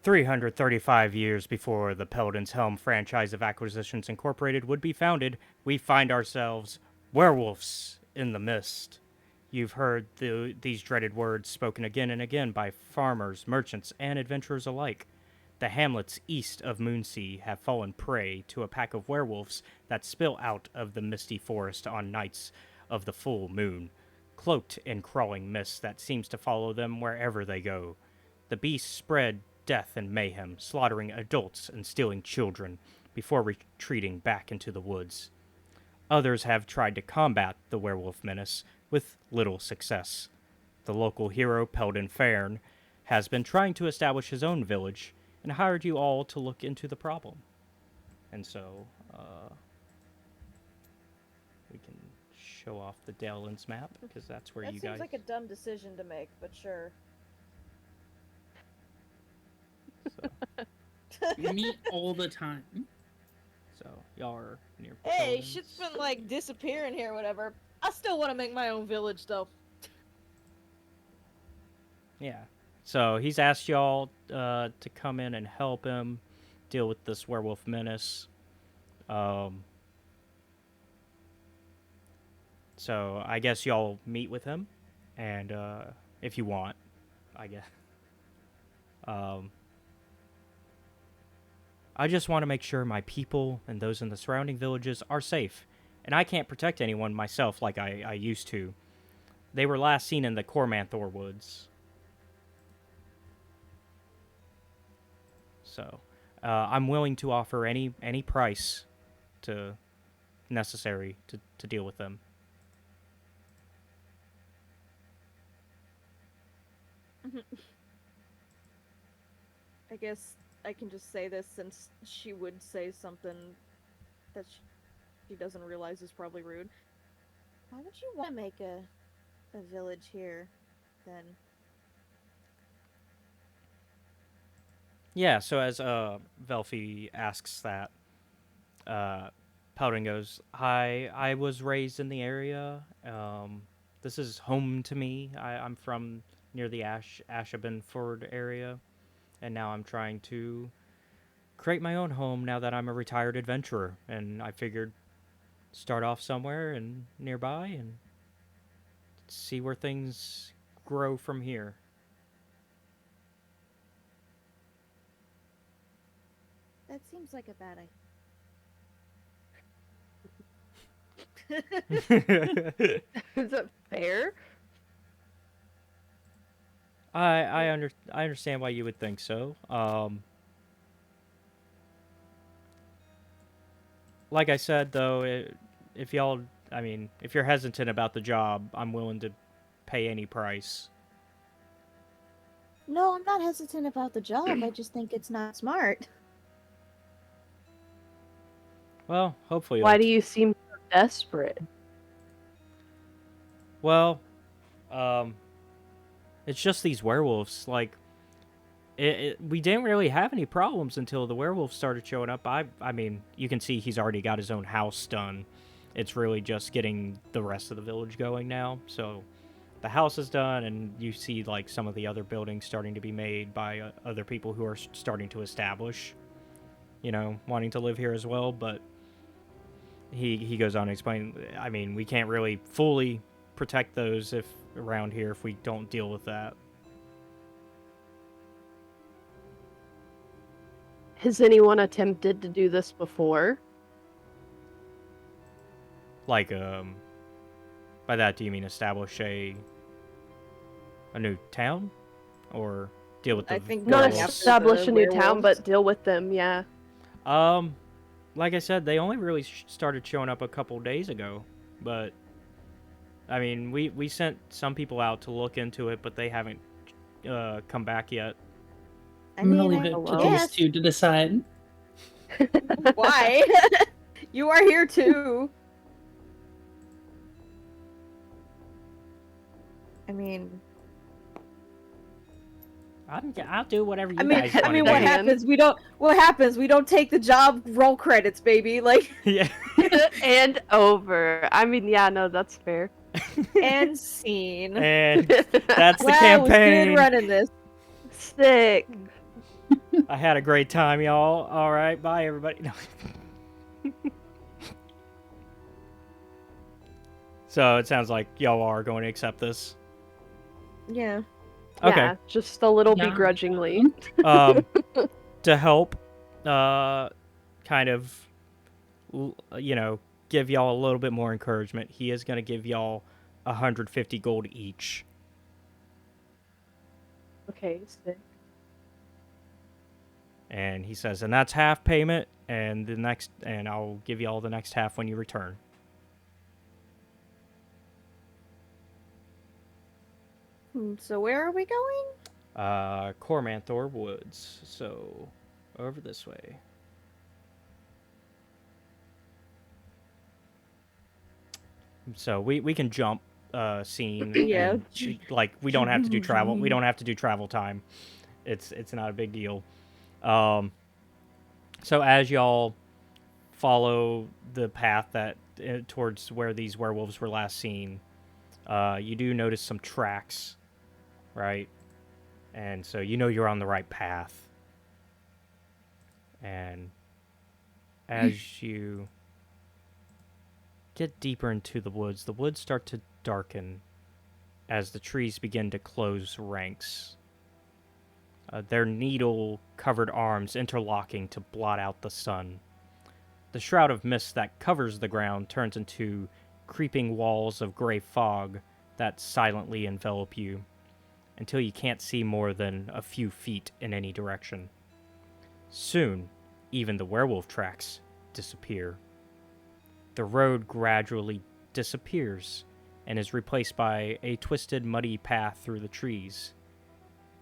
335 years before the Peldon's Helm franchise of Acquisitions Incorporated would be founded, we find ourselves werewolves in the mist. You've heard these dreaded words spoken again and again by farmers, merchants, and adventurers alike. The hamlets east of Moonsea have fallen prey to a pack of werewolves that spill out of the misty forest on nights of the full moon, cloaked in crawling mist that seems to follow them wherever they go. The beasts spread death and mayhem, slaughtering adults and stealing children before retreating back into the woods. Others have tried to combat the werewolf menace with little success. The local hero, Peldon Fairn, has been trying to establish his own village and hired you all to look into the problem. And so, we can show off the Dalelands map, because that's where you guys... That seems like a dumb decision to make, but sure. So. We meet all the time. So, y'all are near Hey, Peldon's. shit's been, like, disappearing here or whatever. I still want to make my own village, though. Yeah. So he's asked y'all to come in and help him deal with this werewolf menace. So I guess y'all meet with him, and if you want, I guess. I just want to make sure my people and those in the surrounding villages are safe, and I can't protect anyone myself like I used to. They were last seen in the Cormanthor woods. So, I'm willing to offer any price necessary to deal with them. I guess I can just say this since she would say something that she doesn't realize is probably rude. Why would you want to make a village here, then? Yeah, so as Velfi asks that, Paladin goes, I was raised in the area. This is home to me. I'm from near the Ashabenford area, and now I'm trying to create my own home now that I'm a retired adventurer, and I figured start off somewhere and nearby and see where things grow from here. That seems like a bad idea. Is that fair? I understand why you would think so. Like I said, though, if y'all, I mean, if you're hesitant about the job, I'm willing to pay any price. No, I'm not hesitant about the job. I just think it's not smart. Well, hopefully. Why do you seem so desperate? Well, it's just these werewolves. Like, we didn't really have any problems until the werewolves started showing up. I mean, you can see he's already got his own house done. It's really just getting the rest of the village going now. So, the house is done, and you see, like, some of the other buildings starting to be made by other people who are starting to establish, you know, wanting to live here as well, but... He goes on to explain, I mean, we can't really fully protect those around here if we don't deal with that. Has anyone attempted to do this before? Like, by that do you mean establish a new town? Or deal with the... I think not going establish a new werewolves. town, but deal with them, yeah. Like I said, they only really started showing up a couple days ago, but, I mean, we sent some people out to look into it, but they haven't come back yet. I'm gonna leave it to these two to decide. Why? You are here too. I mean... I'll do whatever you guys want to do. I mean, what happens? What happens? We don't take the job roll credits, baby. Like, yeah. And over. I mean, yeah, no, that's fair. And scene. And that's the campaign. It was good running this. Sick. I had a great time, y'all. All right, bye, everybody. No. So it sounds like y'all are going to accept this. Yeah. Okay. Yeah, just a little Yeah. begrudgingly. To help, kind of, give y'all a little bit more encouragement, he is going to give y'all 150 gold each. Okay, sick. And he says, and that's half payment, and I'll give y'all the next half when you return. So where are we going? Cormanthor Woods. So, over this way. So we can jump scene. Yeah. And, like we don't have to do travel. We don't have to do travel time. It's not a big deal. So as y'all follow the path that towards where these werewolves were last seen, you do notice some tracks, right? And so you know you're on the right path. And as you get deeper into the woods start to darken as the trees begin to close ranks. Their needle-covered arms interlocking to blot out the sun. The shroud of mist that covers the ground turns into creeping walls of gray fog that silently envelop you, until you can't see more than a few feet in any direction. Soon, even the werewolf tracks disappear. The road gradually disappears and is replaced by a twisted, muddy path through the trees.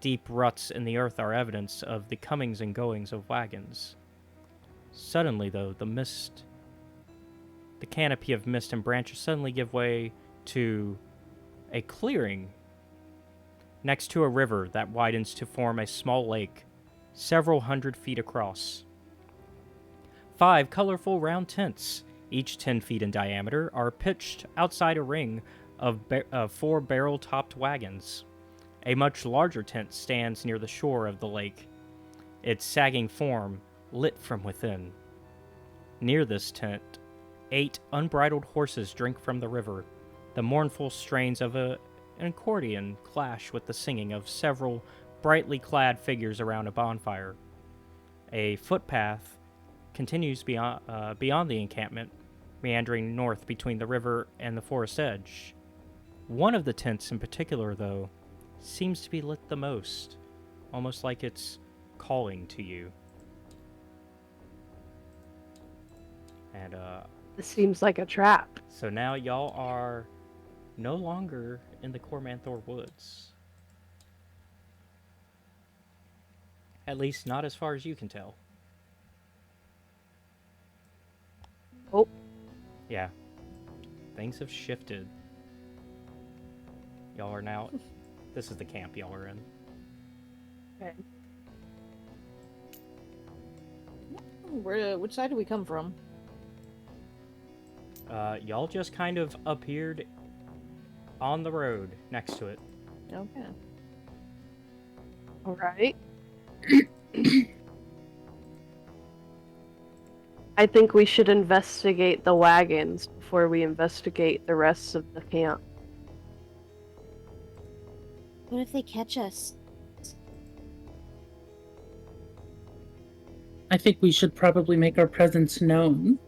Deep ruts in the earth are evidence of the comings and goings of wagons. Suddenly, though, the canopy of mist and branches suddenly give way to a clearing next to a river that widens to form a small lake, several hundred feet across. 5 colorful round tents, each 10 feet in diameter, are pitched outside a ring of 4 barrel-topped wagons. A much larger tent stands near the shore of the lake, its sagging form lit from within. Near this tent, 8 unbridled horses drink from the river. The mournful strains of an accordion clash with the singing of several brightly clad figures around a bonfire. A footpath continues beyond the encampment, meandering north between the river and the forest edge. One of the tents in particular, though, seems to be lit the most, almost like it's calling to you. And This seems like a trap. so now y'all are no longer in the Cormanthor Woods. At least not as far as you can tell. Oh. Yeah. Things have shifted. Y'all are now... This is the camp y'all are in. Okay. Which side do we come from? Y'all just kind of appeared on the road next to it. Okay. All right. I think we should investigate the wagons before we investigate the rest of the camp. What if they catch us? I think we should probably make our presence known.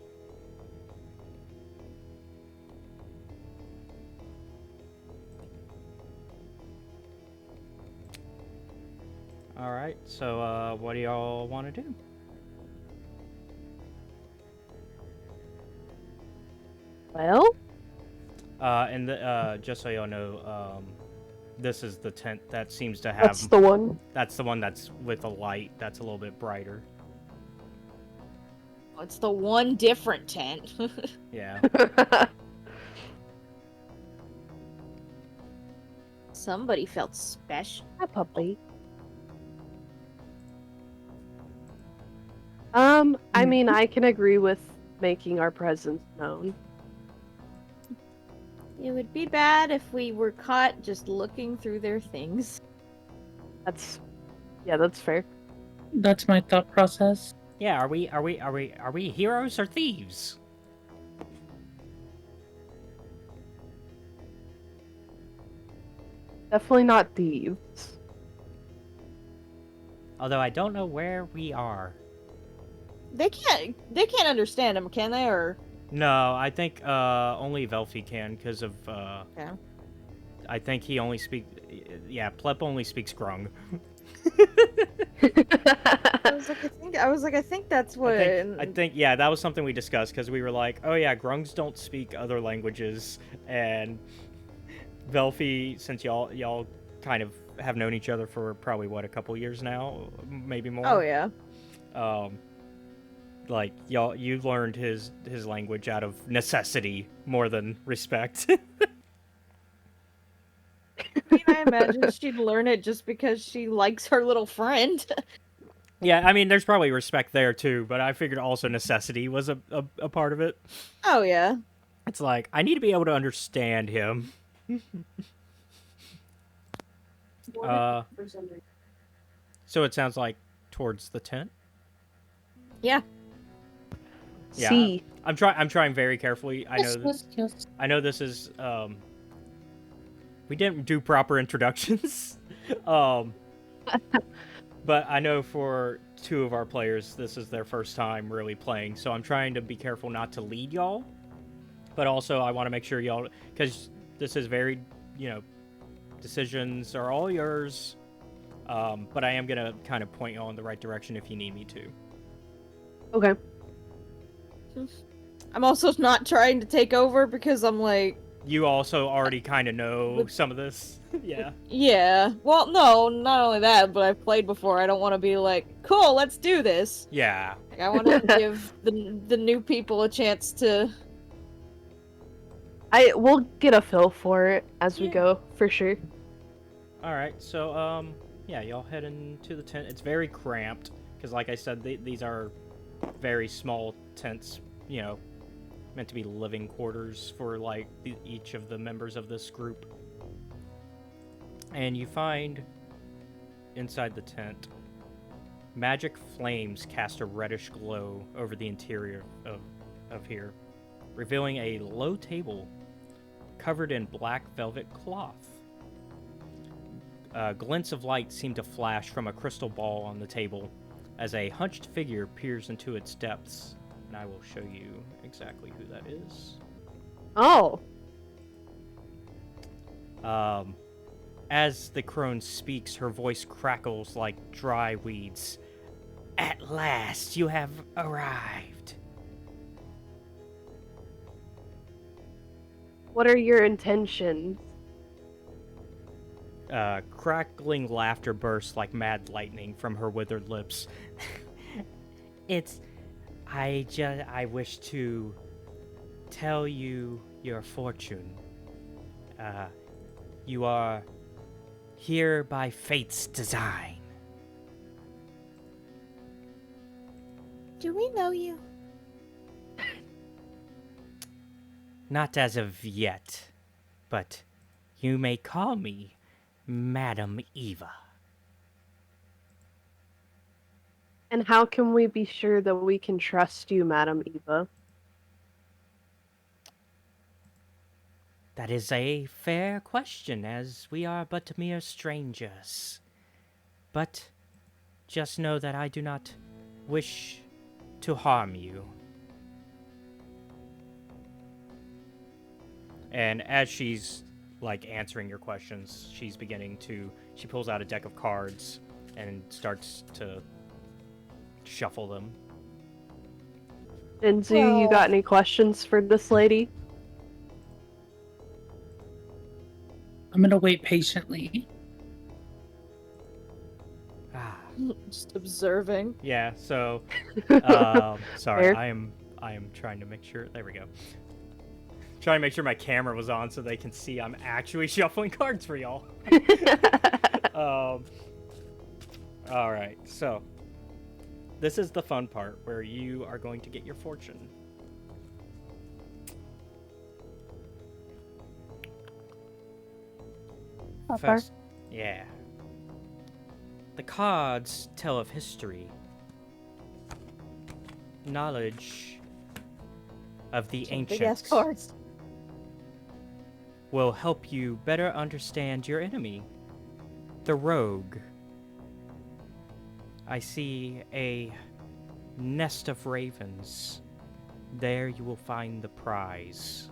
Alright, so what do y'all want to do? Well, And just so y'all know, this is the tent that seems to have... that's the one. That's the one that's with a light that's a little bit brighter. Oh, it's the one different tent. Yeah. Somebody felt special. Hi, puppy. I mean, I can agree with making our presence known. It would be bad if we were caught just looking through their things. That's fair. That's my thought process. Yeah, are we heroes or thieves? Definitely not thieves. Although I don't know where we are. They can't understand him, can they? Or No, I think only Velfi can because of okay. I think he only speaks. Yeah, Plep only speaks Grung. I think that's what. I think yeah, that was something we discussed because we were like, oh yeah, Grungs don't speak other languages, and Velfi, since y'all kind of have known each other for probably what, a couple years now, maybe more. Oh yeah. Like you learned his language out of necessity more than respect. I imagine she'd learn it just because she likes her little friend. Yeah, I mean, there's probably respect there too, but I figured also necessity was a part of it. Oh yeah. It's like, I need to be able to understand him. So it sounds like towards the tent. Yeah. Yeah, See. I'm trying very carefully. I know Yes. I know this is we didn't do proper introductions. But I know for two of our players this is their first time really playing, so I'm trying to be careful not to lead y'all. But also I want to make sure y'all, cuz this is very, decisions are all yours. But I am going to kind of point y'all in the right direction if you need me to. Okay. I'm also not trying to take over because I'm like. You also already kind of know some of this. Yeah. Yeah. Well, no, not only that, but I've played before. I don't want to be like, cool, let's do this. Yeah. Like, I want to give the new people a chance to. We'll get a feel for it as we go, for sure. All right. So yeah, y'all head into the tent. It's very cramped because like I said, these are very small tents, meant to be living quarters for like each of the members of this group. And you find inside the tent magic flames cast a reddish glow over the interior of here, revealing a low table covered in black velvet cloth. Glints of light seem to flash from a crystal ball on the table as a hunched figure peers into its depths. And I will show you exactly who that is. Oh. As the crone speaks, her voice crackles like dry weeds. At last, you have arrived. What are your intentions? Crackling laughter bursts like mad lightning from her withered lips. I wish to tell you your fortune. You are here by fate's design. Do we know you? Not as of yet, but you may call me Madam Eva. And how can we be sure that we can trust you, Madam Eva? That is a fair question, as we are but mere strangers. But just know that I do not wish to harm you. And as she's like answering your questions, she pulls out a deck of cards and starts to shuffle them. Denzu, you got any questions for this lady? I'm gonna wait patiently. Just observing. Yeah, so sorry, Fair. I am trying to make sure, there we go. Trying to make sure my camera was on so they can see I'm actually shuffling cards for y'all. Alright, so this is the fun part where you are going to get your fortune. How far? Yeah. The cards tell of history, knowledge of the Big ass ancients cards. will help you better understand your enemy, the rogue. I see a nest of ravens. There you will find the prize.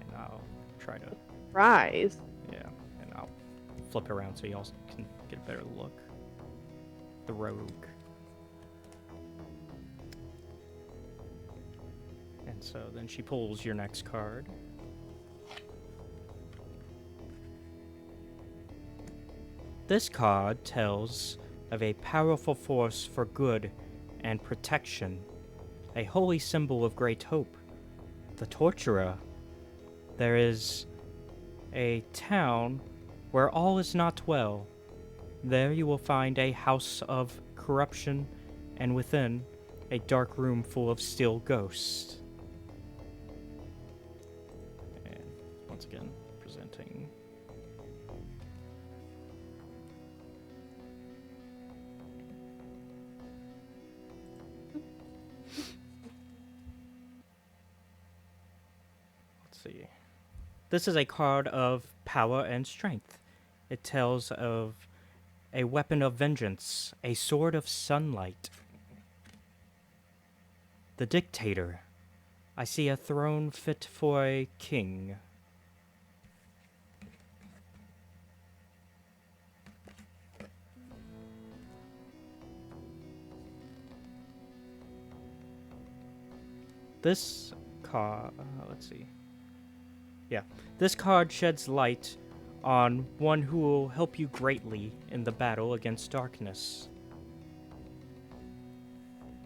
And I'll try to, Rise. yeah, and I'll flip around so y'all can get a better look. The rogue. And so then she pulls your next card. This card tells of a powerful force for good and protection, a holy symbol of great hope, the Torturer. There is a town where all is not well. There you will find a house of corruption, and within, a dark room full of steel ghosts. And once again, presenting. Let's see. This is a card of power and strength. It tells of a weapon of vengeance, a sword of sunlight. The Dictator. I see a throne fit for a king. This card, let's see. Yeah, this card sheds light on one who will help you greatly in the battle against darkness.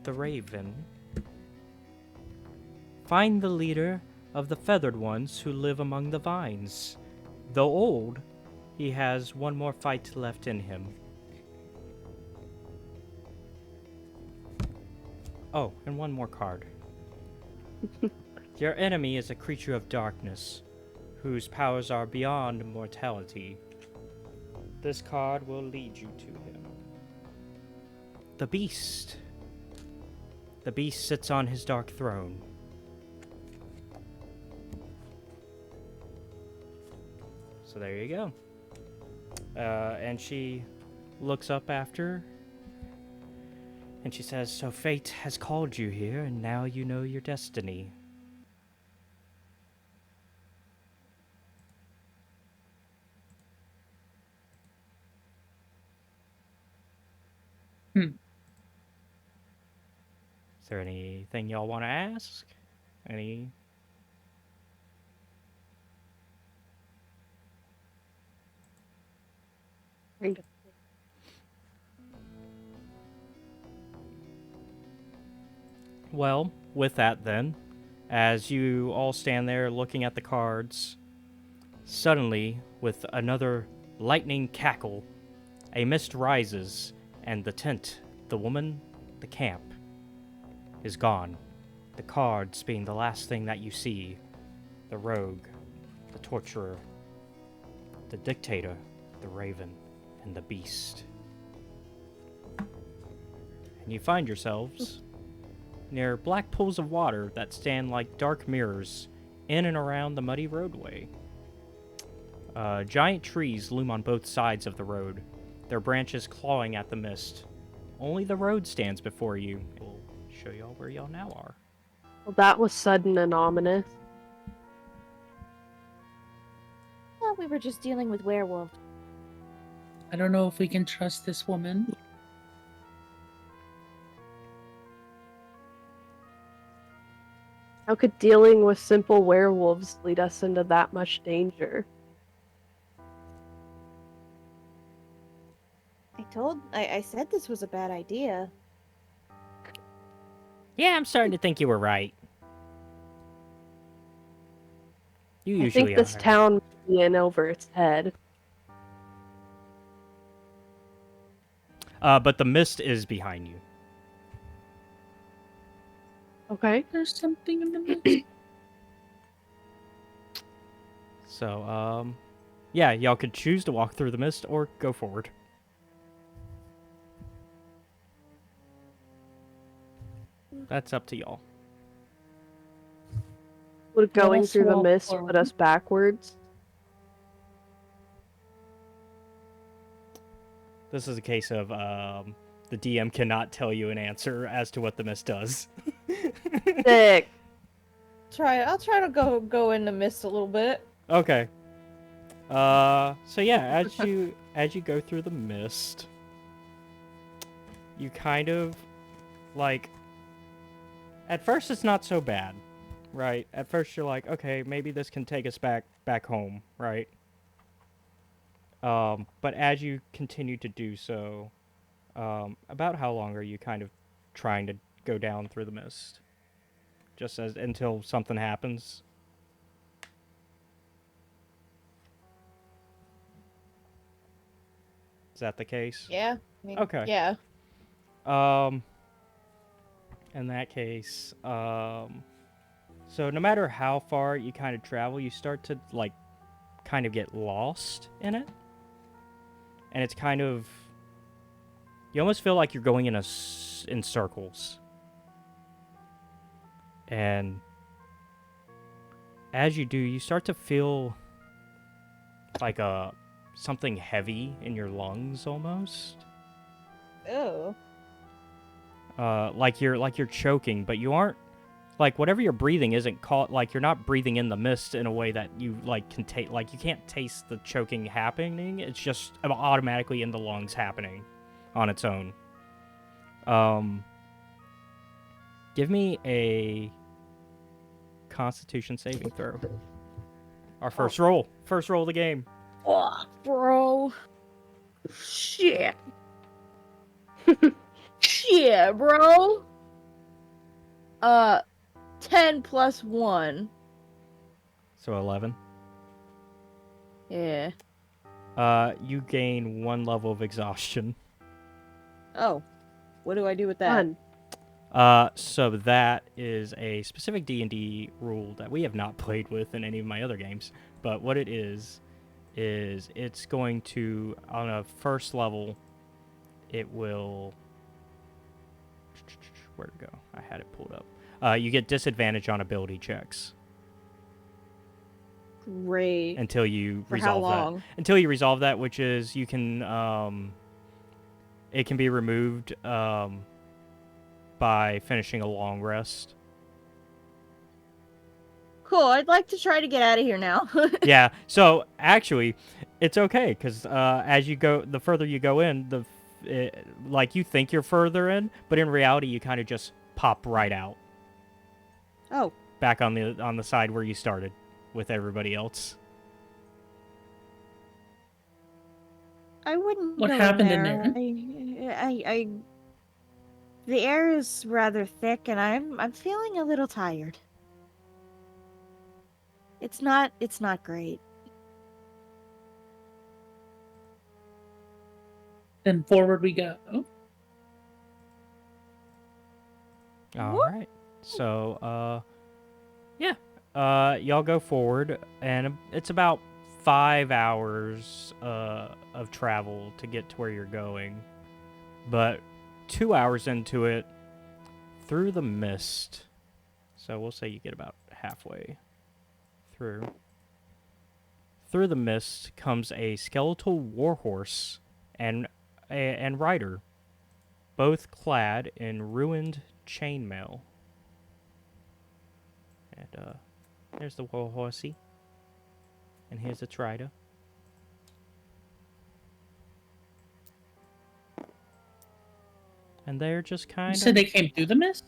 The Raven. Find the leader of the feathered ones who live among the vines. Though old, he has one more fight left in him. Oh, and one more card. Your enemy is a creature of darkness, whose powers are beyond mortality. This card will lead you to him. The Beast. The Beast sits on his dark throne. So there you go. And she looks up after, and she says, "So fate has called you here, and now you know your destiny." Hmm. Is there anything y'all want to ask? Any? Well, with that then, as you all stand there looking at the cards, suddenly, with another lightning cackle, a mist rises, and the tent, the woman, the camp, is gone. The cards being the last thing that you see. The rogue, the torturer, the dictator, the raven, and the beast. And you find yourselves near black pools of water that stand like dark mirrors in and around the muddy roadway. Giant trees loom on both sides of the road, their branches clawing at the mist. Only the road stands before you. We'll show y'all where y'all now are. Well, that was sudden and ominous. Thought we were just dealing with werewolves. I don't know if we can trust this woman. How could dealing with simple werewolves lead us into that much danger? I said this was a bad idea. Yeah, I'm starting to think you were right. You I usually think this are. town might be in over its head. But the mist is behind you. Okay. There's something in the mist. So, yeah, y'all could choose to walk through the mist or go forward. That's up to y'all. Would Let going us through the walk mist forward. put us backwards? This is a case of the DM cannot tell you an answer as to what the mist does. Sick. I'll try to go in the mist a little bit. Okay. So yeah, as you go through the mist, you kind of like at first it's not so bad, right? At first you're like, okay, maybe this can take us back home, right? But as you continue to do so, about how long are you kind of trying to go down through the mist? Just as until something happens? Is that the case? Yeah. Okay. Yeah. In that case, so no matter how far you kind of travel, you start to like kind of get lost in it. And it's kind of you almost feel like you're going in in circles. And as you do, you start to feel like something heavy in your lungs almost. Oh. Like you're choking, but you aren't like whatever you're breathing isn't caught like you're not breathing in the mist in a way that you like can take like you can't taste the choking happening. It's just automatically in the lungs happening on its own. Give me a Constitution saving throw. Our first roll of the game. Oh, bro. Shit. Shit, bro. 10 plus 1. So 11. Yeah. You gain 1 level of exhaustion. Oh. What do I do with that? Fun. So that is a specific D&D rule that we have not played with in any of my other games. But what it is it's going to, on a first level, it will... Where'd it go? I had it pulled up. You get disadvantage on ability checks. Great. Until you For resolve how long? that. Until you resolve that, which is you can... it can be removed by finishing a long rest. Cool. I'd like to try to get out of here now. Yeah. So actually, it's okay because as you go, the further you go in, like you think you're further in, but in reality, you kind of just pop right out. Oh. Back on the side where you started with everybody else. I wouldn't What go happened in in there. The air is rather thick, and I'm feeling a little tired. It's not great. Then forward we go. All right. So, yeah. Y'all go forward, and it's about 5 hours of travel to get to where you're going. But 2 hours into it, through the mist. So we'll say you get about halfway through. Through the mist comes a skeletal warhorse and rider, both clad in ruined chainmail. And there's the warhorsey, and here's its rider. And they're just kind You of... said they came through the mist?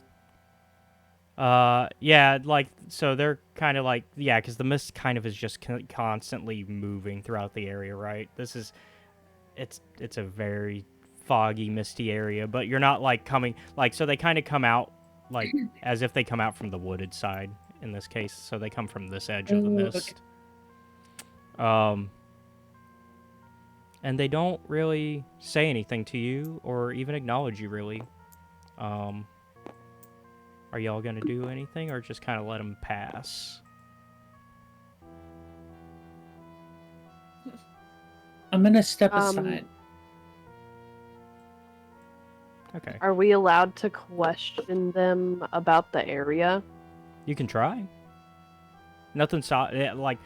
Yeah, like, so they're kind of like, yeah, because the mist kind of is just constantly moving throughout the area, right? It's a very foggy, misty area, but you're not, like, coming, like, so they kind of come out, like, as if they come out from the wooded side, in this case, so they come from this edge of the mist. Okay. And they don't really say anything to you, or even acknowledge you, really. Are y'all gonna do anything, or just kind of let them pass? I'm gonna step Um, aside. Okay. Are we allowed to question them about the area? You can try. Nothing like,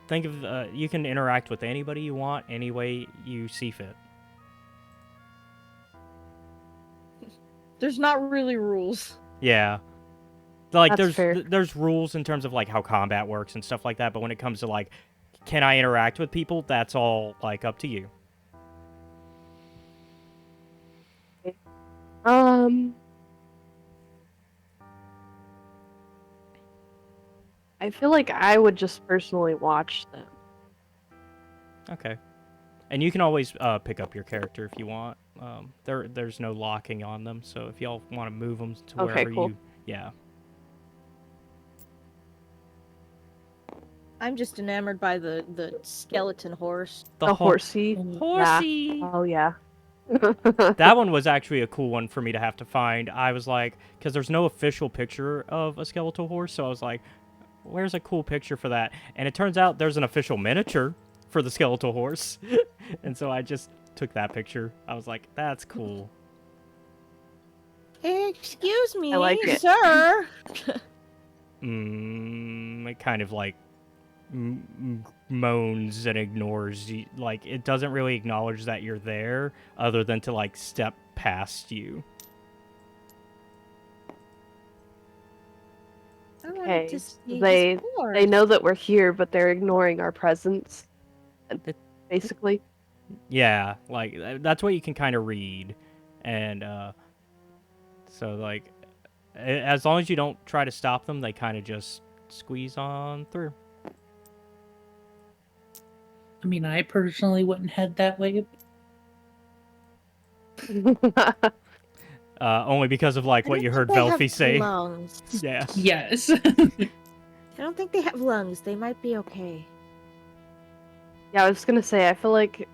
think of, you can interact with anybody you want, any way you see fit. There's not really rules. Yeah. Like, That's fair. there's rules in terms of, like, how combat works and stuff like that, but when it comes to, like, can I interact with people, that's all, like, up to you. I feel like I would just personally watch them. Okay. And you can always pick up your character if you want. There's no locking on them, so if y'all want to move them to Okay, wherever cool. you... Yeah. I'm just enamored by the skeleton horse. The horsey. Horsey! Yeah. Oh, yeah. That one was actually a cool one for me to have to find. I was like, because there's no official picture of a skeletal horse, so I was like, where's a cool picture for that? And it turns out there's an official miniature for the skeletal horse. And so I just took that picture. I was like, that's cool. Excuse me, I like it. sir. It kind of like moans and ignores you. Like, it doesn't really acknowledge that you're there other than to like step past you. I wanted Okay, to see they his horse. they know that we're here, but they're ignoring our presence. Basically. Yeah, like that's what you can kind of read. And so like as long as you don't try to stop them, they kind of just squeeze on through. I mean, I personally wouldn't head that way. Only because of like I what don't you think heard they have Velfie say. lungs. Yeah. Yes. I don't think they have lungs. They might be okay. Yeah, I was gonna say, I feel like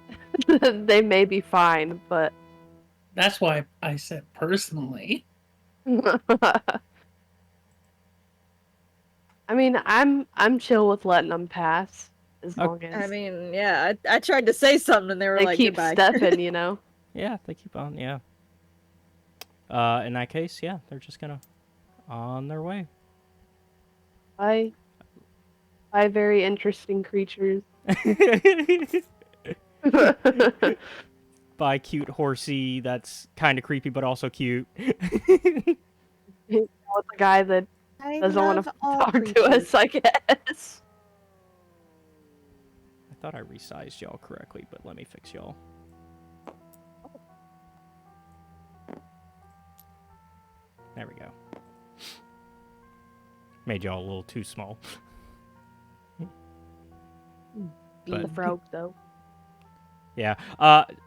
they may be fine, but That's why I said personally. I mean, I'm chill with letting them pass as long as I mean, yeah, I tried to say something and they were they like, keep goodbye. stepping, you know. Yeah, they keep on, yeah. In that case, yeah, they're just gonna on their way. By very interesting creatures. By cute horsey that's kind of creepy but also cute. With the guy that I doesn't want love to all talk to creatures. us, I guess. I thought I resized y'all correctly, but let me fix y'all. There we go. Made y'all a little too small. The frog, though. Yeah.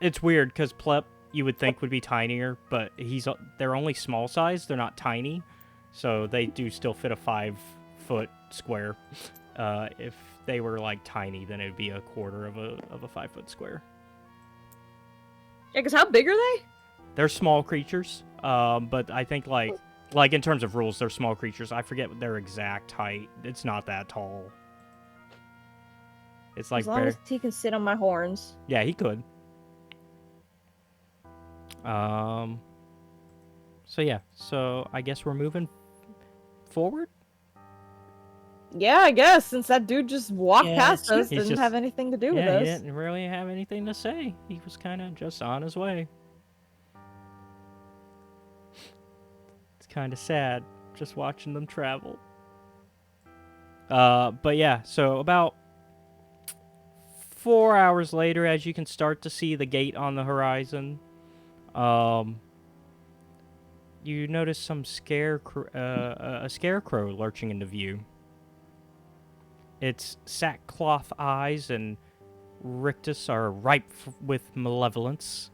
It's weird because Plep you would think would be tinier, but they're only small size. They're not tiny, so they do still fit a 5-foot square. If they were like tiny, then it'd be a quarter of a 5-foot square. Yeah, because how big are they? They're small creatures, but I think like in terms of rules, they're small creatures. I forget their exact height. It's not that tall. It's like As long as he can sit on my horns. Yeah, he could. So yeah, so I guess we're moving forward. Yeah, I guess, since that dude just walked Yeah, past us, he's didn't just- have anything to do with Yeah, he us. didn't really have anything to say. He was kind of just on his way. It's kind of sad just watching them travel. But yeah, so about 4 hours later, as you can start to see the gate on the horizon, you notice some a scarecrow lurching into view. Its sackcloth eyes and rictus are ripe with malevolence,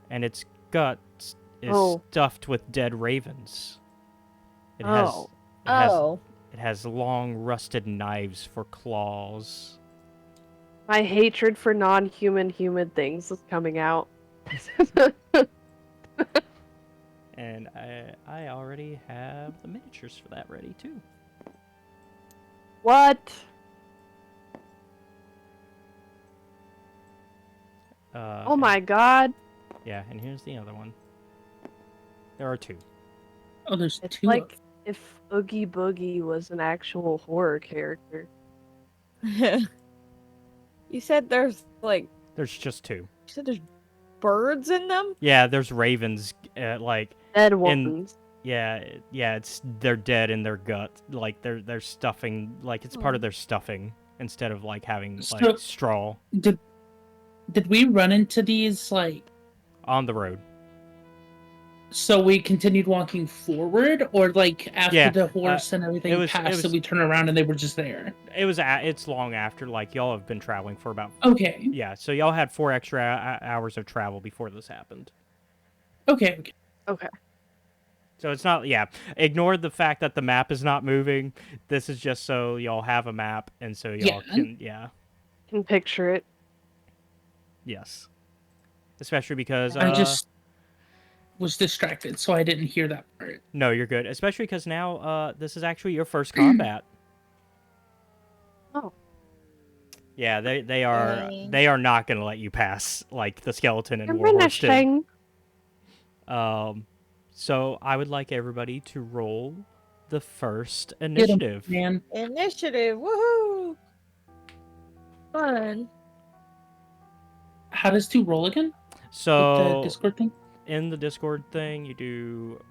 and its guts is stuffed with dead ravens. It has long rusted knives for claws. My hatred for non-human human things is coming out. And I already have the miniatures for that ready too. What? Oh my god. Yeah, and here's the other one. There are 2. Oh, there's It's two. like if Oogie Boogie was an actual horror character. You said there's like There's just 2. you said there's birds in them? Yeah, there's ravens, like Dead in ones. yeah, they're dead in their gut, like they're stuffing, like it's part of their stuffing instead of like having like So- straw Did we run into these like? on the road. So we continued walking forward, or like after Yeah, the horse and everything it was- passed, and we turn around and they were just there. It's long after, like y'all have been traveling for about Okay. yeah, so y'all had 4 extra hours of travel before this happened. Okay. Okay. Okay. So it's not, yeah. Ignore the fact that the map is not moving. This is just so y'all have a map, and so y'all Yeah. can, yeah, Can picture it. yes. Especially because I just was distracted, so I didn't hear that part. no, you're good. Especially because now this is actually your first combat. Oh. Yeah, they are not gonna let you pass like the skeleton and I'm warhorse did. finishing. So I would like everybody to roll the first Get 'em, initiative. man. Initiative, woohoo! Fun. How does 2 roll again? With the So Discord thing? in the Discord thing, you do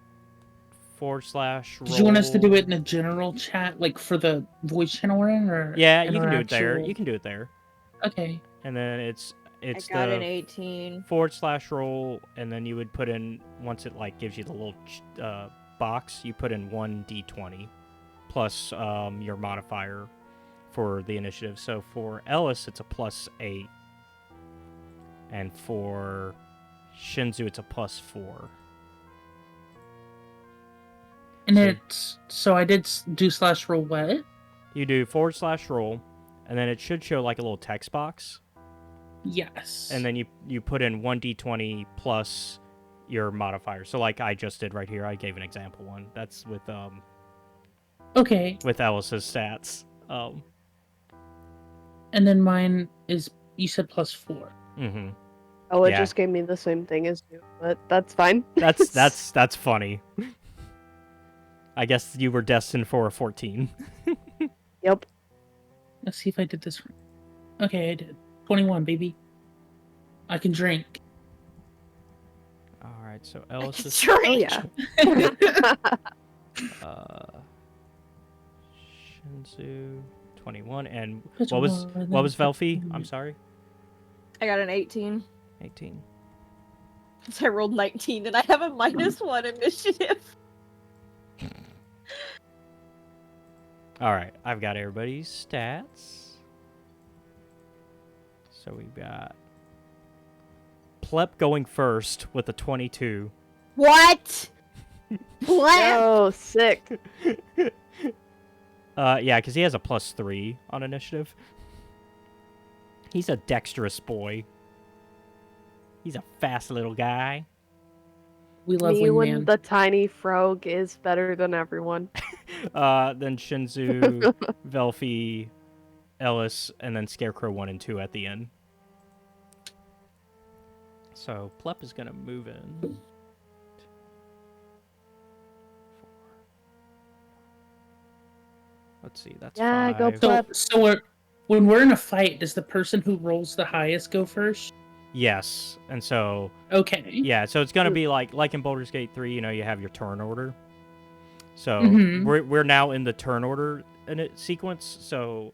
/roll. Did you want us to do it in a general chat, like for the voice channel we're in, or Yeah, in you can our do it there. actual- You can do it there. Okay. And then it's I got the an 18. /roll, and then you would put in, once it like gives you the little box, you put in 1d20 plus your modifier for the initiative. So for Ellis, it's a +8, and for Shinzu, it's a +4. And So- it's so I did do /roll what? You do /roll, and then it should show like a little text box. Yes. And then you put in 1d20 plus your modifier. So like I just did right here, I gave an example one. That's with Okay. Alice's stats. And then mine is, you said +4. Mhm. Oh, it Yeah. just gave me the same thing as you, but that's fine. That's funny. I guess you were destined for a 14. Yep. Let's see if I did this right. Okay, I did. 21, baby. I can drink. All right, so Alice is Oh yeah. Shinzu 21, and It's what was more than Velfi? I'm 15. sorry. I got an 18. 18. So I rolled 19, and I have a -1 initiative. All right, I've got everybody's stats. So we've got Plep going first with a 22. What? What? Oh, sick. Yeah, because he has a +3 on initiative. He's a dexterous boy. He's a fast little guy. We love Me when Wingman. the tiny frog is better than everyone. Then Shinzu, Velfi, Ellis, and then Scarecrow 1 and 2 at the end. So Plep is gonna move in. Let's see, that's Yeah, 5. go Plep. When we're in a fight, does the person who rolls the highest go first? Yes, and so Okay. yeah, so it's gonna be like in Baldur's Gate 3, you know, you have your turn order. So Mhm. we're now in the turn order in it sequence. So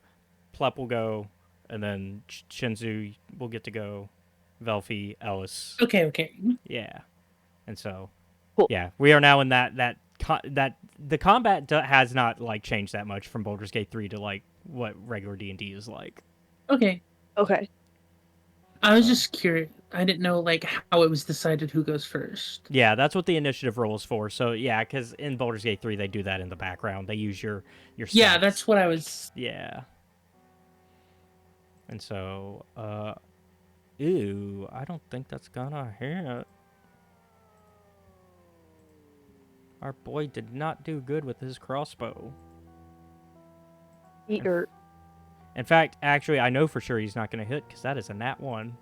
Plep will go, and then Shinzu will get to go, Velfi, Ellis. Okay. Yeah, and so Cool. yeah, we are now in that the combat has not like changed that much from Baldur's Gate 3 to like what regular D&D is like. Okay. Okay. I was just curious. I didn't know like how it was decided who goes first. Yeah, that's what the initiative roll is for. So yeah, because in Baldur's Gate 3 they do that in the background. They use your Yeah, stats. that's what I was. Yeah. And so, ew, I don't think that's gonna hit. Our boy did not do good with his crossbow. Eat dirt. In fact, actually, I know for sure he's not gonna hit because that is a nat 1.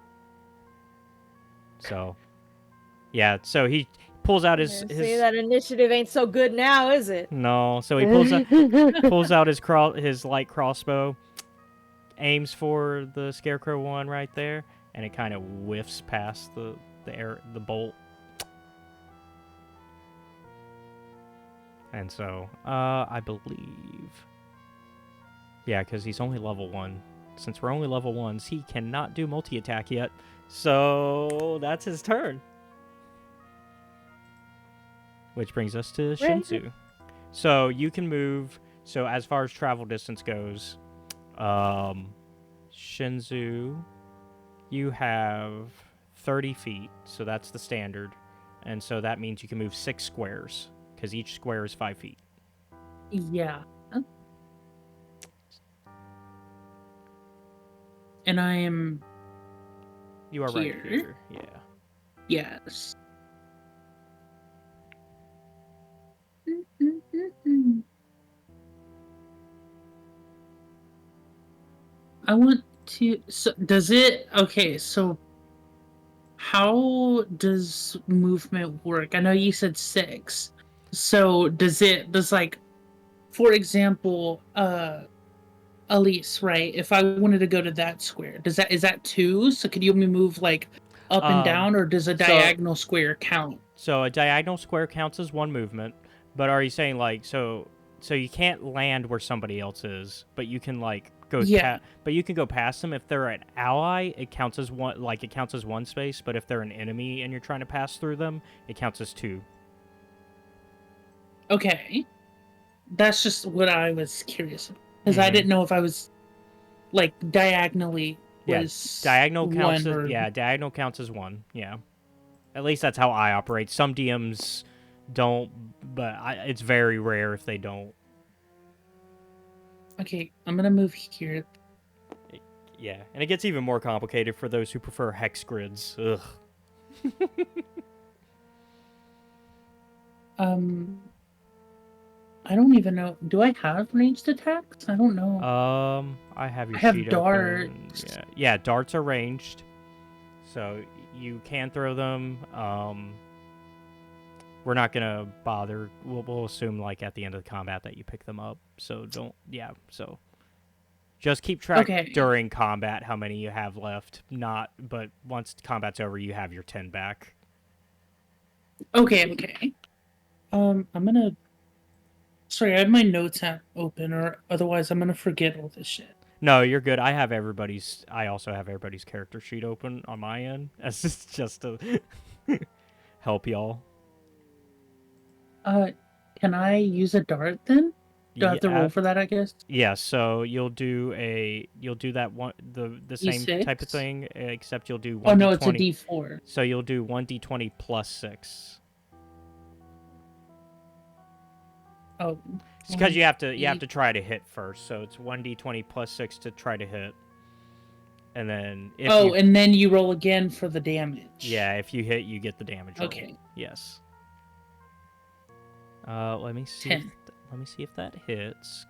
So, yeah. So he pulls out Yeah, see, that initiative ain't so good now, is it? no. So he pulls out his light crossbow, aims for the scarecrow one right there, and it kind of whiffs past the bolt. And so, I believe, yeah, because he's only level 1. Since we're only level 1s, he cannot do multi-attack yet. So that's his turn. Which brings us to Shinzu. So you can move. So as far as travel distance goes, Shinzu, you have 30 feet. So that's the standard. And so that means you can move 6 squares, because each square is 5 feet. Yeah. And I am You are right here. here. Yeah. Yes. I want to. So does it? Okay. So how does movement work? I know you said 6. So does like, for example, Elise, right? If I wanted to go to that square, is that 2? So could you only move like up and down, or does a diagonal square count? So a diagonal square counts as 1 movement, but are you saying like so you can't land where somebody else is, but you can like go but you can go past them. If they're an ally, it counts as 1, like it counts as 1 space, but if they're an enemy and you're trying to pass through them, it counts as 2. Okay. That's just what I was curious about, because I didn't know if I was like diagonally was diagonal counts 1 as, diagonal counts as 1. Yeah. At least that's how I operate. Some DMs don't, but it's very rare if they don't. Okay, I'm gonna move here. Yeah, and it gets even more complicated for those who prefer hex grids. Ugh. I don't even know. Do I have ranged attacks? I don't know. I have your I have sheet darts. open. Yeah, darts are ranged, so you can throw them. We're not gonna bother. We'll assume like at the end of the combat that you pick them up. So don't. Yeah. So just keep track during combat how many you have left. But once combat's over, you have your 10 back. Okay. I'm gonna. Sorry, I have my notes app open, or otherwise I'm gonna forget all this shit. No, you're good. I also have everybody's character sheet open on my end. That's just to help y'all. Can I use a dart then? Do I have to roll for that, I guess? Yeah, so you'll do that one the same D6? type of thing, except you'll do 1d20. Oh no, it's a D4. So you'll do 1d20 plus 6. Oh. It's because you have to try to hit first. So it's 1d20 plus 6 to try to hit. And then and then you roll again for the damage. Yeah, if you hit, you get the damage roll. Okay. Yes. Let me see. 10. Let me see if that hits.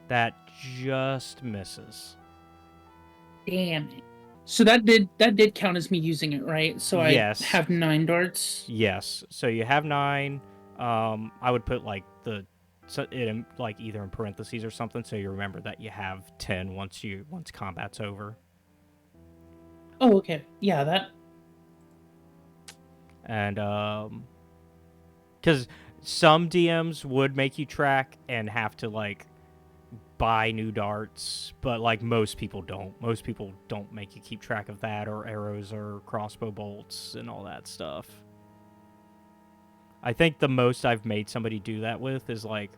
That just misses. Damn it. So that did count as me using it, right? So yes. I have 9 darts. Yes. So you have 9. I would put like like either in parentheses or something, so you remember that you have 10 once combat's over. Oh, okay. Yeah, that. And because some DMs would make you track and have to like buy new darts, but like most people don't. Most people don't make you keep track of that, or arrows or crossbow bolts and all that stuff. I think the most I've made somebody do that with is like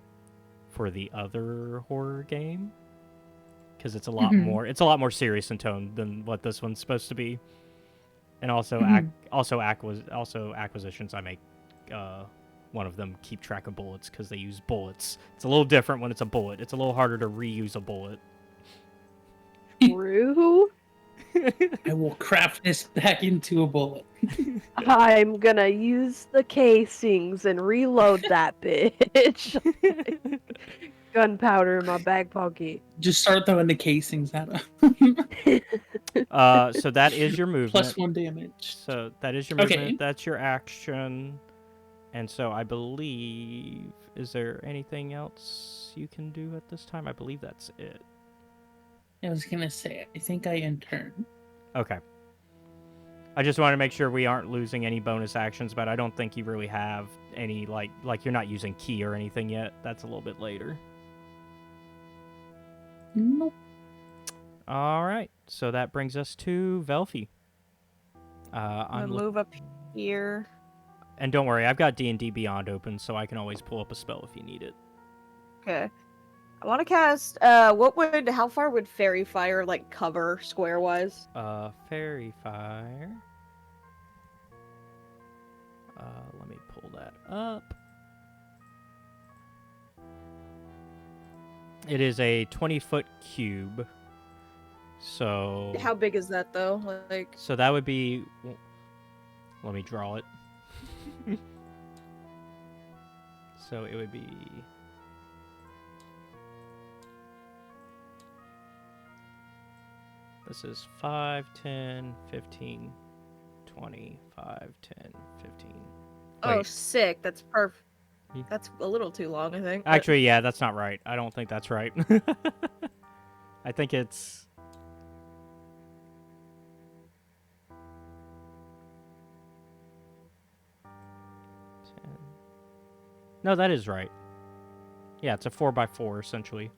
for the other horror game, because it's a lot more. It's a lot more serious in tone than what this one's supposed to be. And also, acquisitions. I make one of them keep track of bullets because they use bullets. It's a little different when it's a bullet. It's a little harder to reuse a bullet. True. I will craft this back into a bullet. I'm gonna use the casings and reload that bitch. gunpowder in my back pocket. Just start throwing the casings at him. So that is your movement. +1 damage. So that is your Okay. movement. That's your action. And so I believe, is there anything else you can do at this time? I believe that's it. I was gonna say, I think I end turn. Okay. I just want to make sure we aren't losing any bonus actions, but I don't think you really have any, like you're not using key or anything yet. That's a little bit later. Nope. All right. So that brings us to Velfi. I'm I'm gonna move up here. And don't worry, I've got D&D Beyond open, so I can always pull up a spell if you need it. Okay. I want to cast. How far would Fairy Fire like cover square wise? Fairy Fire. Let me pull that up. It is a 20-foot cube. So. How big is that though? Like. So that would be. Let me draw it. So it would be. This is 5, 10, 15, 20, 5, 10, 15. Oh, Wait. sick. That's perfect. Ye- That's a little too long, I think. but- Actually, yeah, that's not right. I don't think that's right. I think it's. No, that is right. Yeah, it's a 4x4 essentially.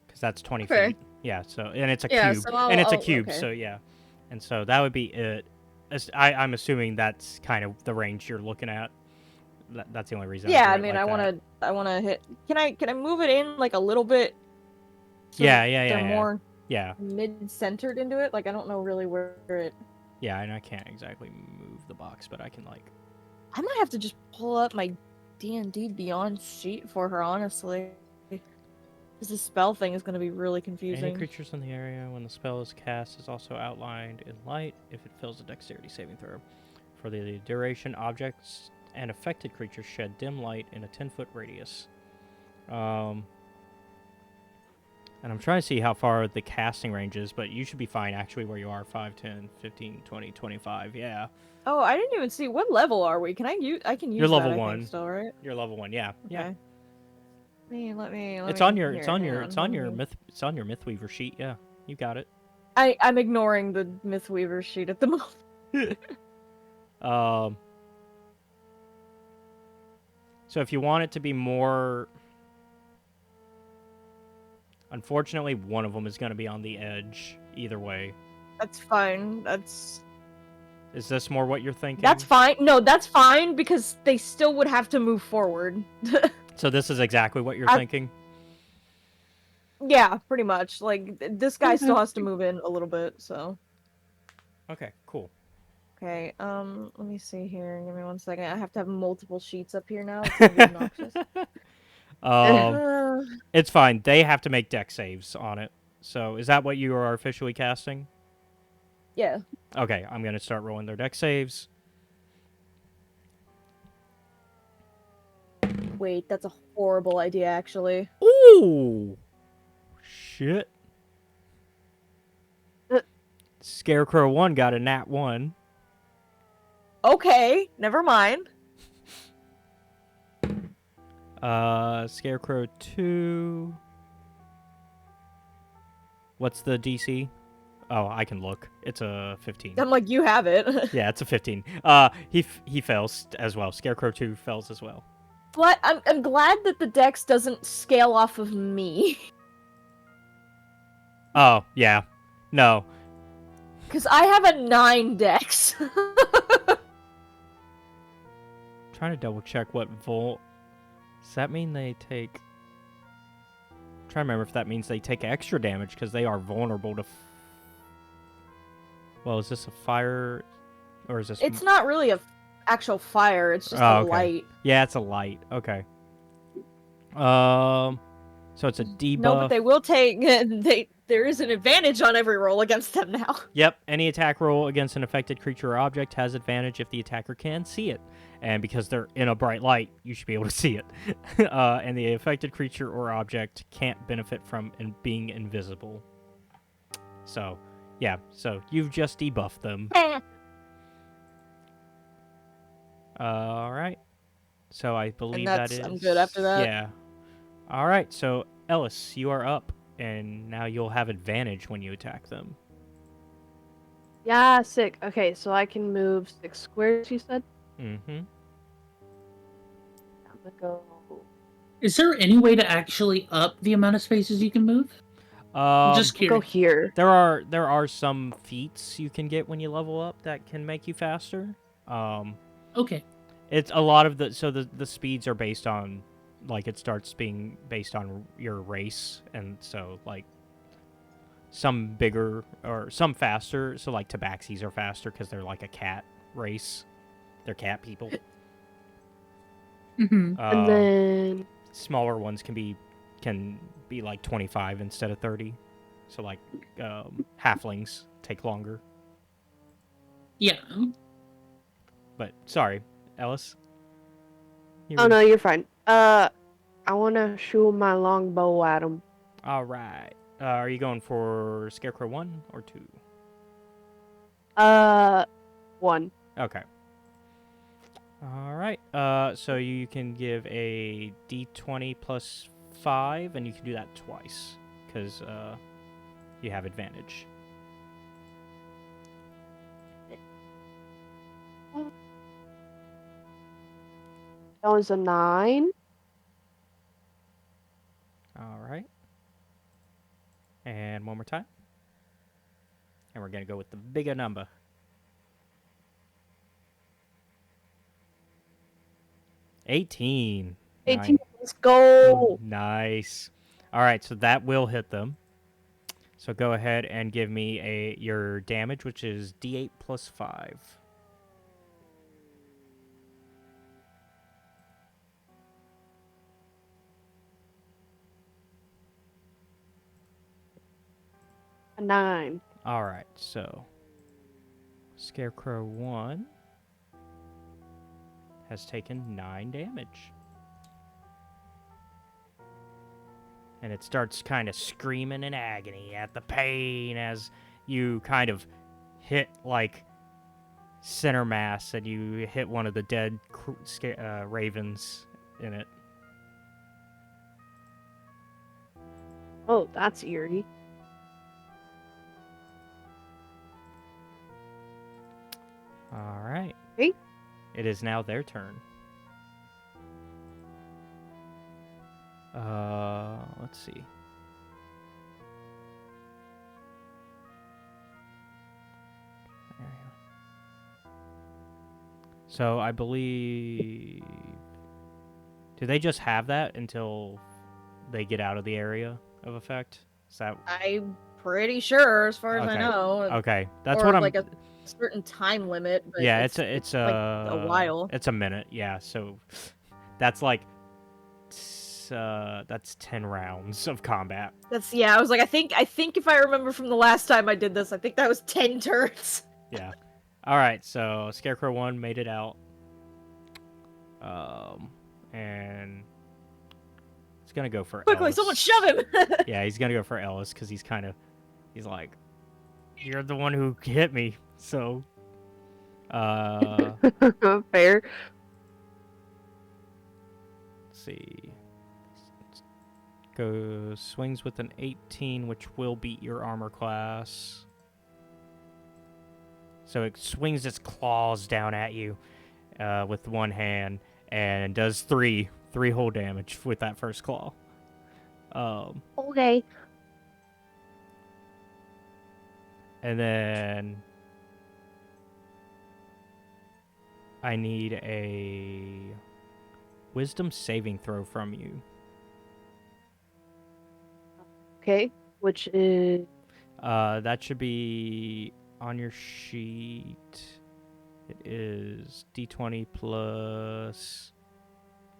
Because that's 20 Okay. feet. Yeah. So and it's a Yeah, cube, so and it's a I'll- cube. okay. So yeah, and so that would be it. I'm assuming that's kind of the range you're looking at. That's the only reason. Yeah, drew I it mean, like I wanna hit. Can I move it in like a little bit? so Yeah, that yeah, They're yeah. more Yeah, mid-centered into it. Like I don't know really where it. yeah, and I can't exactly move the box, but I can like. I might have to just pull up my D&D Beyond sheet for her, honestly. Because the spell thing is gonna be really Any confusing. creatures in the area when the spell is cast is also outlined in light if it fails a dexterity saving throw. For the duration, objects and affected creatures shed dim light in a 10-foot radius. And I'm trying to see how far the casting range is, but you should be fine actually where you are. 5, 10, 15, 20, 25. Yeah. Oh, I didn't even see what level are we? Can I use? I can use. You're level that, I 1. think, still, right? You're level 1. Yeah. Yeah. Okay. Let me. It's on your Mythweaver sheet. Yeah. You got it. I'm ignoring the Mythweaver sheet at the moment. So if you want it to be more, unfortunately, one of them is going to be on the edge either way. That's fine. Is this more what you're thinking? That's fine. No, that's fine because they still would have to move forward. So this is exactly what you're thinking? Yeah, pretty much. Like this guy still has to move in a little bit, so. Okay, cool. Okay, let me see here. Give me 1 second. I have to have multiple sheets up here now. It's gonna be obnoxious. It's fine. They have to make deck saves on it. So is that what you are officially casting? Yeah. Okay, I'm going to start rolling their deck saves. Wait, that's a horrible idea, actually. Ooh! Shit. Scarecrow 1 got a nat 1. Okay, never mind. Scarecrow 2. What's the DC? Oh, I can look. It's a 15. I'm like, you have it. Yeah, it's a 15. He fails as well. Scarecrow 2 fails as well. But I'm glad that the dex doesn't scale off of me. Oh, yeah. No. Because I have a 9 dex. Trying to double check what Does that mean they take... I'm trying to remember if that means they take extra damage because they are vulnerable to... Well, is this a fire? Or is this... It's not really a actual fire, it's just a okay. light. Yeah, it's a light. Okay. So it's a debuff. No, but they will take there is an advantage on every roll against them now. Yep, any attack roll against an affected creature or object has advantage if the attacker can see it. And because they're in a bright light, you should be able to see it. And the affected creature or object can't benefit from being invisible. So, yeah, so you've just debuffed them. All right. So I believe that is... I'm good after that. Yeah. All right, so Ellis, you are up. And now you'll have advantage when you attack them. Yeah, sick. Okay, so I can move 6 squares, you said? Mm-hmm. I'm gonna go. Is there any way to actually up the amount of spaces you can move? I'm just We'll go curious. here. There are some feats you can get when you level up that can make you faster. Okay. It's a lot of the speeds are based on, like, it starts being based on your race, and so like some bigger or some faster. So like tabaxis are faster because they're like a cat race. They're cat people. Mm-hmm. And then Smaller ones can be like 25 instead of 30. So like halflings take longer. Yeah. But sorry, Ellis. oh no, you're fine. I wanna shoot my longbow at him. All right. Are you going for Scarecrow 1 or 2? 1. Okay. All right. So you can give a d20 plus 5, and you can do that twice because you have advantage. That was a 9. All right. And one more time. And we're going to go with the bigger number. 18. 18. Nice. Let's go. Nice. All right, so that will hit them. So go ahead and give me your damage, which is d8 plus 5. A 9. All right, so Scarecrow 1 has taken 9 damage. And it starts kind of screaming in agony at the pain as you kind of hit, like, center mass, and you hit one of the dead ravens in it. Oh, that's eerie. All right. Okay. It is now their turn. Let's see. There you go. So I believe... Do they just have that until they get out of the area of effect? Is that... I'm pretty sure, as far as I Okay. know. Okay, that's or what I'm... like a certain time limit. But Yeah, it's like a while. It's a minute, yeah. So that's like that's 10 rounds of combat. I was like, I think if I remember from the last time I did this, I think that was 10 turns. Yeah. All right, so Scarecrow 1 made it out. And he's gonna go for Quickly, Ellis. someone shove him! Yeah, he's gonna go for Ellis because he's like, you're the one who hit me, so. Fair. Let's see. Swings with an 18, which will beat your armor class. So it swings its claws down at you with one hand and does three whole damage with that first claw. Okay. And then I need a wisdom saving throw from you. Okay. Which is That should be on your sheet. It is d20 plus.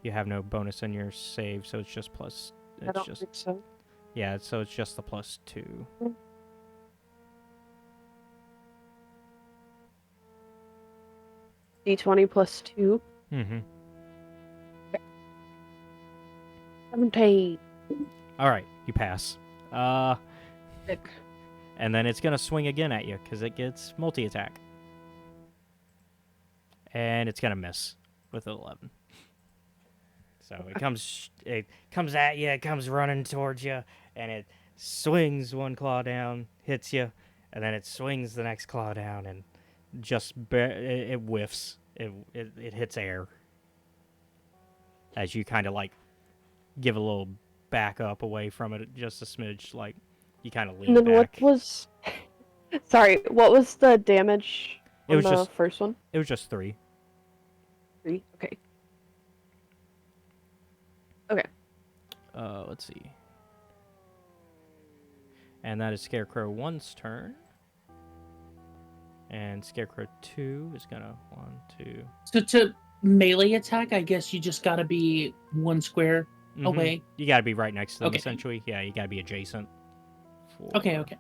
You have no bonus in your save, so it's just plus. I It's don't just think so. Yeah, so it's just the +2. D20 plus 2. Mm-hmm. 17. All right, you pass. Sick. And then it's gonna swing again at you because it gets multi-attack, and it's gonna miss with an 11. So it comes at you, it comes running towards you, and it swings one claw down, hits you, and then it swings the next claw down, and it whiffs. It hits air as you kind of like give a little back up away from it, just a smidge, like you kind of lean And then back. what was... Sorry, what was the damage It on was the just- first one? It was just 3. 3? Okay. Let's see. And that is Scarecrow 1's turn. And Scarecrow 2 is gonna 1, 2. So to melee attack, I guess you just gotta be 1 square Mhm. away. You gotta be right next to them, Okay. essentially. Yeah, you gotta be adjacent. Okay, okay.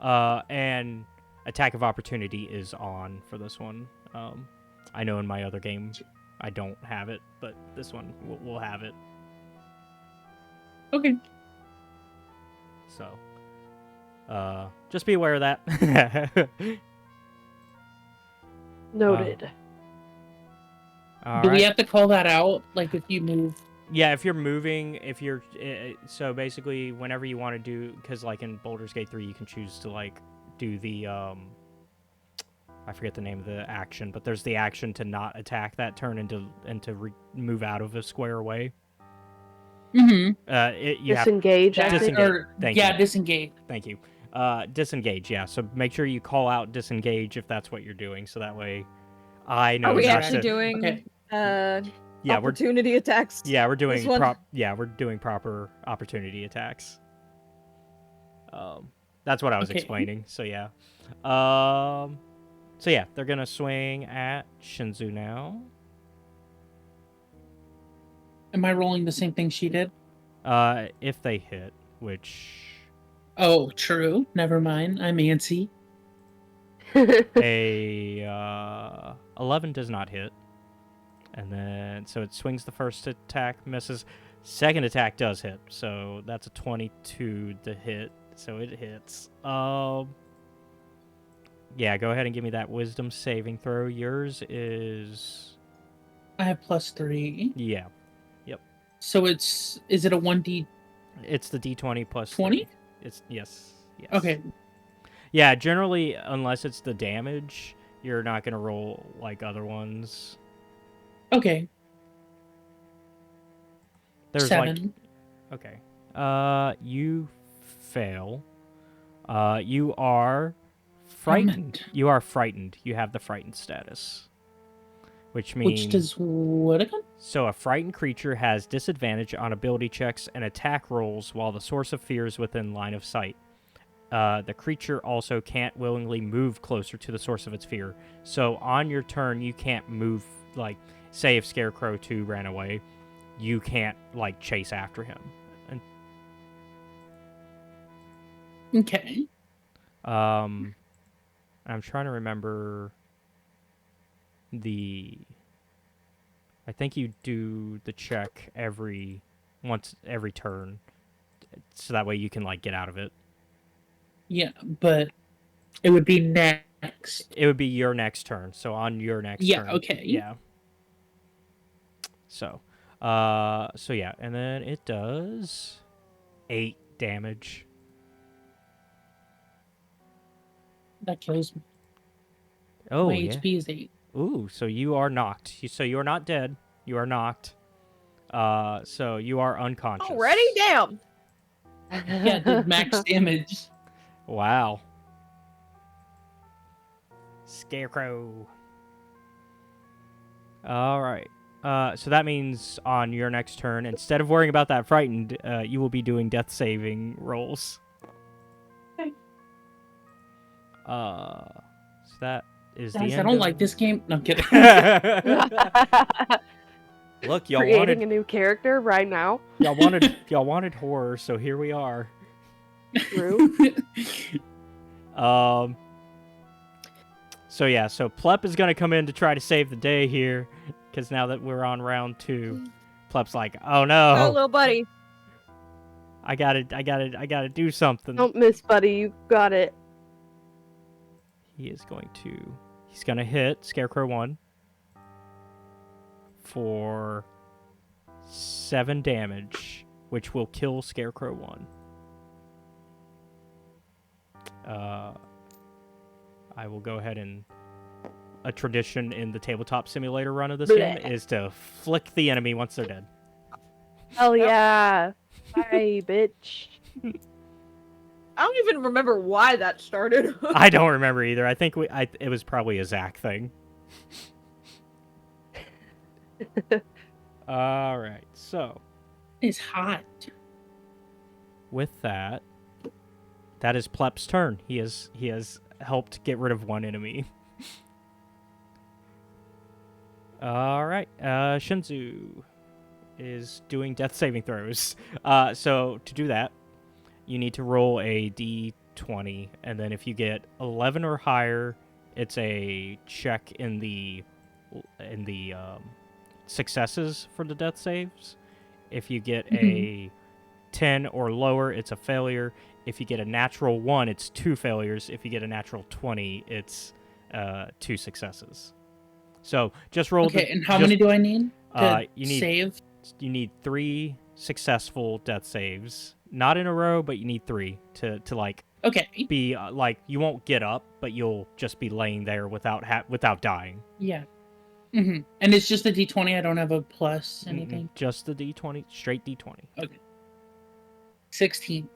And attack of opportunity is on for this one. I know in my other game I don't have it, but this one we'll have it. Okay. So, just be aware of that. Noted. All Do right. we have to call that out? Like if you move? Yeah, if you're moving, so basically whenever you want to do, because like in Baldur's Gate 3, you can choose to like do the I forget the name of the action, but there's the action to not attack that turn and to move out of a square away. Mm-hmm. You have Disengage, I think. Disengage. Thank you. Disengage. Thank you. Disengage. Yeah. So make sure you call out disengage if that's what you're doing, so that way I know Are we not actually to. doing Okay. Yeah, we're opportunity attacks? we're doing one? we're doing proper opportunity attacks. That's what I was Okay. explaining. So yeah. So yeah, they're gonna swing at Shinzu now. Am I rolling the same thing she did? If they hit, which Oh, true. Never mind. I'm antsy. a 11 does not hit. And then, so it swings the first attack, misses. Second attack does hit, so that's a 22 to hit, so it hits. Yeah, go ahead and give me that wisdom saving throw. Yours is... I have +3. Yeah, So is it a 1d20? it's the d20 plus 20? 3. It's, yes. Okay. Yeah, generally, unless it's the damage, you're not going to roll like other ones. Okay. There's 7. like... Okay. You fail. You are frightened. You are frightened. You have the frightened status. Which means... Which does what again? So a frightened creature has disadvantage on ability checks and attack rolls while the source of fear is within line of sight. The creature also can't willingly move closer to the source of its fear. So on your turn, you can't move, like, say if Scarecrow 2 ran away, you can't, like, chase after him. And, Okay. I'm trying to remember I think you do the check every turn, so that way you can like get out of it. Yeah, but it would be next. It would be your next turn. So on your next turn. Okay. Yeah. So yeah, and then it does 8 damage. That kills me. Oh, My yeah. HP is 8. Ooh, so you are knocked. So you are not dead. You are knocked. So you are unconscious. Already? Damn! Yeah, it did max damage. Wow. Scarecrow. All right. So that means on your next turn, instead of worrying about that frightened, you will be doing death saving rolls. Okay. So that is Guys, the I end don't of... like this game. No, I'm kidding. Look, y'all Creating wanted a new character right now. y'all wanted horror, so here we are. True. So yeah, so Plep is gonna come in to try to save the day here, because now that we're on round 2, Plep's like, oh Oh, no, little buddy. I gotta do something. Don't miss, buddy. You got it. He's gonna hit Scarecrow 1 for 7 damage, which will kill Scarecrow 1. I will go ahead and a tradition in the tabletop simulator run of this game Bleh. is to flick the enemy once they're dead. Hell yeah. Bye, bitch. I don't even remember why that started. I don't remember either. I think it was probably a Zach thing. All right. So, It's hot. with that, that is Plep's turn. He has helped get rid of one enemy. All right. Shinzu is doing death saving throws. So to do that, you need to roll a d20, and then if you get 11 or higher, it's a check in the successes for the death saves. If you get a 10 or lower, it's a failure. If you get a natural 1, it's 2 failures. If you get a natural 20, it's 2 successes. So just roll. Okay, and how many do I need to you need save? you need 3 successful death saves, not in a row, but you need 3 to like Okay. be like you won't get up, but you'll just be laying there without dying. Yeah. And it's just a D20. I don't have a plus anything. Just the d20, straight d20. 16.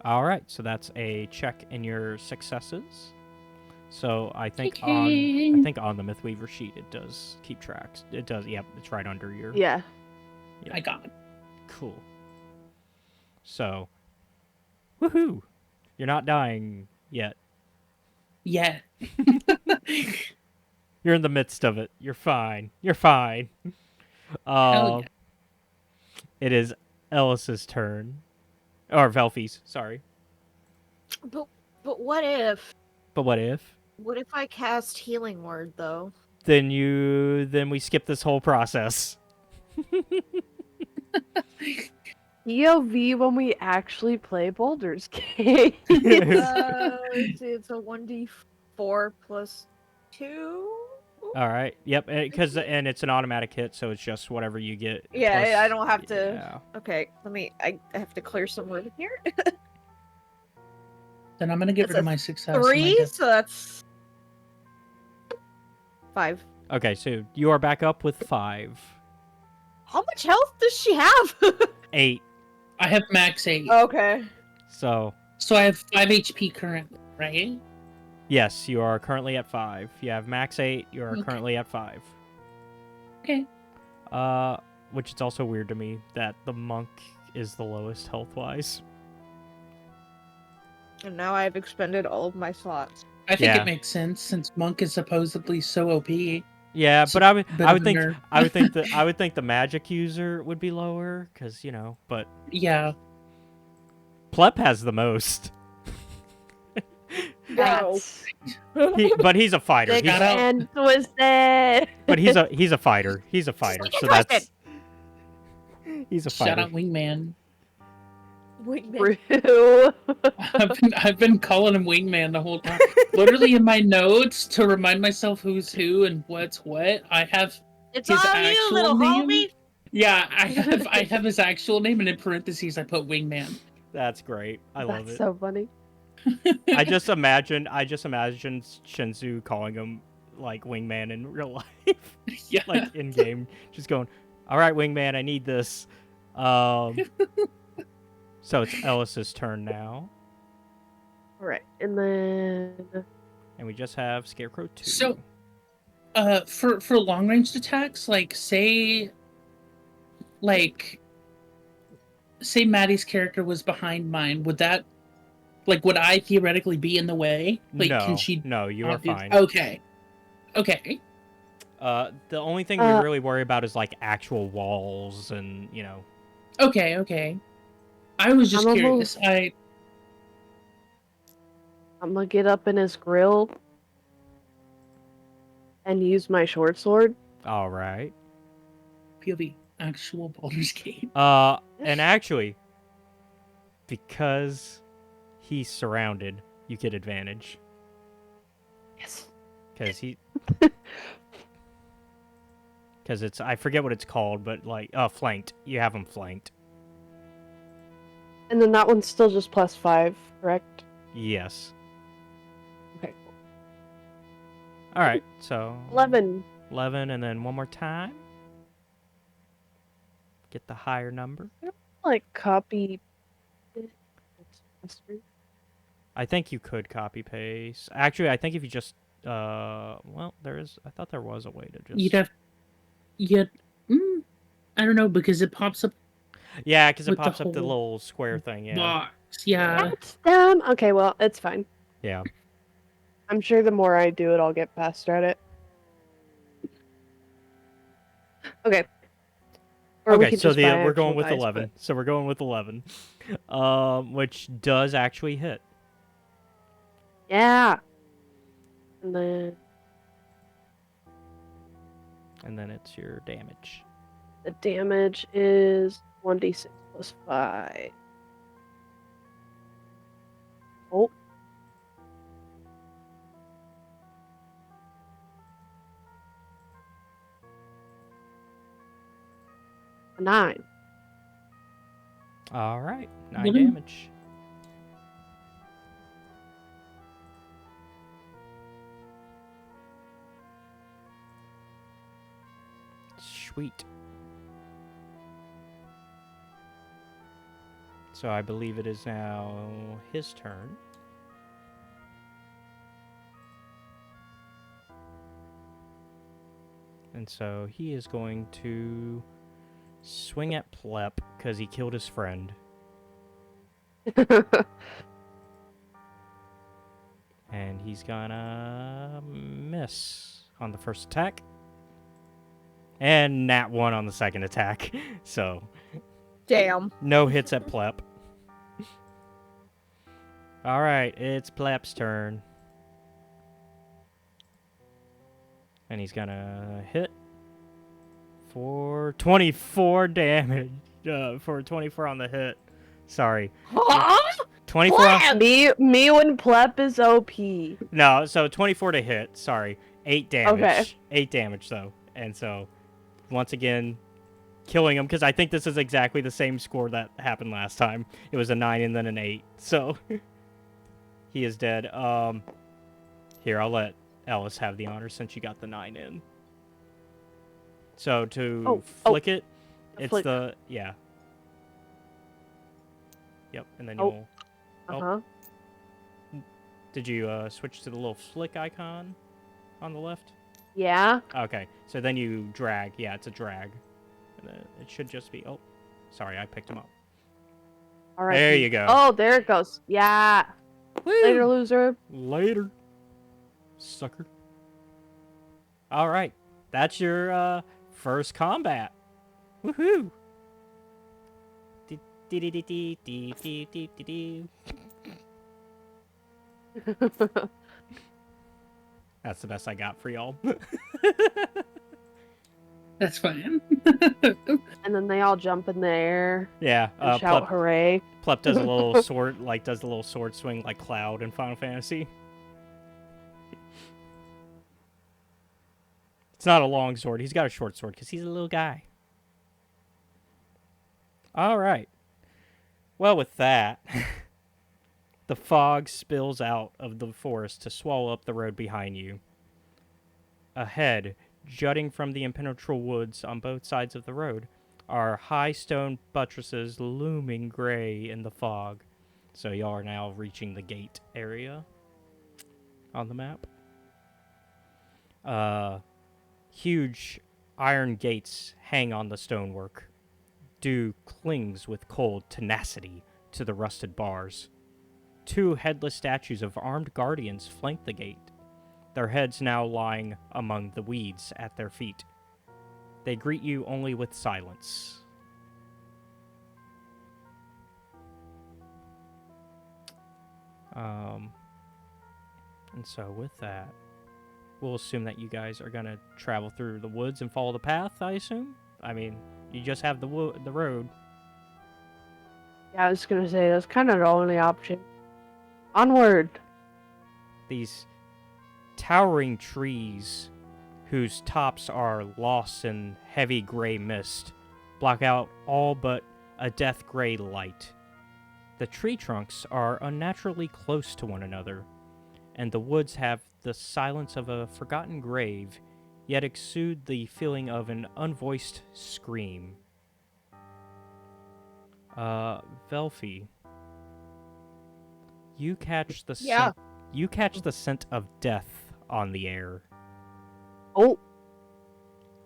All right, so that's a check in your successes. So I think Okay. on the Mythweaver sheet it does keep tracks. It does. Yep, it's right under your. Yeah. Yeah. I got it. Cool. So, woohoo! You're not dying yet. Yeah. You're in the midst of it. You're fine. You're fine. Hell yeah. It is Ellis's turn, or Velfie's. Sorry. But what if? But what if? What if I cast Healing Word though? Then we skip this whole process. POV when we actually play Baldur's Gate. Let's see, it's a 1d4 plus 2. All right. Yep. And it's an automatic hit, so it's just whatever you get. Yeah, plus- I don't have to. Yeah. Okay, I have to clear some room here. Then I'm gonna get That's rid of a my success. and my 3, death. so that's 5. Okay, so you are back up with 5. How much health does she have? 8. I have max 8. Okay. So So I have 5 HP currently, right? yes, you are currently at 5. You have max 8. You are Okay. currently at 5. Okay. Which is also weird to me that the monk is the lowest health wise. And now I've expended all of my slots. I think Yeah. it makes sense since Monk is supposedly so OP. Yeah, So, but I would bit I of would a think nerd. I would think the magic user would be lower because but Yeah. Plep has the most. That's But he's a fighter. They He's, got out. and twisted. but he's a fighter. He's a fighter. So that's he's a Shout fighter. out Wingman. Wingman. True. I've been calling him Wingman the whole time. Literally in my notes to remind myself who's who and what's what. I have It's his all you, actual little name. homie. Yeah, I have his actual name, and in parentheses I put Wingman. That's great. I love That's it. so funny. I just imagined Shinzu calling him like Wingman in real life. Yeah. Like in game, just going, "All right, Wingman, I need this." So it's Ellis's turn now, Alright, and then and we just have Scarecrow 2. So- for long range attacks, say Maddie's character was behind mine, would I theoretically be in the way? no, Can she no, you are not do- fine. Okay. The only thing we really worry about is like actual walls and Okay. I was just I'm curious. I'm gonna get up in his grill and use my short sword. All right. POV actual Baldur's Gate. And actually, because he's surrounded, you get advantage. Yes. Because it's I forget what it's called, but like flanked. You have him flanked. And then that one's still just +5, correct? Yes. Okay, cool. All right. So 11. 11, and then one more time. Get the higher number. Like copy. I think you could copy paste. Actually, I think if you just well, I thought there was a way to just. You'd have. I don't know because it pops up. Yeah, because it with the pops up the whole little square thing. Yeah. Box. Yeah. That's them. Okay, well, it's fine. Yeah. I'm sure the more I do it, I'll get faster at it. Okay. Or we Okay, could so just buy we're actual going with dice, 11. So we're going with 11, which does actually hit. but- Yeah. And then it's your damage. the damage is 1d6 plus 5. Oh. A 9. All right, 9 Mhm. damage. Sweet. So I believe it is now his turn. And so he is going to swing at Plep because he killed his friend. And he's gonna miss on the first attack. And nat 1 on the second attack. So, Damn. no hits at Plep. Alright, it's Plep's turn. And he's gonna hit for 24 damage. For 24 on the hit. Sorry. 24 on... Me when plep is OP. No, so 24 to hit. Sorry. 8 damage. Okay. 8 damage, though. And so, once again, killing him, because I think this is exactly the same score that happened last time. It was a 9 and then an 8. So, he is dead. Here, I'll let Ellis have the honor since you got the 9 in. So, to flick it, it's flick. yeah. Yep, and then Oh. you'll... Uh-huh. Did you switch to the little flick icon on the left? Yeah. Okay, so then you drag. Yeah, it's a drag. And then it should just be... Oh, sorry, I picked him up. All right. There you go. Oh, there it goes. Yeah. Woo! Later, loser. Later, sucker. All right, that's your first combat. Woohoo! That's the best I got for y'all. That's fine. And then they all jump in the air Yeah, and shout hooray. Plep does a little sword, does a little sword swing like Cloud in Final Fantasy. It's not a long sword. He's got a short sword because he's a little guy. All right. Well, with that, the fog spills out of the forest to swallow up the road behind you. Ahead, jutting from the impenetrable woods on both sides of the road, are high stone buttresses looming gray in the fog. So y'all are now reaching the gate area on the map. Huge iron gates hang on the stonework. Dew clings with cold tenacity to the rusted bars. 2 headless statues of armed guardians flank the gate. their heads now lying among the weeds at their feet. They greet you only with silence. And so with that, we'll assume that you guys are gonna travel through the woods and follow the path, I assume? I mean, you just have the road. Yeah, I was gonna say, that's kind of the only option. Onward! These towering trees, whose tops are lost in heavy gray mist, block out all but a death gray light. The tree trunks are unnaturally close to one another, and the woods have the silence of a forgotten grave, yet exude the feeling of an unvoiced scream. Velfi, you catch the Yeah. scent of death on the air. Oh,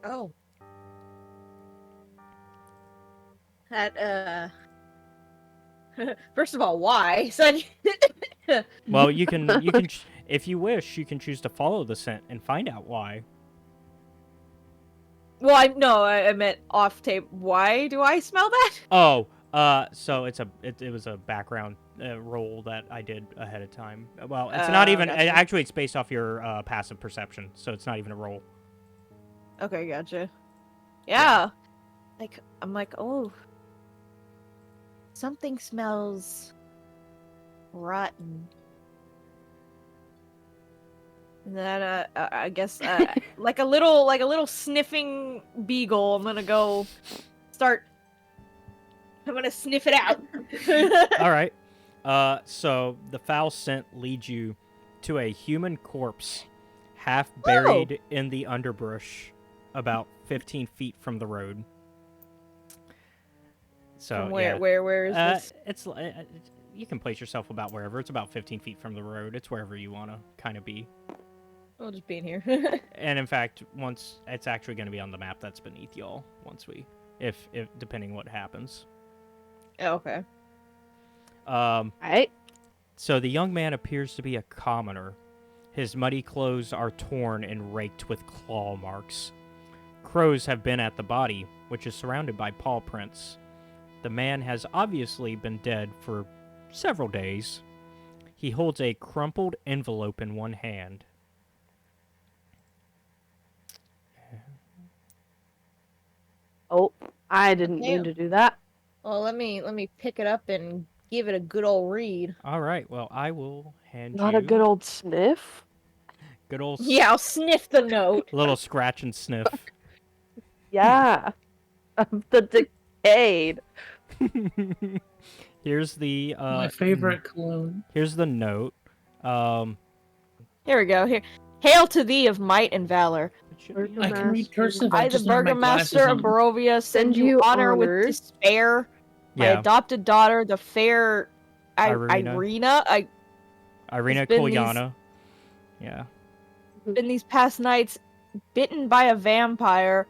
Oh. That, first of all, why? Well, you can if you wish, you can choose to follow the scent and find out why. Well, I meant off tape. Why do I smell that? Oh, so it was a background roll that I did ahead of time. Well, it's not even gotcha. actually it's based off your passive perception, so it's not even a roll. Okay, gotcha. Yeah. Like, I'm like, oh. Something smells rotten. And then, I guess, like a little sniffing beagle, I'm gonna go start. I'm gonna sniff it out. All right. So the foul scent leads you to a human corpse, half buried in the underbrush, about 15 feet from the road. So From where, yeah. where is this? It's you can place yourself about wherever. It's about 15 feet from the road. It's wherever you want to kind of be. I'll just be in here. And in fact, once it's actually going to be on the map that's beneath y'all. Once we, if depending what happens. Okay. alright. So the young man appears to be a commoner. His muddy clothes are torn and raked with claw marks. Crows have been at the body, which is surrounded by paw prints. The man has obviously been dead for several days. He holds a crumpled envelope in one hand. Oh, I didn't Okay. mean to do that. Well, let me pick it up and give it a good old read. All right, well, I will hand Not you a good old sniff. good old Yeah, I'll sniff the note. little scratch and sniff. Yeah. Of the decayed. Here's the My favorite cologne. Here's the note. Here we go. Here, hail to thee of might and valor. It should be I can read cursive. I, the just don't have my glasses burgomaster of on. Barovia, send you honor with despair. My yeah, adopted daughter, the fair Irina. Irina been Kolyana. Yeah. in these past nights, bitten by a vampire.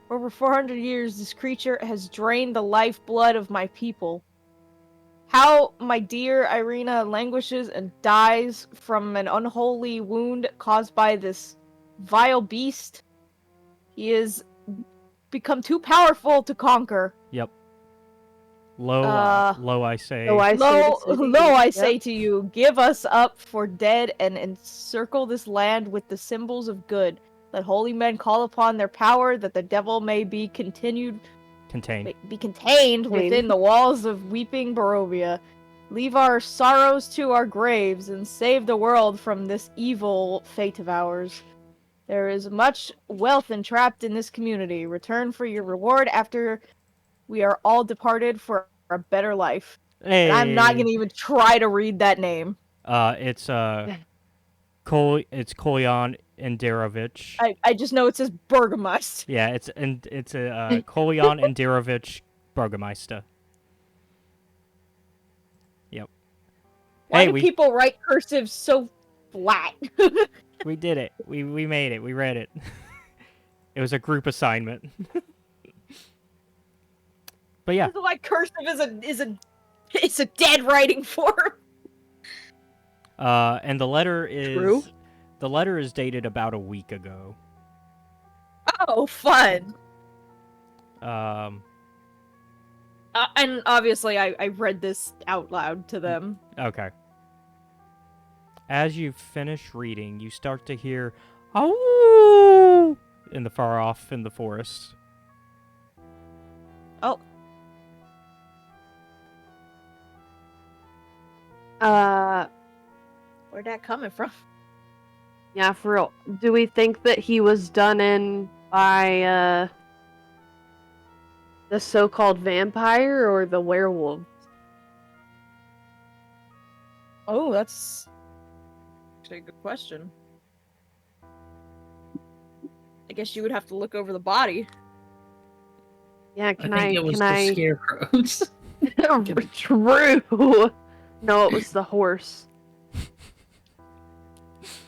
For over 400 years, this creature has drained the lifeblood of my people. How my dear Irina languishes and dies from an unholy wound caused by this vile beast. He is become too powerful to conquer. Yep. Low, low, I say. So I say Lo, the city. lo, I Yep. say to you, give us up for dead and encircle this land with the symbols of good. Let holy men call upon their power, that the devil may be Contained. contained within the walls of weeping Barovia. Leave our sorrows to our graves and save the world from this evil fate of ours. There is much wealth entrapped in this community. Return for your reward after we are all departed for a better life. Hey. And I'm not gonna even try to read that name. It's Kolyan Indirovich. I just know it says Burgomust. Yeah, it's Kolyan Indirovich Burgomeister. Yep. Why Hey, do we people write cursive so flat? we did it. We made it. We read it. It was a group assignment. But yeah. Like cursive is a dead writing form. And the letter is True. The letter is dated about a week ago. Oh, fun. And obviously, I read this out loud to them. Okay. As you finish reading, you start to hear "oh" in the far off in the forest. Oh, where'd that coming from? Yeah, for real. Do we think that he was done in by the so-called vampire or the werewolf? Oh, that's actually a good question. I guess you would have to look over the body. Yeah, I think it was can the I scarecrows. True. No, it was the horse.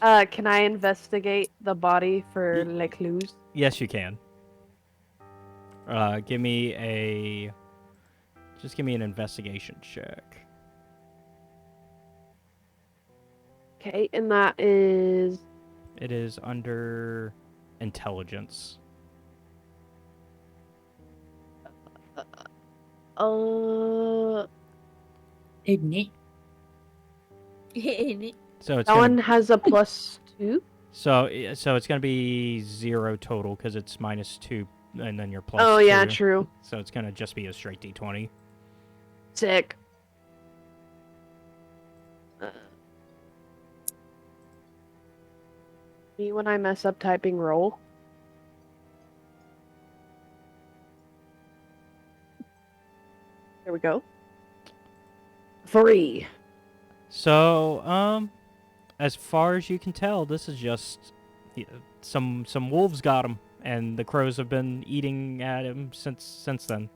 Can I investigate the body for clues? Yes, you can. Give me an investigation check. Okay, and that is It is under intelligence. Hey, neat. So it's that one gonna has a +2. so it's gonna be 0 total because it's -2 and then your plus Oh yeah, 2. true. So it's gonna just be a straight d20. Sick. Me when I mess up typing roll. There we go. 3. So as far as you can tell, this is just some wolves got him, and the crows have been eating at him since then.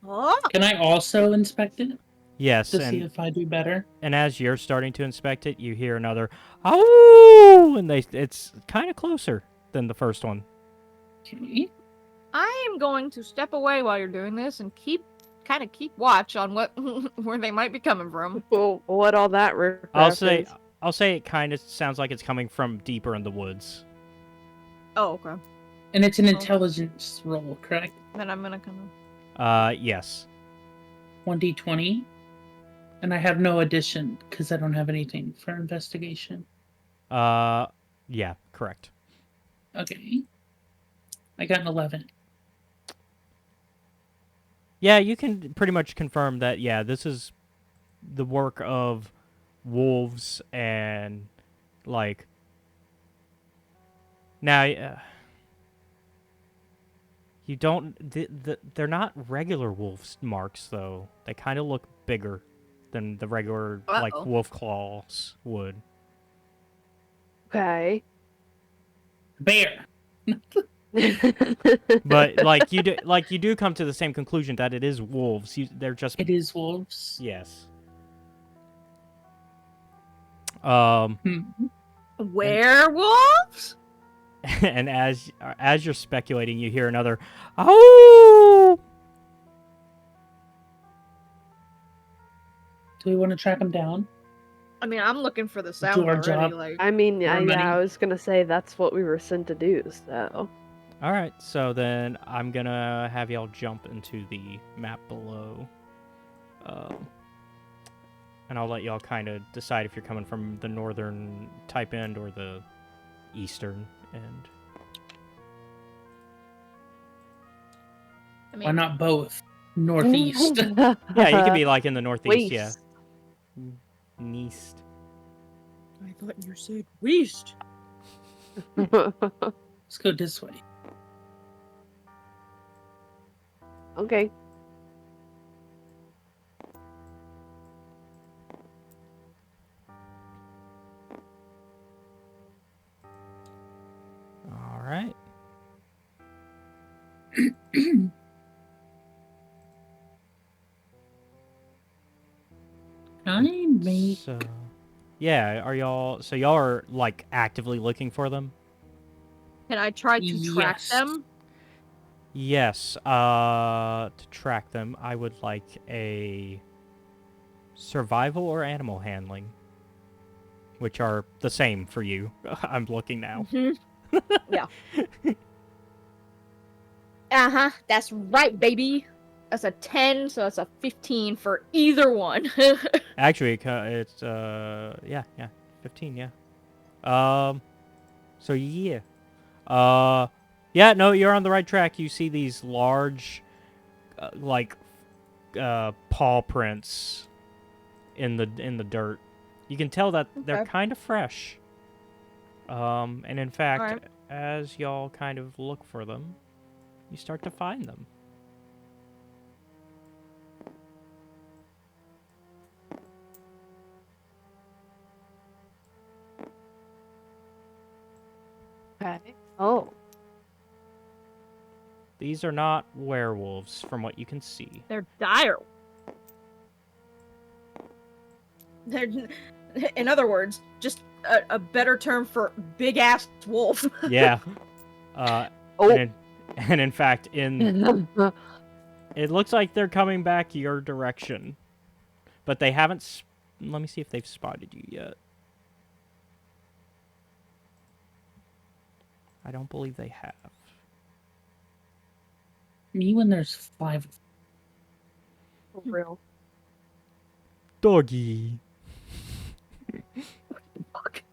Oh, Can I also inspect it Yes, to see if I do better? and as you're starting to inspect it, you hear another "oh," and it's kind of closer than the first one. Okay. I am going to step away while you're doing this and keep watch on what where they might be coming from. Well, what all that I'll reference? say it kind of sounds like it's coming from deeper in the woods. Oh, okay. And it's an intelligence roll, correct? Then I'm gonna come. Yes. 1d20. And I have no addition because I don't have anything for investigation. Yeah, correct. Okay. I got an 11. Yeah, you can pretty much confirm that. Yeah, this is the work of wolves and like. Now, you don't. They're not regular wolves marks though. They kind of look bigger than the regular like Uh-oh. wolf claws would. Okay. Bear. But like you do come to the same conclusion that it is wolves. They're just It is wolves. yes. Hmm. Werewolves? And as you're speculating, you hear another "oh." Do we want to track them down? I mean, I'm looking for the sound our already. job. Like, I mean, More money. yeah, I was gonna say that's what we were sent to do, so. All right, so then I'm gonna have y'all jump into the map below, and I'll let y'all kind of decide if you're coming from the northern type end or the eastern end. I mean, Why not both? Northeast. Yeah, you could be like in the northeast. Yeah, Waste. east. I thought you said west. Let's go this way. Okay. All right. I make So, yeah, are y'all? So y'all are like actively looking for them? Can I try to track Yes. them? Yes. To track them, I would like a survival or animal handling. which are the same for you. I'm looking now. Yeah. That's right, baby. That's a 10, so that's a 15 for either one. Actually, it's yeah, 15, yeah. So yeah. Yeah, no, you're on the right track. You see these large paw prints in the dirt. You can tell that they're Okay. kind of fresh. And in fact, Alright. as y'all kind of look for them, you start to find them. Okay. Oh. These are not werewolves, from what you can see. They're dire. They're, in other words, just a better term for big ass wolf. Yeah. Oh. And in fact, it looks like they're coming back your direction, but they haven't. Let me see if they've spotted you yet. I don't believe they have. Me when there's 5. For real. Doggy. Fuck.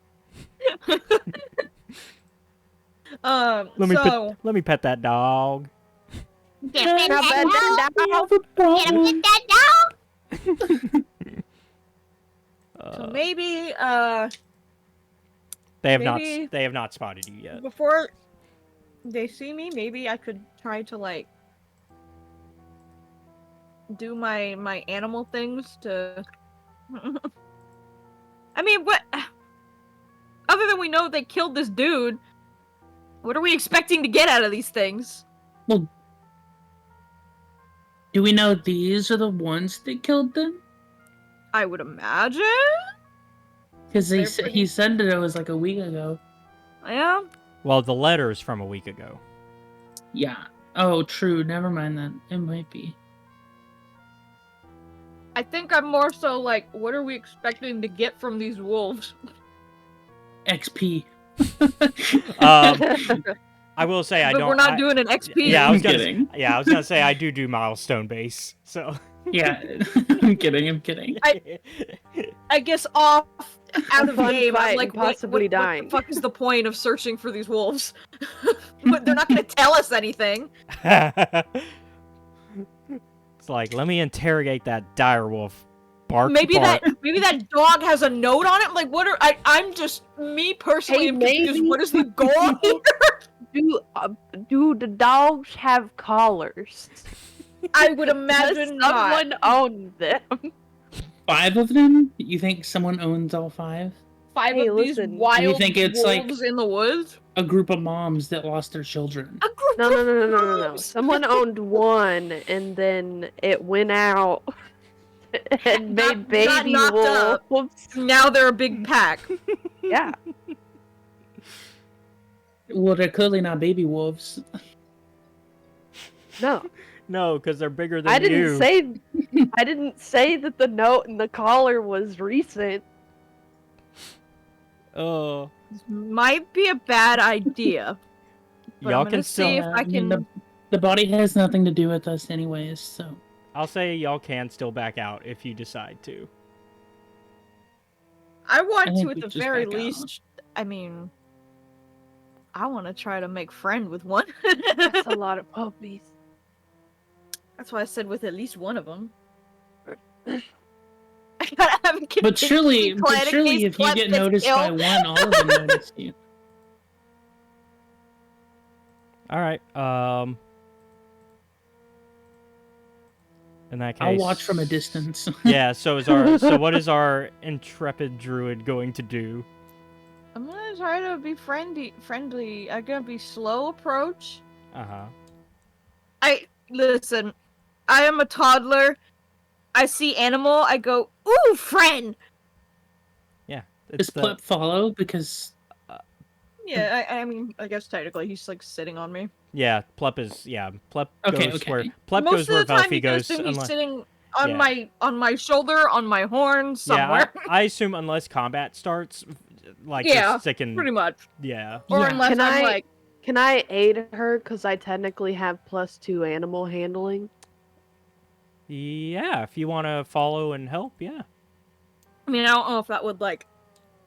Let me pet that dog. Get Not bad, dog. that dog. So maybe, They have maybe- not. They have not spotted you yet. before they see me, maybe I could try to, like, do my animal things to... I mean, what... Other than we know they killed this dude, what are we expecting to get out of these things? Well, do we know these are the ones that killed them? I would imagine? Because They're he said that it was like a week ago. Yeah? Well, the letter's from a week ago. Yeah. Oh, true. Never mind that. It might be. I think I'm more so like, what are we expecting to get from these wolves? XP. I will say I But don't. we're not doing an XP. Yeah, I I'm was gonna. kidding. Yeah, I was gonna say I do milestone base. So. Yeah. I'm kidding. I guess off out of Fun game, fight I'm and like, possibly what dying. the fuck is the point of searching for these wolves? But they're not gonna tell us anything. It's like, let me interrogate that dire wolf. Bark. Maybe bark. that dog has a note on it. Like, what are I'm just me personally Hey, am confused. maybe- What is the goal here? Do the dogs have collars? I would Does imagine not. someone own them? 5 of them? You think someone owns all 5? 5 Hey, of these listen. wild You think it's like- wolves in the woods. A group of moms that lost their children. A group No. of wolves. Someone owned one, and then it went out and Got- made got baby knocked up. wolves. Now they're a big pack. Yeah. Well, they're clearly not baby wolves. No, No, because they're bigger than I didn't you. say. I didn't say that the note and the collar was recent. Oh. This might be a bad idea. But Y'all I'm can gonna still. see if I mean, can. the body has nothing to do with us anyways, so... I'll say y'all can still back out if you decide to. I want I to, think at we the just very back out. least. I mean, I want to try to make friend with one. That's a lot of puppies. That's why I said with at least one of them. I gotta have a But contingency surely, plan in case if you Clem get gets noticed by killed. one, all of them notice you. All right. In that case, I'll watch from a distance. Yeah. So is our. So what is our intrepid druid going to do? I'm gonna try to be friendly. I'm gonna be slow approach. Uh huh. Listen. I am a toddler. I see animal. I go, ooh, friend. Yeah. Does It's the. Plep follow? Because Yeah, I mean, I guess technically he's like sitting on me. Yeah. Plep is. Yeah. Plep Okay, goes okay. where. Plep Most goes of where the time Velfie he goes goes. to, he's unless- sitting on Yeah. my shoulder, on my horn, somewhere. Yeah, I assume unless combat starts, like Yeah, just sticking. pretty much. Yeah. Or Yeah. unless I'm like, Can I aid her because I technically have +2 animal handling? Yeah, if you want to follow and help, yeah. I mean, I don't know if that would like,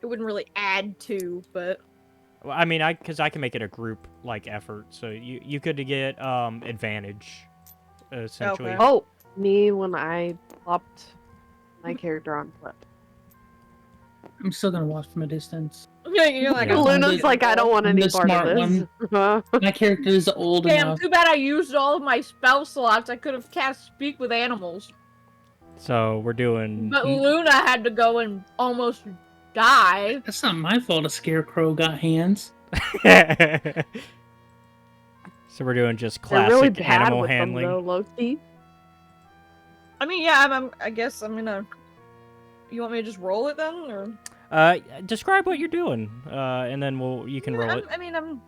it wouldn't really add to, but Well, I mean, because I can make it a group like effort, so you could get advantage, essentially. Okay. Oh, me when I plopped my character on foot. I'm still gonna watch from a distance. you're like, Yeah. I'm Luna's like, I don't want I'm any the part smart of this. My character is old Damn, enough. too bad I used all of my spell slots. I could have cast Speak with Animals. So we're doing. But Luna had to go and almost die. That's not my fault. A scarecrow got hands. So we're doing just They're classic really bad animal with handling. them, though, Loki. I mean, yeah, I guess I'm gonna... You want me to just roll it then, or...? Describe what you're doing, and then you can roll it. I mean, I'm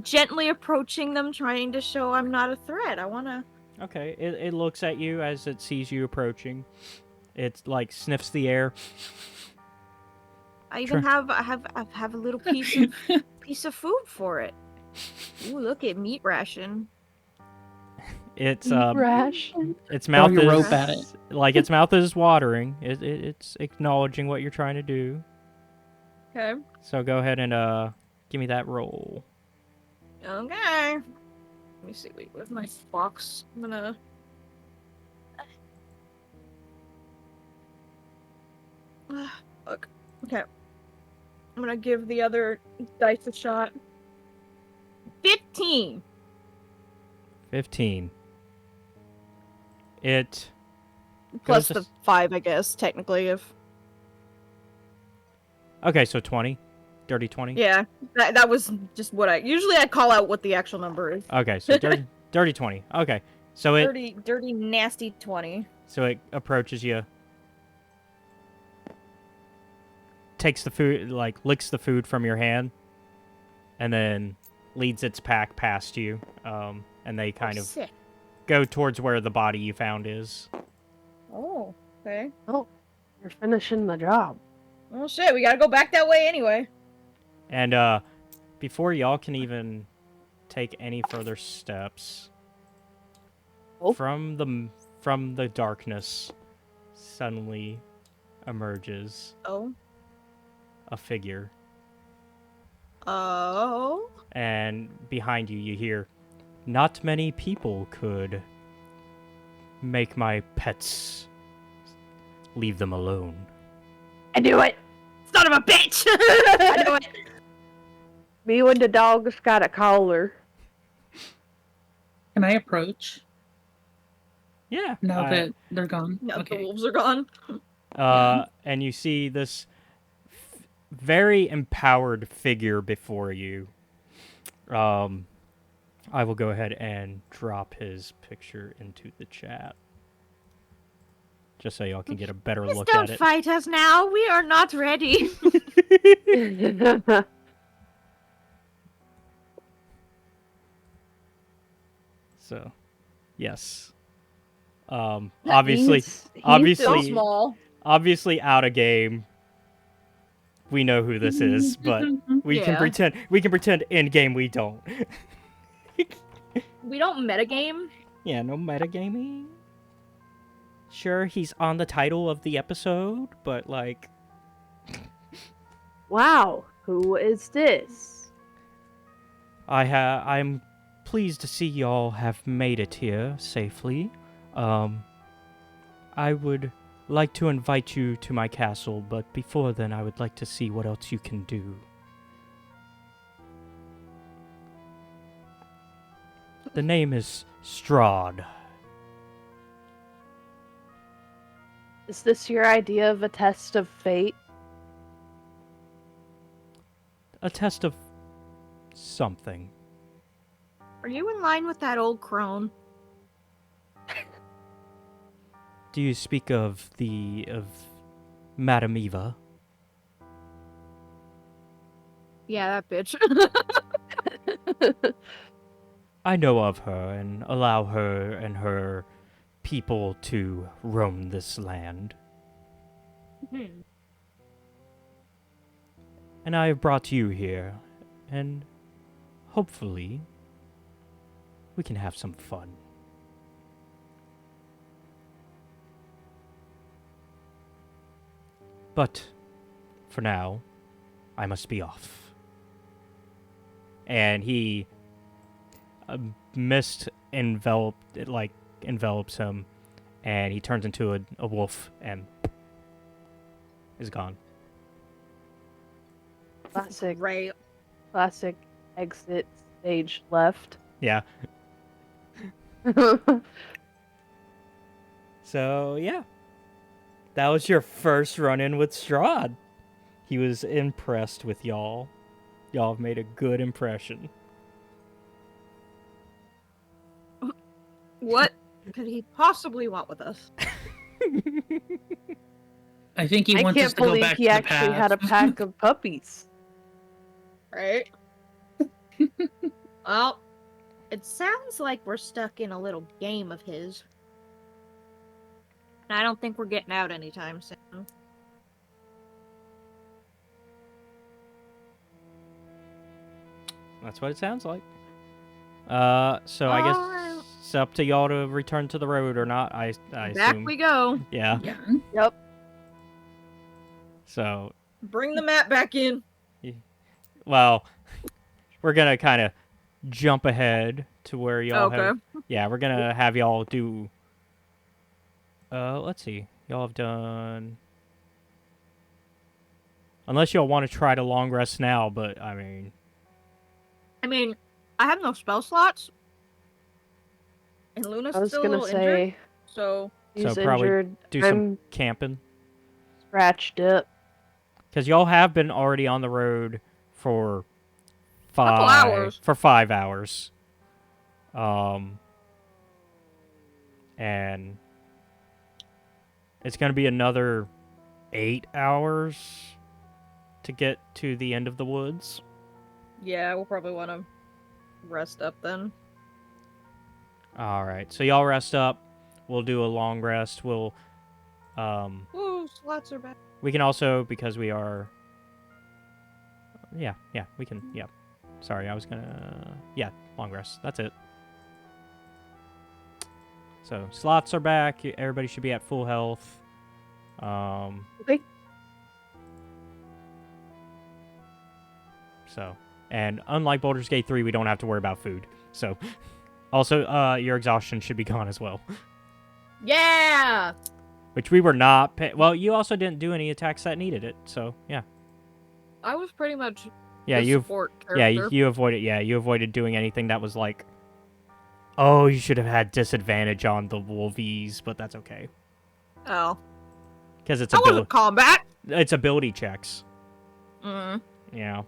gently approaching them, trying to show I'm not a threat. I wanna... Okay, it looks at you as it sees you approaching. It like sniffs the air. I even have a little piece of food for it. Ooh, look at meat ration. Its Ration. its mouth your is rope at it. like its mouth is watering. It's acknowledging what you're trying to do. Okay. So go ahead and give me that roll. Okay. Let me see, wait, where's my box? I'm gonna... Look. Okay. I'm gonna give the other dice a shot. 15! 15. It Plus goes the 5, I guess, technically, if... Okay, so 20. Dirty 20. Yeah, that was just what I... Usually I call out what the actual number is. Okay, so dirty 20. Okay. So it Dirty, nasty 20. So it approaches you, takes the food, like licks the food from your hand, and then leads its pack past you. And they kind of Sick. go towards where the body you found is. Oh, okay. Oh, you're finishing the job. Well, shit, we gotta go back that way anyway. And before y'all can even take any further steps, Oh. from the darkness suddenly emerges Oh. a figure. Oh. And behind you, you hear, "Not many people could make my pets leave them alone." I knew it! Son of a bitch! I knew it! Me when the dog's got a collar. Can I approach Yeah. now that they're gone? Now Okay. the wolves are gone. And you see this very empowered figure before you. I will go ahead and drop his picture into the chat, just so y'all can get a better Please look don't at it. fight us now. We are not ready. So, yes. Obviously, He's obviously, Still small. obviously, out of game. We know who this is, but we can Yeah. pretend in game we don't. We don't metagame. Yeah, no metagaming. Sure, he's on the title of the episode, but like, Wow, who is this? I'm pleased to see y'all have made it here safely. I would like to invite you to my castle, but before then I would like to see what else you can do. The name is Strahd. Is this your idea of a test of fate? A test of something. Are you in line with that old crone? Do you speak of Madame Eva? Yeah, that bitch. I know of her and allow her and her people to roam this land. And I have brought you here, and hopefully we can have some fun. But for now, I must be off. And he mist envelops him, and he turns into a wolf and is gone. Classic. Right. Classic exit stage left. Yeah. So yeah, that was your first run-in with Strahd. He was impressed with y'all. Y'all have made a good impression. What could he possibly want with us? I think he I wants us can't to go believe back he to the actually past. had a pack of puppies. Right? Well, it sounds like we're stuck in a little game of his. And I don't think we're getting out anytime soon. That's what it sounds like. So I guess Alright. it's up to y'all to return to the road or not. I Back assume. we go. Yeah. Yeah. Yep. So, Bring the map back in. well, we're gonna kind of jump ahead to where y'all Okay. have. Yeah, we're gonna have y'all do. Let's see. Y'all have done. Unless y'all want to try to long rest now, but I mean. I have no spell slots. And Luna's I was still a gonna little injured, say so he's So probably injured. do some I'm camping. scratched up. Because y'all have been already on the road for Couple hours. 5 hours. And it's going to be another 8 hours to get to the end of the woods. Yeah, we'll probably want to rest up then. All right. So y'all rest up. We'll do a long rest. We'll Ooh, slots are back. we can also, because we are yeah, we can. Yeah. Sorry, I was going to yeah, long rest. That's it. So, slots are back. Everybody should be at full health. Okay. So, and unlike Baldur's Gate 3, we don't have to worry about food. So, also, your exhaustion should be gone as well. Yeah! Which we were not. Well, you also didn't do any attacks that needed it. So, yeah. I was pretty much Yeah, the you support yeah, character. you avoided you avoided doing anything that was like, oh, you should have had disadvantage on the wolvies, but that's okay. Oh. Because it's That wasn't combat! it's ability checks. Mm. Yeah.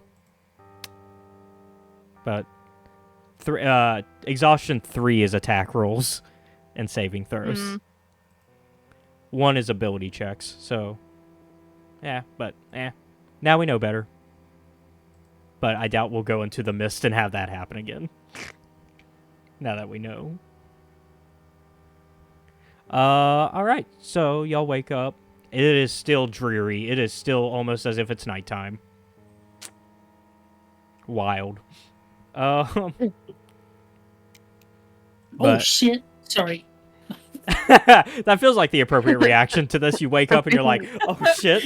But exhaustion 3 is attack rolls and saving throws. Mm. 1 is ability checks. So, yeah, but now we know better. But I doubt we'll go into the mist and have that happen again. Now that we know. All right. So y'all wake up. It is still dreary. It is still almost as if it's nighttime. Wild. Oh But- shit! Sorry. that feels like the appropriate reaction to this. You wake up and you're like, "Oh shit!"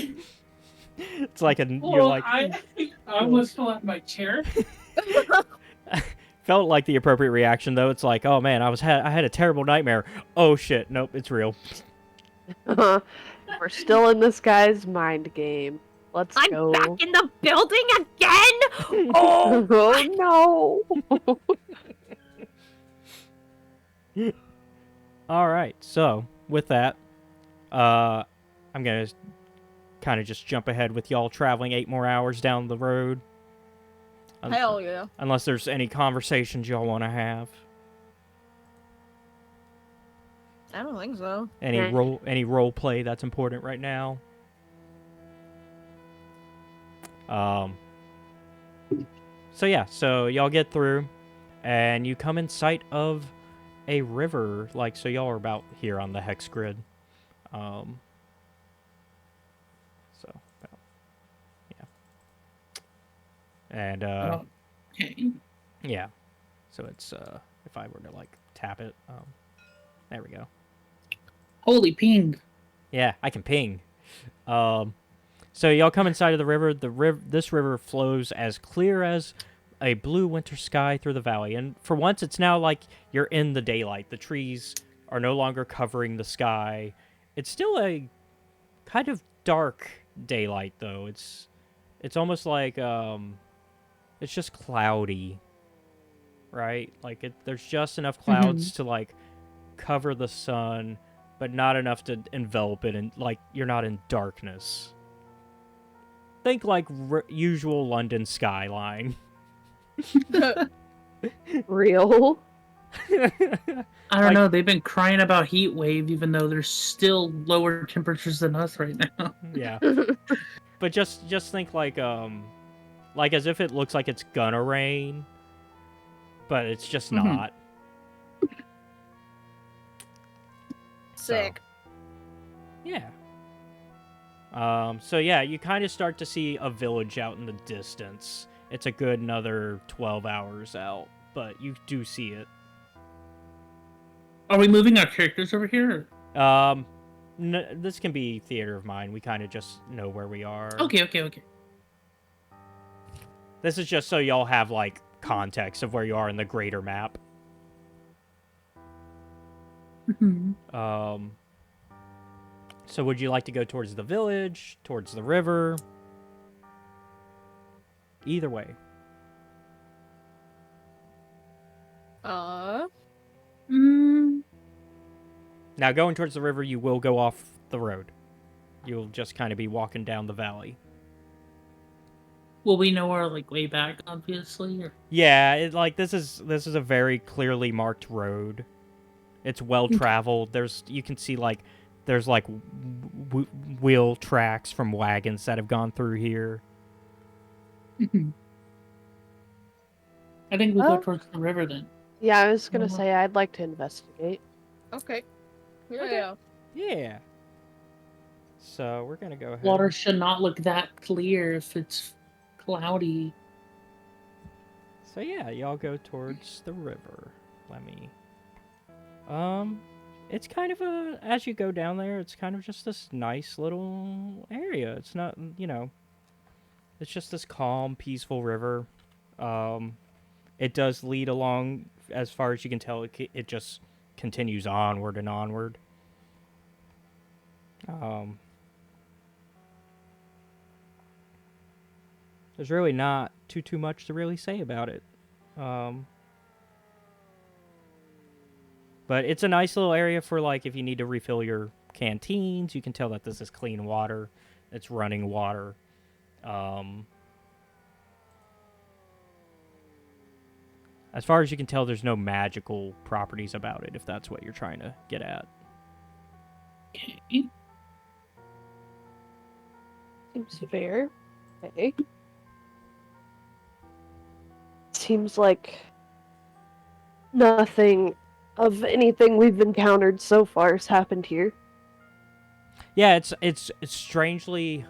It's like you're like. I almost fell out of my chair. Felt like the appropriate reaction though. It's like, "Oh man, I had a terrible nightmare." Oh shit! Nope, it's real. We're still in this guy's mind game. Let's I'm go. back in the building again! Oh! Oh no! All right. So with that, I'm gonna kind of just jump ahead with y'all traveling 8 more hours down the road. Hell yeah. Unless there's any conversations y'all want to have. I don't think so. Any Nah. role play that's important right now. So yeah, so y'all get through, and you come in sight of a river. Like, so y'all are about here on the hex grid. So, about, yeah. And Okay. yeah, so it's if I were to like tap it, there we go. Holy ping. Yeah, I can ping. So y'all come inside of the river. This river flows as clear as a blue winter sky through the valley, and for once, it's now like you're in the daylight. The trees are no longer covering the sky. It's still a kind of dark daylight, though. It's almost like it's just cloudy, right? Like there's just enough clouds to like cover the sun, but not enough to envelop it, and like you're not in darkness. Think like usual London skyline. Real. I don't know. They've been crying about heat wave, even though there's still lower temperatures than us right now. Yeah, but just think like as if it looks like it's gonna rain, but it's just not. Sick. So, yeah. So yeah, you kind of start to see a village out in the distance. It's a good another 12 hours out, but you do see it. Are we moving our characters over here? This can be theater of mind. We kind of just know where we are. Okay. This is just so y'all have like context of where you are in the greater map. So would you like to go towards the village, towards the river? Either way. Now, going towards the river, you will go off the road. You'll just kind of be walking down the valley. Will we know our like way back, obviously? Or... Yeah, this is a very clearly marked road. It's well traveled. You can see like there's like wheel tracks from wagons that have gone through here. I think we go towards the river then. Yeah, I was gonna say I'd like to investigate. Okay. Yeah. Yeah. So we're gonna go ahead. Water should not look that clear if it's cloudy. So yeah, y'all go towards the river. Let me. It's kind of as you go down there, it's kind of just this nice little area. It's not, it's just this calm, peaceful river. It does lead along, as far as you can tell, it just continues onward and onward. There's really not too much to really say about it. But it's a nice little area for, like, if you need to refill your canteens. You can tell that this is clean water. It's running water. As far as you can tell, there's no magical properties about it, if that's what you're trying to get at. Okay. Seems fair. Okay. Seems like nothing of anything we've encountered so far has happened here. Yeah, it's strangely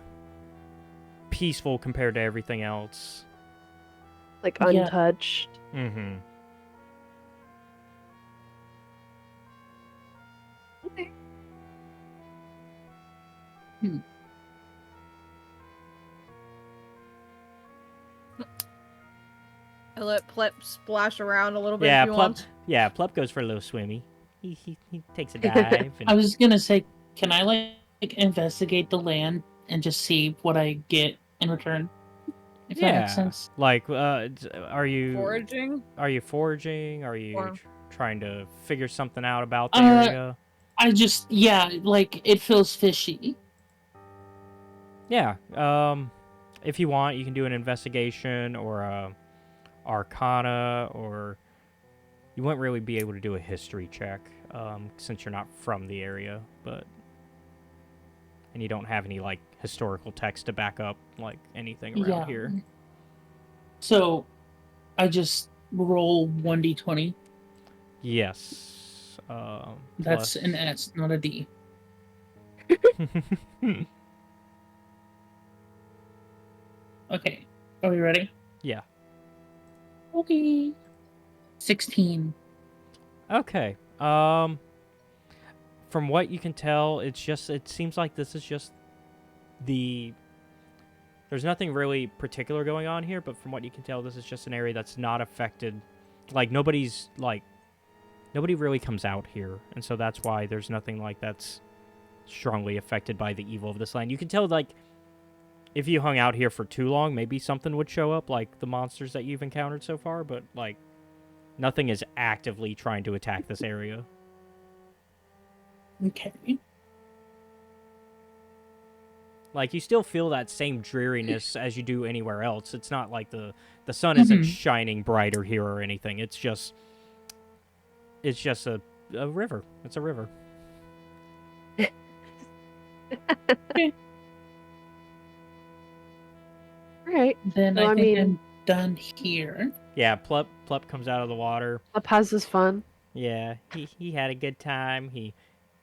peaceful compared to everything else. Like untouched. Mm-hmm. Okay. I let Plep splash around a little bit Yeah, if you want. Plep goes for a little swimmy. He takes a dive. And... I was gonna say, can I like investigate the land and just see what I get in return? If that makes sense. Like, are you Foraging? Are you foraging? Are you Or... trying to figure something out about the area? I just like it feels fishy. Yeah. If you want, you can do an investigation or a Arcana, or you wouldn't really be able to do a history check since you're not from the area, and you don't have any like historical text to back up like anything around here. So I just roll 1d20. Yes. That's an S, not a D. Okay. Are we ready? Yeah. Okay. 16. Okay. From what you can tell, it seems like this is just the there's nothing really particular going on here, but from what you can tell, this is just an area that's not affected. Like nobody really comes out here, and so that's why there's nothing like that's strongly affected by the evil of this land. You can tell, like, if you hung out here for too long, maybe something would show up, like the monsters that you've encountered so far, but, like, nothing is actively trying to attack this area. Okay. Like, you still feel that same dreariness as you do anywhere else. It's not like the sun isn't shining brighter here or anything. It's just a river. It's a river. Right. Then So, I I think mean- I'm done here. Yeah, Plup comes out of the water. Up has his fun. Yeah, he had a good time. He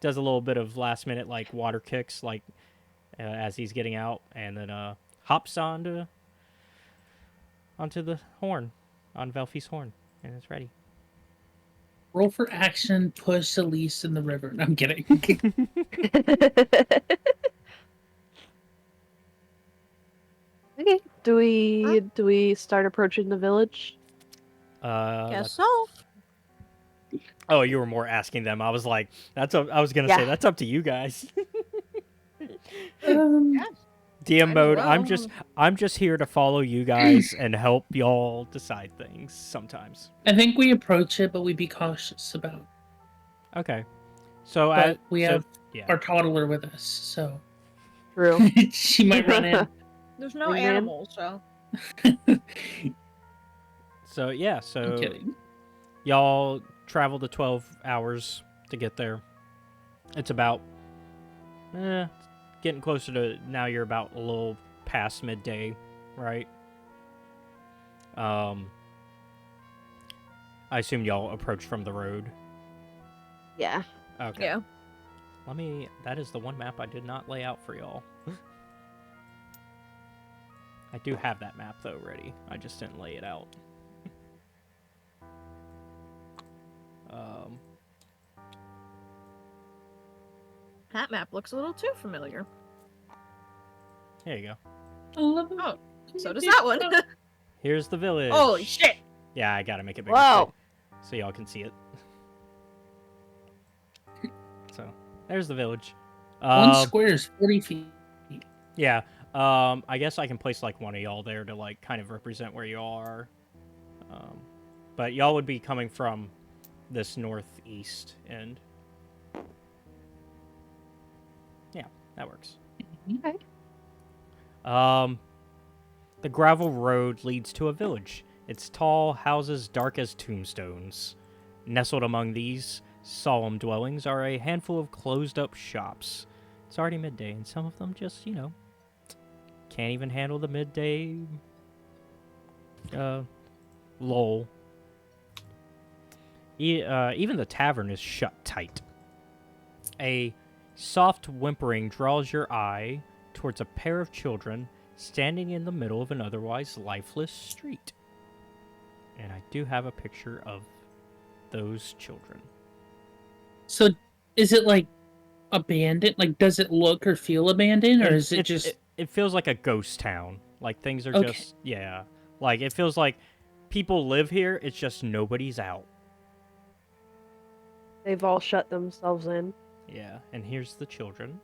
does a little bit of last minute like water kicks, like as he's getting out, and then hops onto the horn, on Velfie's horn, and it's ready. Roll for action, push Elise in the river. No, I'm kidding. Okay. Do we start approaching the village? Guess so. Oh, you were more asking them. I was like, I was gonna say Yeah. that's up to you guys. um, DM Might as mode. well. I'm just here to follow you guys and help y'all decide things sometimes. I think we approach it, but we be cautious about. Okay. So But we have yeah. our toddler with us, so True. she might run in. There's no Wingman? animals, so. So yeah. I'm So kidding. y'all travel the 12 hours to get there. It's about getting closer to now. You're about a little past midday, right? I assume y'all approach from the road. Yeah. Okay. Yeah. That is the one map I did not lay out for y'all. I do have that map though ready. I just didn't lay it out. That map looks a little too familiar. Here you go. I love it. Oh, so does that one. Here's the village. Holy shit! Yeah, I gotta make it bigger Whoa. so y'all can see it. So, there's the village. One square is 40 feet. Yeah. I guess I can place like one of y'all there to like kind of represent where you are. But y'all would be coming from this northeast end. Yeah, that works. Okay. The gravel road leads to a village. Its tall houses dark as tombstones. Nestled among these solemn dwellings are a handful of closed-up shops. It's already midday, and some of them just, can't even handle the midday lull. Even the tavern is shut tight. A soft whimpering draws your eye towards a pair of children standing in the middle of an otherwise lifeless street. And I do have a picture of those children. So, is it like abandoned? Like, does it look or feel abandoned, or is it just? It feels like a ghost town. Like things are Okay. just Like it feels like people live here. It's just nobody's out. They've all shut themselves in. Yeah, and here's the children.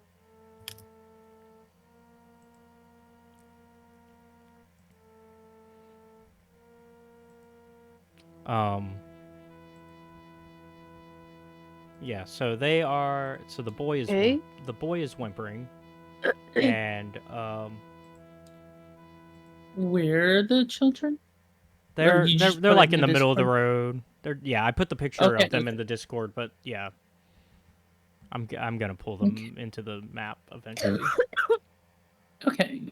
Yeah, so they are. So the boy is Okay. the boy is whimpering, and Where are the children? they're you just they're put it like in in the the middle of the Discord? road. I put the picture Okay, of them okay. in the Discord, but yeah, I'm gonna pull them into the map eventually. Okay.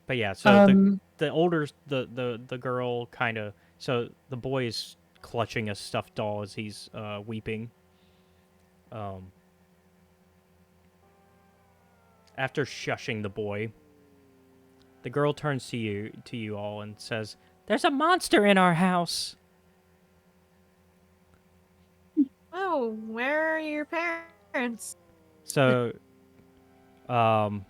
But yeah, so Um. the older the girl kind of, so the boy is clutching a stuffed doll as he's weeping. After shushing the boy, The girl turns to you all and says, "There's a monster in our house." Oh, where are your parents? So, um,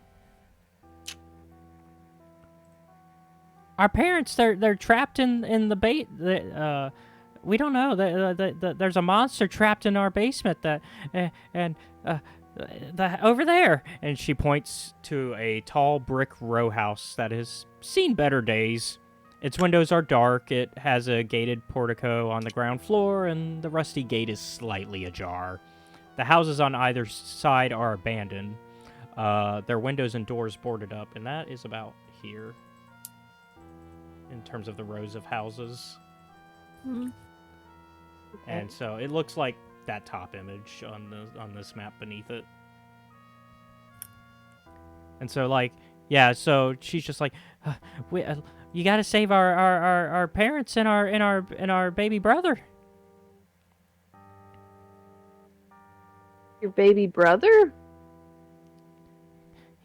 our parents, they're trapped in the bait. We don't know. There's a monster trapped in our basement. And over there. And she points to a tall brick row house that has seen better days. Its windows are dark. It has a gated portico on the ground floor, and the rusty gate is slightly ajar. The houses on either side are abandoned. Their windows and doors boarded up, and that is about here in terms of the rows of houses. Hmm. And so it looks like that top image on this map beneath it. And so so she's just like, you got to save our parents and our baby brother. Your baby brother?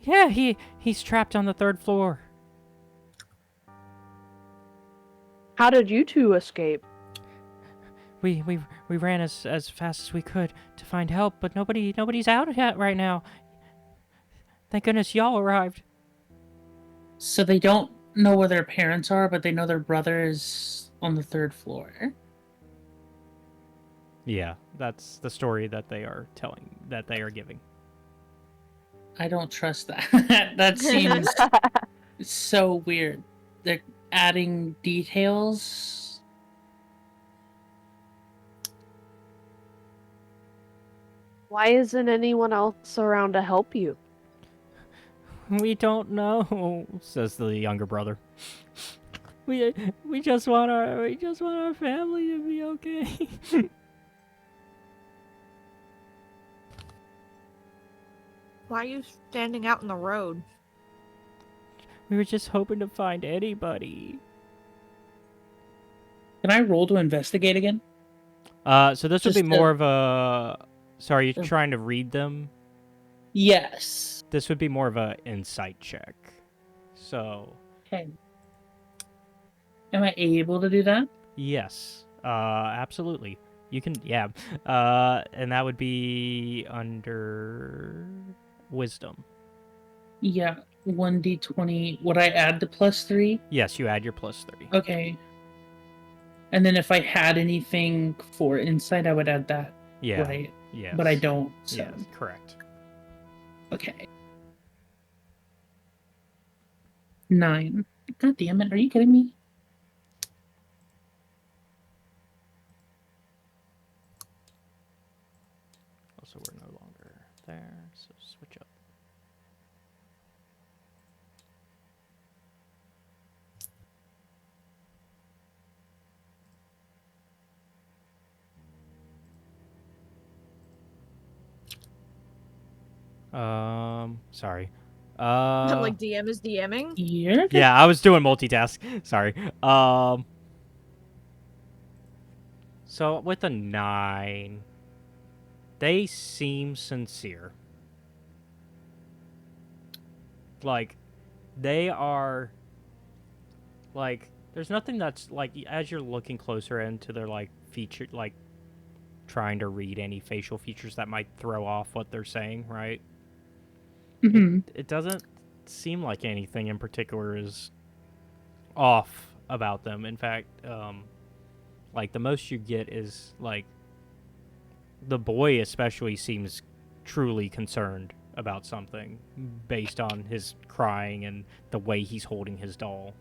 Yeah, he's trapped on the 3rd floor. How did you two escape? We ran as fast as we could to find help, but nobody's out yet right now. Thank goodness y'all arrived. So they don't know where their parents are, but they know their brother is on the 3rd floor. Yeah, that's the story that they are telling, that they are giving. I don't trust that. That seems so weird. They're adding details. Why isn't anyone else around to help you? We don't know, says the younger brother. We just want our family to be okay. Why are you standing out in the road? We were just hoping to find anybody. Can I roll to investigate again? So this would be Just more of a. So are you trying to read them? Yes. This would be more of a insight check. So. Okay. Am I able to do that? Yes. Absolutely. You can. Yeah. And that would be under wisdom. Yeah. 1d20. Would I add the +3? Yes, you add your +3. Okay. And then if I had anything for insight, I would add that. Yeah. Right. Yes. But I don't. So. Yes. Correct. Okay. 9. God damn it. Are you kidding me? Also, we're no longer there, so switch up. Sorry. Like DM is DMing. You're good. Yeah, I was doing multitask. Sorry. So with a 9, they seem sincere. Like, they are, like, there's nothing that's, like, as you're looking closer into their, like, feature, like, trying to read any facial features that might throw off what they're saying, right? Mhm. It doesn't seem like anything in particular is off about them. In fact, like, the most you get is, like, the boy especially seems truly concerned about something based on his crying and the way he's holding his doll.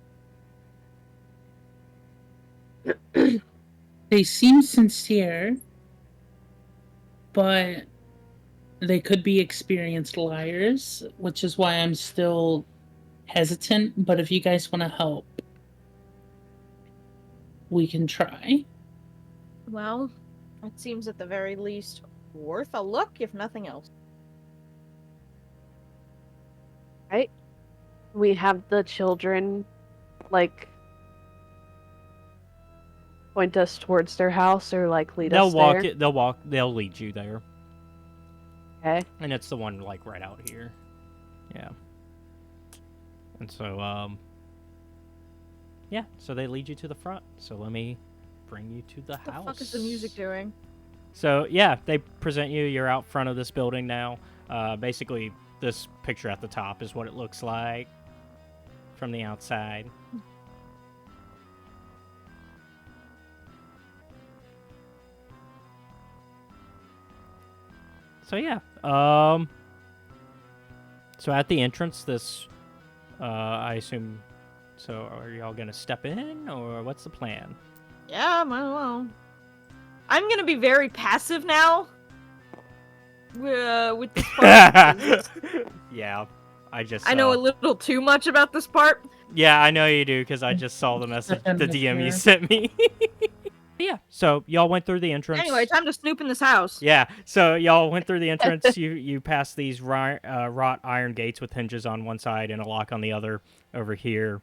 They seem sincere, but they could be experienced liars, which is why I'm still hesitant. But if you guys want to help, we can try. Well, it seems at the very least worth a look, if nothing else. Right? We have the children, like, point us towards their house or, like, lead us there. They'll lead you there. Okay. And it's the one, like, right out here. Yeah. And so, yeah, so they lead you to the front. So let me bring you to the What the house. fuck is the music doing? So, yeah, they present you. You're out front of this building now. Basically, this picture at the top is what it looks like from the outside. So, yeah. So at the entrance, this, I assume, so are y'all going to step in, or what's the plan? Yeah, might as well. I'm gonna be very passive now. With this part. 'Cause Yeah, I just, I know a little too much about this part. yeah, I know you do, because I just saw the message, the Defend DM you here. sent me. Yeah, so y'all went through the entrance. Anyway, time to snoop in this house. Yeah, so y'all went through the entrance. You passed these wrought iron gates with hinges on one side and a lock on the other over here.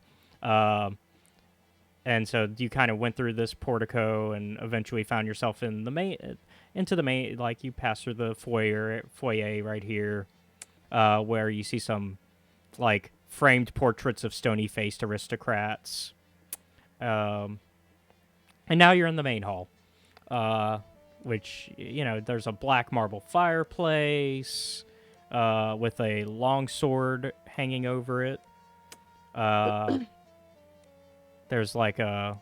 And so you kind of went through this portico and eventually found yourself in the main, like you passed through the foyer right here, where you see some like framed portraits of stony-faced aristocrats. And now you're in the main hall, which, you know, there's a black marble fireplace with a long sword hanging over it. There's like a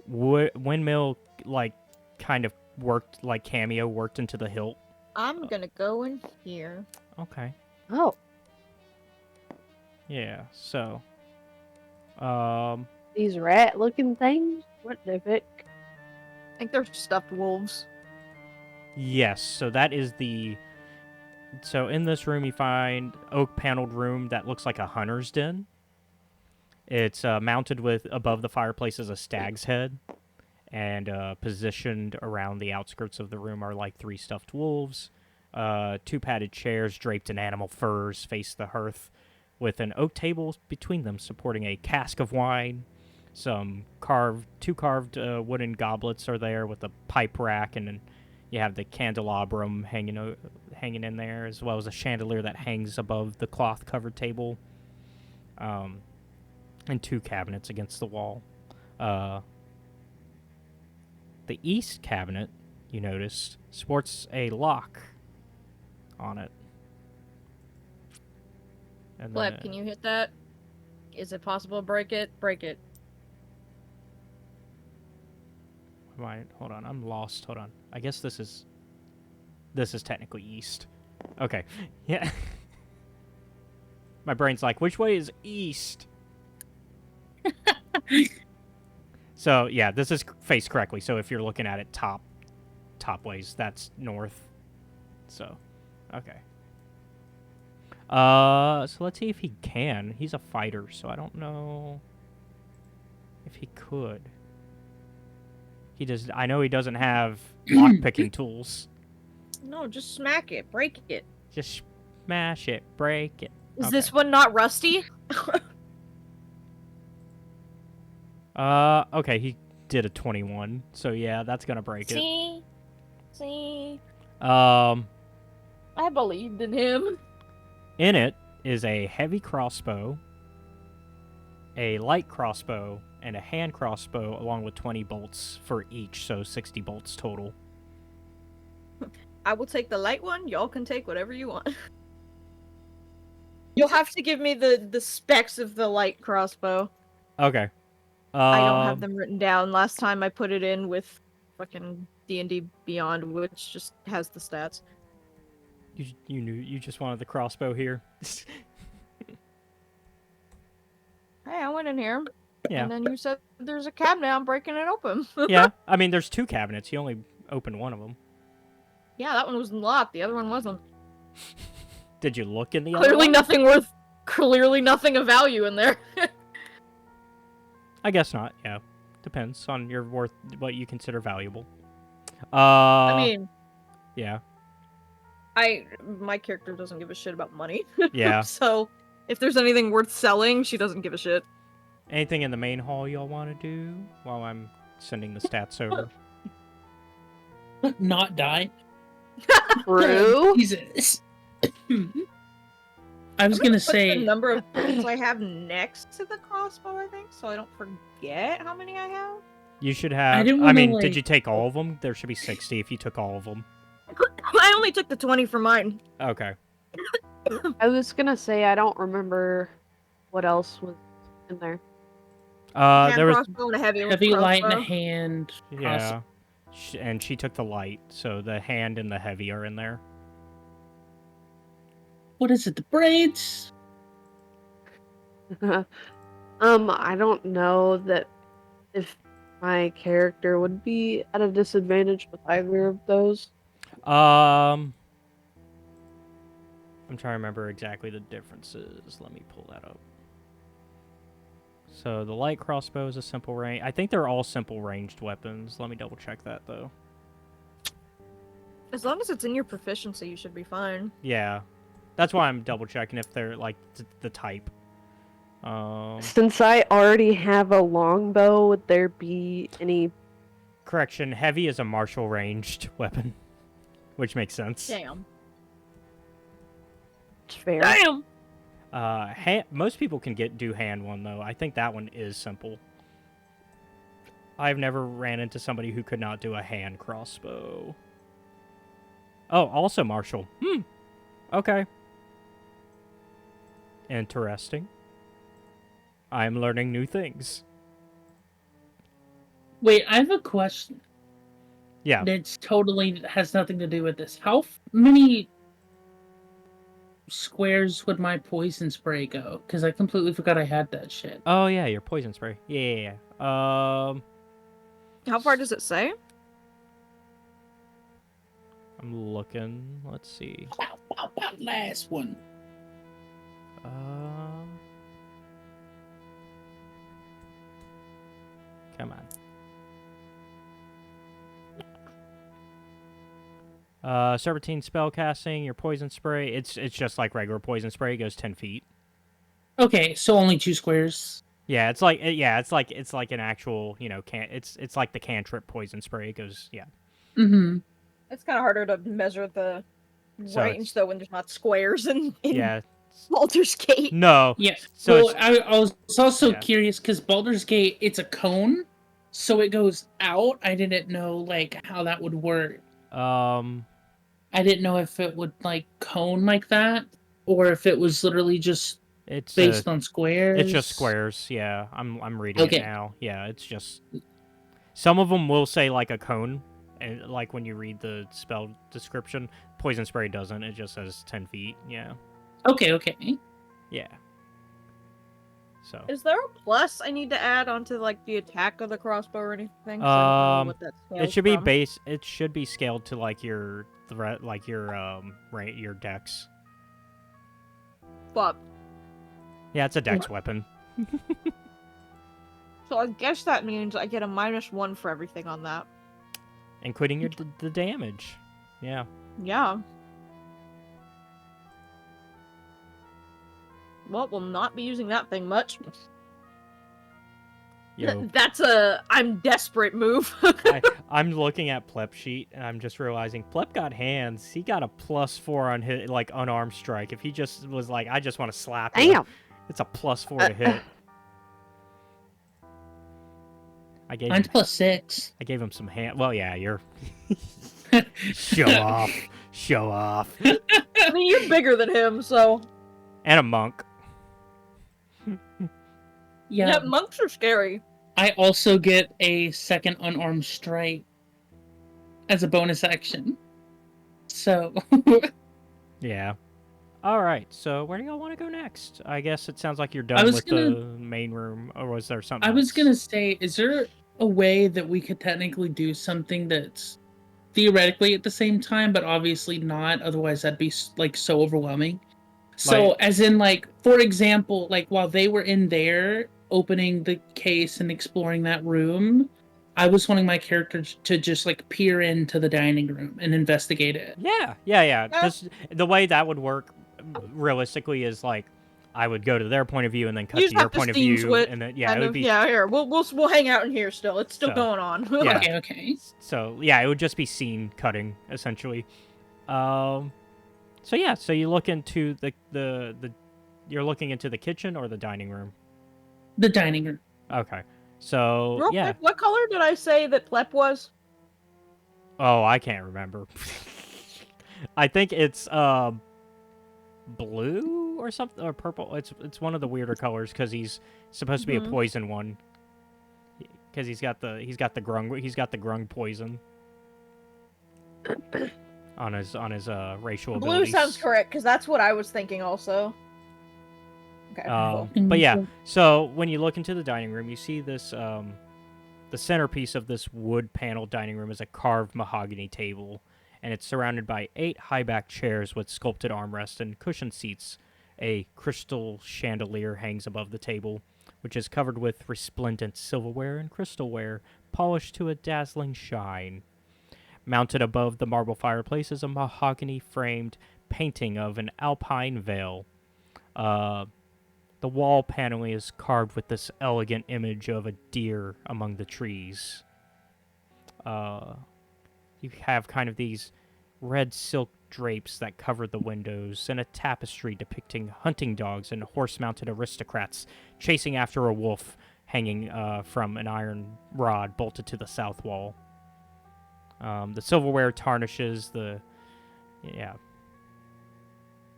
windmill, like, kind of worked, like cameo worked into the hilt. I'm gonna go in here. Okay. Oh, Yeah, so. these rat-looking things? What the heck? I think they're stuffed wolves. Yes, so that is the. So in this room, you find oak paneled room that looks like a hunter's den. It's mounted with above the fireplace is a stag's head, and positioned around the outskirts of the room are like 3 stuffed wolves. 2 padded chairs draped in animal furs face the hearth, with an oak table between them supporting a cask of wine. Some two carved wooden goblets are there with a pipe rack, and then you have the candelabrum hanging in there, as well as a chandelier that hangs above the cloth-covered table. And 2 cabinets against the wall. The east cabinet, you noticed, sports a lock on it. And Flip, can you hit that? Is it possible to break it? Break it. Hold on, I'm lost. Hold on. I guess this is technically east. Okay. Yeah. My brain's like, which way is east? So, yeah, this is faced correctly. So if you're looking at it top ways, that's north. So, okay. So let's see if he can. He's a fighter, so I don't know if he could. I know he doesn't have lock-picking tools. No, just smack it. Break it. Just smash it, break it. Is this one not rusty? Okay, he did a 21, so yeah, that's gonna break it. See? I believed in him. In it is a heavy crossbow, a light crossbow, and a hand crossbow, along with 20 bolts for each, so 60 bolts total. I will take the light one. Y'all can take whatever you want. You'll have to give me the specs of the light crossbow. Okay. I don't have them written down. Last time I put it in with fucking D&D Beyond, which just has the stats. You just wanted the crossbow here. Hey, I went in here. Yeah. And then you said there's a cabinet. I'm breaking it open. Yeah. I mean, there's 2 cabinets. You only opened one of them. Yeah, that one was locked. The other one wasn't. Did you look in the other Clearly one? clearly nothing of value in there. I guess not. Yeah. Depends on what you consider valuable. I mean, yeah. My character doesn't give a shit about money. Yeah. So, if there's anything worth selling, she doesn't give a shit. Anything in the main hall y'all want to do while I'm sending the stats over? Not die. True. Jesus. I was I'm gonna put the say, number of bullets I have next to the crossbow, I think, so I don't forget how many I have. You should have. didn't I wanna, mean, did like- you take all of them? There should be 60 if you took all of them. I only took the 20 for mine. Okay. I was gonna say I don't remember what else was in there. Hand There was. crossbow and a heavy light, and a crossbow. hand. Yeah. And she took the light, so the hand and the heavy are in there. What is it? The braids? I don't know that if my character would be at a disadvantage with either of those. I'm trying to remember exactly the differences. Let me pull that up. So the light crossbow is a simple range. I think they're all simple ranged weapons. Let me double check that though. As long as it's in your proficiency, you should be fine. Yeah, that's why I'm double checking if they're like the type. Since I already have a longbow, would there be any? Correction, heavy is a martial ranged weapon, which makes sense. Damn. Fair. Damn! Most people can do hand one though. I think that one is simple. I've never ran into somebody who could not do a hand crossbow. Oh, also martial. Okay. Interesting. I'm learning new things. Wait, I have a question. Yeah. That's totally has nothing to do with this. How many squares would my poison spray go? Because I completely forgot I had that shit. Oh yeah, your poison spray. Yeah. How far does it say? I'm looking. Let's see. Last one. Come on. Serpentine spell casting, your poison spray. It's just like regular poison spray. It goes 10 feet. Okay, so only 2 squares. Yeah, it's like an actual, it's like the cantrip poison spray. It goes, yeah. Mm-hmm. It's kind of harder to measure the So range, though, when there's not squares in Yeah. Baldur's Gate. No. Yeah. So well, I was also Yeah. curious because Baldur's Gate, it's a cone, so it goes out. I didn't know like how that would work. I I didn't know if it would like cone like that, or if it was literally just it's based on squares. It's just squares. Yeah, I'm reading Okay. it now. Yeah, it's just some of them will say like a cone, and like when you read the spell description, poison spray doesn't. It just says 10 feet. Yeah, Okay. yeah. So Is there a plus I need to add onto like the attack of the crossbow or anything? 'Cause I don't know what that it scales should be from. base. It should be scaled to like your threat, like your dex. Fuck. Yeah, it's a dex weapon. So I guess that means I get a -1 for everything on that. Including the damage. Yeah. Yeah. Well, we'll not be using that thing much. Yo, That's a I'm desperate move. I'm looking at Plep sheet and I'm just realizing Plep got hands. He got a +4 on his like unarmed strike. If he just was like, I just want to slap you, Damn. it's a +4 to hit. I gave Mine's him, +6. I gave him some hand. Well, yeah, you're show off, show off, I mean, you're bigger than him, so and a monk. Yeah. monks are scary. I also get a second unarmed strike as a bonus action. So Yeah. All right. So where do y'all want to go next? I guess it sounds like you're done was with gonna- the main room, or was there something? I was else? gonna say, is there a way that we could technically do something that's theoretically at the same time, but obviously not? Otherwise, that'd be like so overwhelming. So, Like- as in, like, for example, like while they were in there opening the case and exploring that room, I was wanting my character to just like peer into the dining room and investigate it. Yeah. Yeah. Just the way that would work, realistically, is like I would go to their point of view and then cut You to just your have to point of steam view, switch, and then yeah, kind it would of. be Yeah, here we'll hang out in here still. It's still So, going on. yeah. Okay. So yeah, it would just be scene cutting essentially. So yeah, so you look into the you're looking into the kitchen or the dining room? The dining room. Okay. So, Real yeah. quick, what color did I say that Plep was? Oh, I can't remember. I think it's blue or something, or purple. It's one of the weirder colors because he's supposed to be a Mhm. poison one. Because he's got the grung poison on his racial Blue abilities. sounds correct, because that's what I was thinking also. Okay, cool. But yeah, so when you look into the dining room, you see this the centerpiece of this wood paneled dining room is a carved mahogany table, and it's surrounded by 8 high-backed chairs with sculpted armrests and cushioned seats. A crystal chandelier hangs above the table, which is covered with resplendent silverware and crystalware, polished to a dazzling shine. Mounted above the marble fireplace is a mahogany-framed painting of an alpine vale. The wall paneling is carved with this elegant image of a deer among the trees. You have kind of these red silk drapes that cover the windows, and a tapestry depicting hunting dogs and horse-mounted aristocrats chasing after a wolf hanging from an iron rod bolted to the south wall. The silverware tarnishes the... Yeah.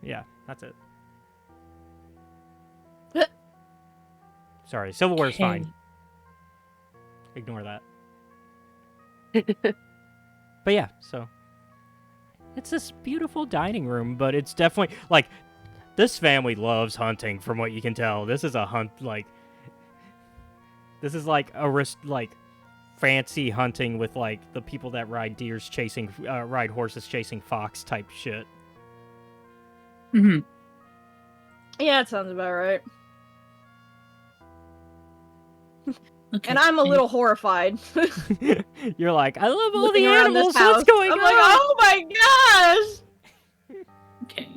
Yeah, that's it. Sorry, silverware's fine. Ignore that. But yeah, so it's this beautiful dining room, but it's definitely like this family loves hunting from what you can tell. This is a hunt like this is like fancy hunting with like the people that ride ride horses chasing fox type shit. Hmm. Yeah, it sounds about right. Okay. And I'm a little horrified. You're like, I love all Looking the around this animals. house, What's going I'm on? like, oh my gosh! Okay.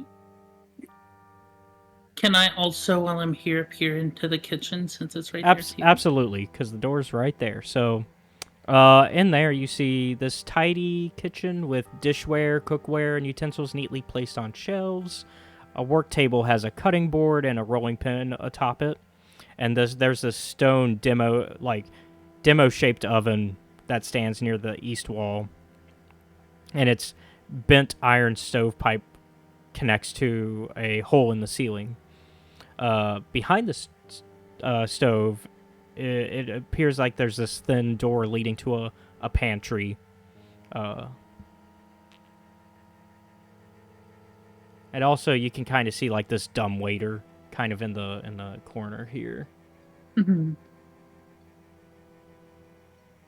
Can I also, while I'm here, peer into the kitchen since it's right there too? Absolutely, because the door's right there. So, in there you see this tidy kitchen with dishware, cookware, and utensils neatly placed on shelves. A work table has a cutting board and a rolling pin atop it, and there's this stone demo-shaped oven that stands near the east wall, and its bent iron stovepipe connects to a hole in the ceiling. Behind the stove, it appears like there's this thin door leading to a pantry. And also, you can kind of see like this dumb waiter kind of in the corner here. Mm-hmm.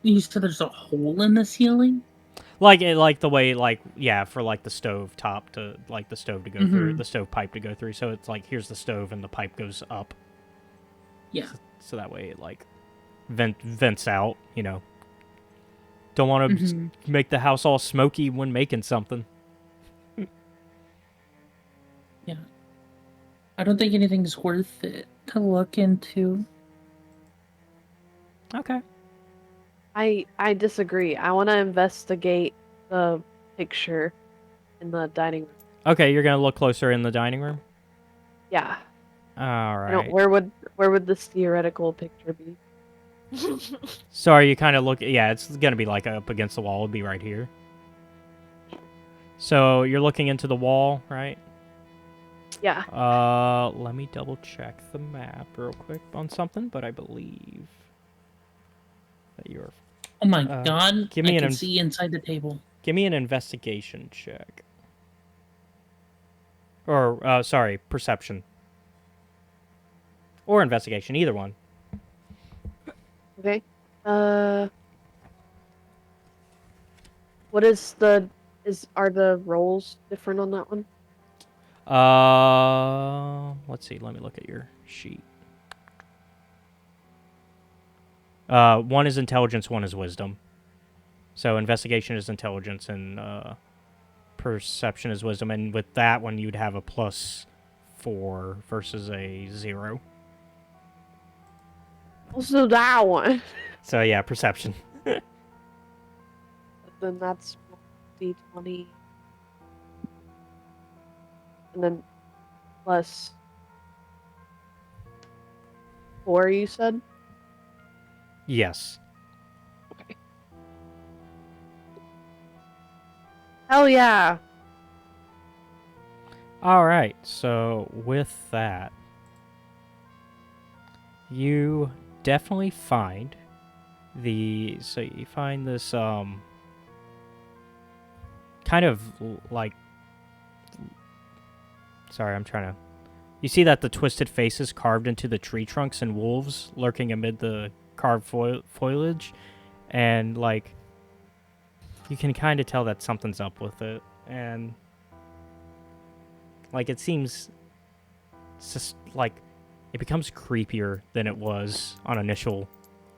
You said there's a hole in the ceiling? Like the way for like the stove top to like the stove to go through, Mhm. the stove pipe to go through. So it's like here's the stove and the pipe goes up. Yeah. So that way it like vents out, you know. Don't want to Mhm. make the house all smoky when making something. Yeah. I don't think anything's worth it to look into. Okay. I disagree. I want to investigate the picture in the dining room. Okay, you're gonna look closer in the dining room. Yeah. All I don't. right. Where would this theoretical picture be? Sorry, you kind of look. Yeah, it's gonna be like up against the wall. It'll be right here. So you're looking into the wall, right? Yeah. Let me double check the map real quick on something, but I believe that you're. Oh my Uh, god, give me I an can inv- see inside the table. Give me an investigation check. Or sorry, perception. Or investigation, either one. Okay. What is are the rolls different on that one? Let's see. Let me look at your sheet. One is intelligence, one is wisdom. So investigation is intelligence, and perception is wisdom. And with that one, you'd have a +4 versus a 0. Also that one. So yeah, perception. Then that's D20. And then plus 4, you said? Yes. Okay. Hell yeah. All right. So with that, you definitely find so you find this kind of like, sorry, I'm trying to, you see that the twisted faces carved into the tree trunks and wolves lurking amid the carved foliage, and like you can kind of tell that something's up with it, and like it seems just like it becomes creepier than it was on initial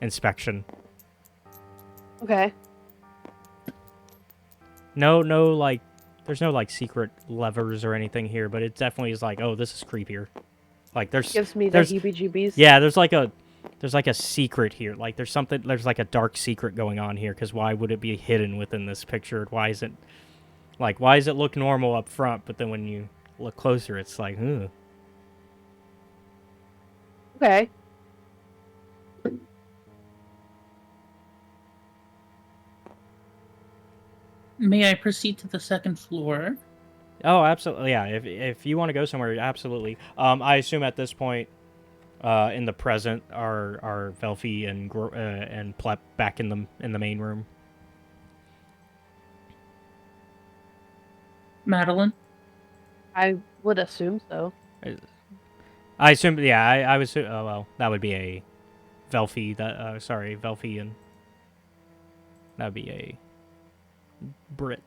inspection. Okay. No, like, there's no like secret levers or anything here, but it definitely is like, oh, this is creepier. Like Gives me the there's heebie-jeebies. yeah, there's like a secret here. Like there's like a dark secret going on here. Because why would it be hidden within this picture? Why is it look normal up front, but then when you look closer, it's like, ugh. Okay. May I proceed to the second floor? Oh, absolutely. Yeah, if you want to go somewhere, absolutely. I assume at this point, in the present, are Velfie and Plep back in the main room. Madeline? I would assume so. I assume, yeah. I was. Oh well, that would be a Velfie. Velfie, and that would be a Brit.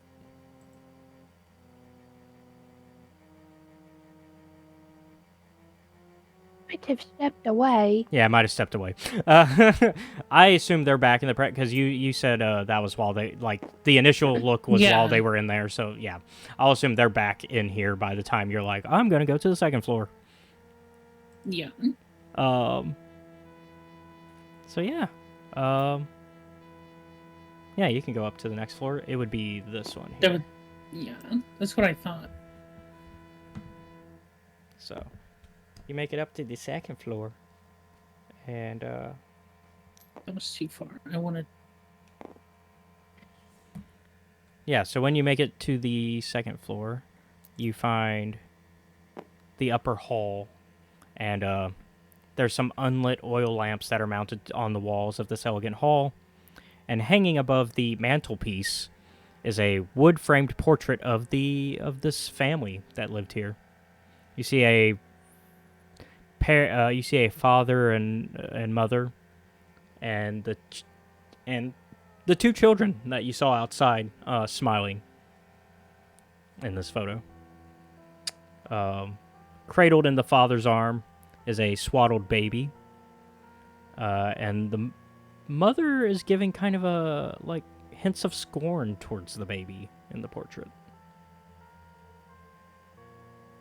Might have stepped away. Yeah, I might have stepped away. I assume they're back in the because you said that was while they, like, the initial look was Yeah. while they were in there. So yeah, I'll assume they're back in here by the time you're like, I'm gonna go to the second floor. Yeah. So yeah, yeah, you can go up to the next floor. It would be this one here. Yeah, that's what I thought. So you make it up to the second floor, and That was too far. I wanted. yeah. So when you make it to the second floor, you find the upper hall, and there's some unlit oil lamps that are mounted on the walls of this elegant hall, and hanging above the mantelpiece is a wood-framed portrait of this family that lived here. You see a you see a father and mother, and the two children that you saw outside, smiling in this photo. Cradled in the father's arm is a swaddled baby, and the mother is giving kind of a, like, hints of scorn towards the baby in the portrait.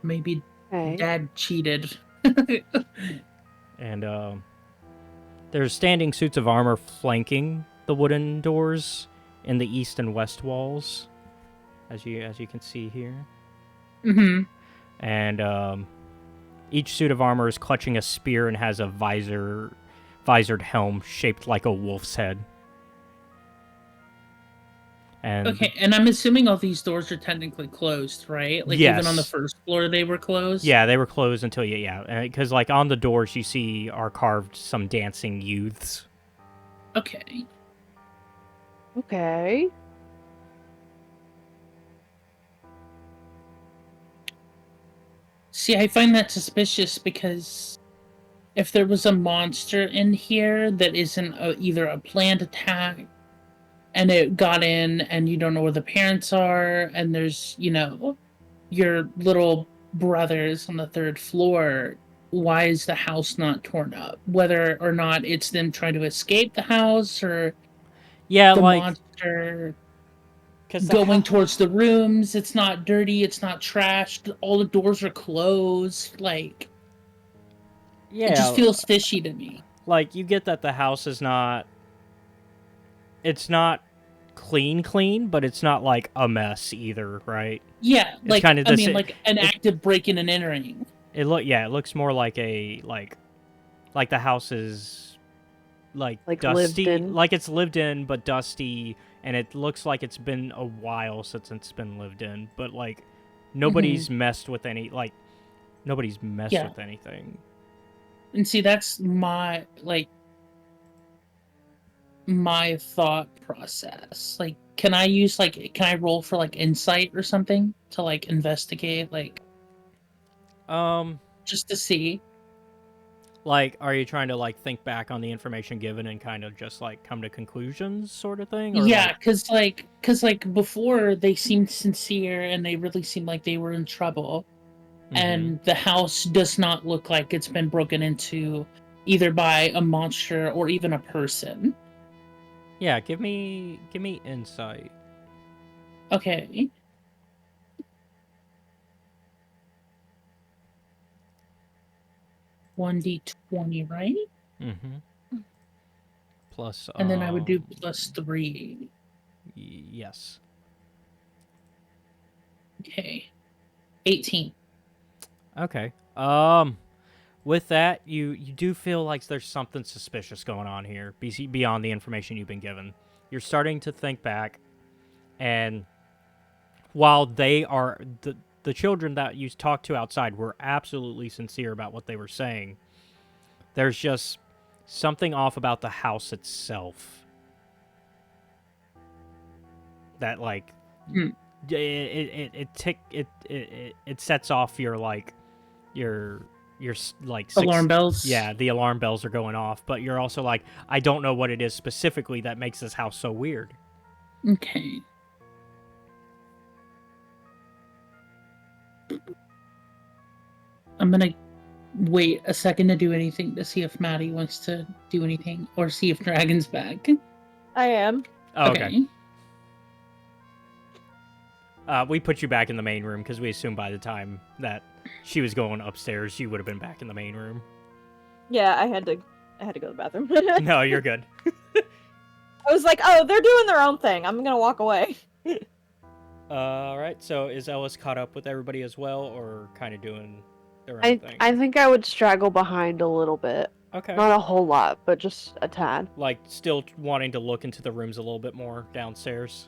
Maybe Okay. Dad cheated. And there's standing suits of armor flanking the wooden doors in the east and west walls, as you can see here. Mm-hmm. And each suit of armor is clutching a spear and has a visored helm shaped like a wolf's head. And Okay, and I'm assuming all these doors are technically closed, right? Like, even on the Yes. first floor they were closed? yeah, they were closed until because like on the doors you see are carved some dancing youths. Okay. Okay. See, I find that suspicious because if there was a monster in here that isn't either a planned attack and it got in and you don't know where the parents are and there's, your little brothers on the third floor, why is the house not torn up? Whether or not it's them trying to escape the house or Yeah, the like monster because going towards the rooms, it's not dirty, it's not trashed, all the doors are closed, like, it just feels fishy to me. like you get that the house is not. It's not clean, but it's not like a mess either, right? Yeah, It's like, kinda I the mean, sa- like an active breaking and entering. It looks more like a like the house is like Like, dusty, lived in? like it's lived in but dusty, and it looks like it's been a while since it's been lived in, but like nobody's messed with anything. Yeah. And see, that's my my thought process. Like, can I roll for like insight or something to like investigate, like just to see? Like, are you trying to like think back on the information given and kind of just like come to conclusions, sort of thing, or Yeah, like? cause before they seemed sincere and they really seemed like they were in trouble, and the house does not look like it's been broken into either by a monster or even a person. Yeah, give me insight. Okay. 1d20, right? Plus, And then I would do +3. Yes. Okay. 18. Okay. With that, you do feel like there's something suspicious going on here, beyond the information you've been given. You're starting to think back, and while the children that you talked to outside were absolutely sincere about what they were saying, there's just something off about the house itself. That like it sets off your like your Alarm bells. Yeah, the alarm bells are going off, but you're also like, I don't know what it is specifically that makes this house so weird. Okay. I'm gonna wait a second to do anything to see if Maddie wants to do anything or see if Dragon's back. I am. Oh, okay. We put you back in the main room because we assumed by the time that she was going upstairs, you would have been back in the main room. Yeah, I had to go to the bathroom. No, you're good. I was like, oh, they're doing their own thing. I'm gonna walk away. All right. So is Ellis caught up with everybody as well, or kind of doing their own thing? I think I would straggle behind a little bit. Okay. Not a whole lot, but just a tad. Like still wanting to look into the rooms a little bit more downstairs.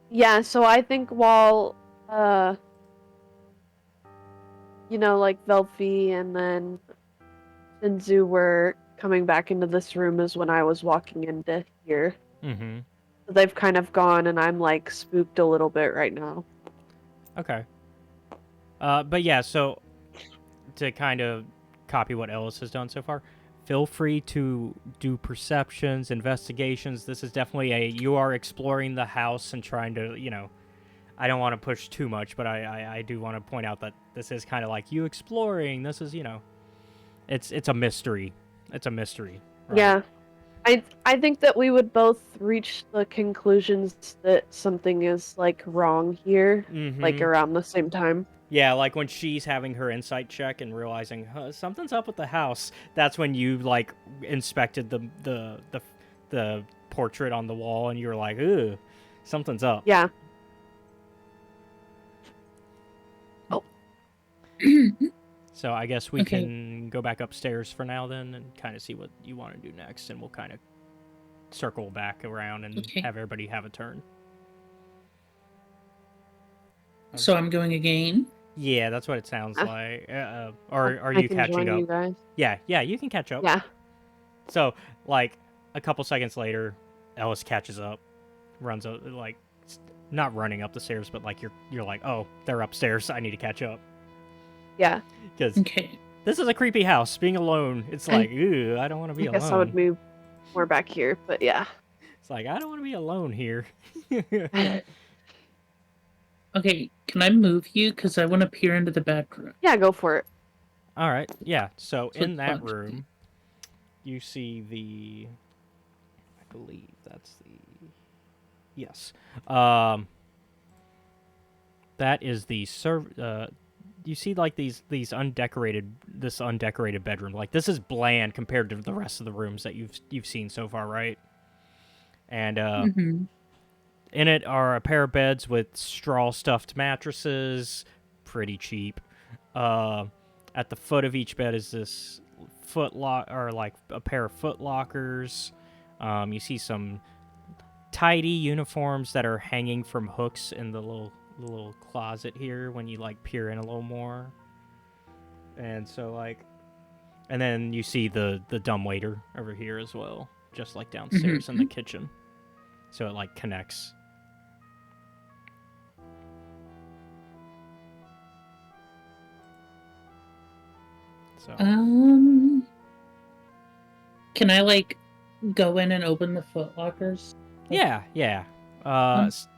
Yeah, so I think while, like Velphi and then Shinzu were coming back into this room is when I was walking into here. Mm-hmm. So they've kind of gone, and I'm, like, spooked a little bit right now. Okay. But yeah, so to kind of copy what Ellis has done so far, feel free to do perceptions, investigations. This is definitely you are exploring the house and trying to, I don't want to push too much, but I do want to point out that this is kind of like you exploring. This is, it's a mystery. It's a mystery. Right? Yeah. I think that we would both reach the conclusions that something is, like, wrong here, like, around the same time. Yeah, like when she's having her insight check and realizing something's up with the house. That's when you like inspected the portrait on the wall, and you were like, "Ooh, something's up." Yeah. Oh. So I guess we can go back upstairs for now then, and kind of see what you want to do next, and we'll kind of circle back around and have everybody have a turn. So I'm going again? Yeah, that's what it sounds like. Or are you catching up? You guys. Yeah, you can catch up. Yeah. So, like, a couple seconds later, Ellis catches up, runs like, not running up the stairs, but like you're like, oh, they're upstairs. I need to catch up. Yeah. Because this is a creepy house. Being alone, it's like, ooh, I don't want to be alone. I guess I would move more back here, but yeah. It's like, I don't want to be alone here. Okay, can I move you? Because I want to peer into the bedroom. Yeah, go for it. All right, yeah. So in that room, you see I believe that's yes. That is the you see like this undecorated bedroom. Like this is bland compared to the rest of the rooms that you've seen so far, right? And in it are a pair of beds with straw stuffed mattresses, pretty cheap. At the foot of each bed is this a pair of foot lockers. You see some tidy uniforms that are hanging from hooks in the little closet here when you like peer in a little more. And so like, and then you see the dumbwaiter over here as well, just like downstairs in the kitchen. So it like connects. So can I like go in and open the foot lockers? yeah.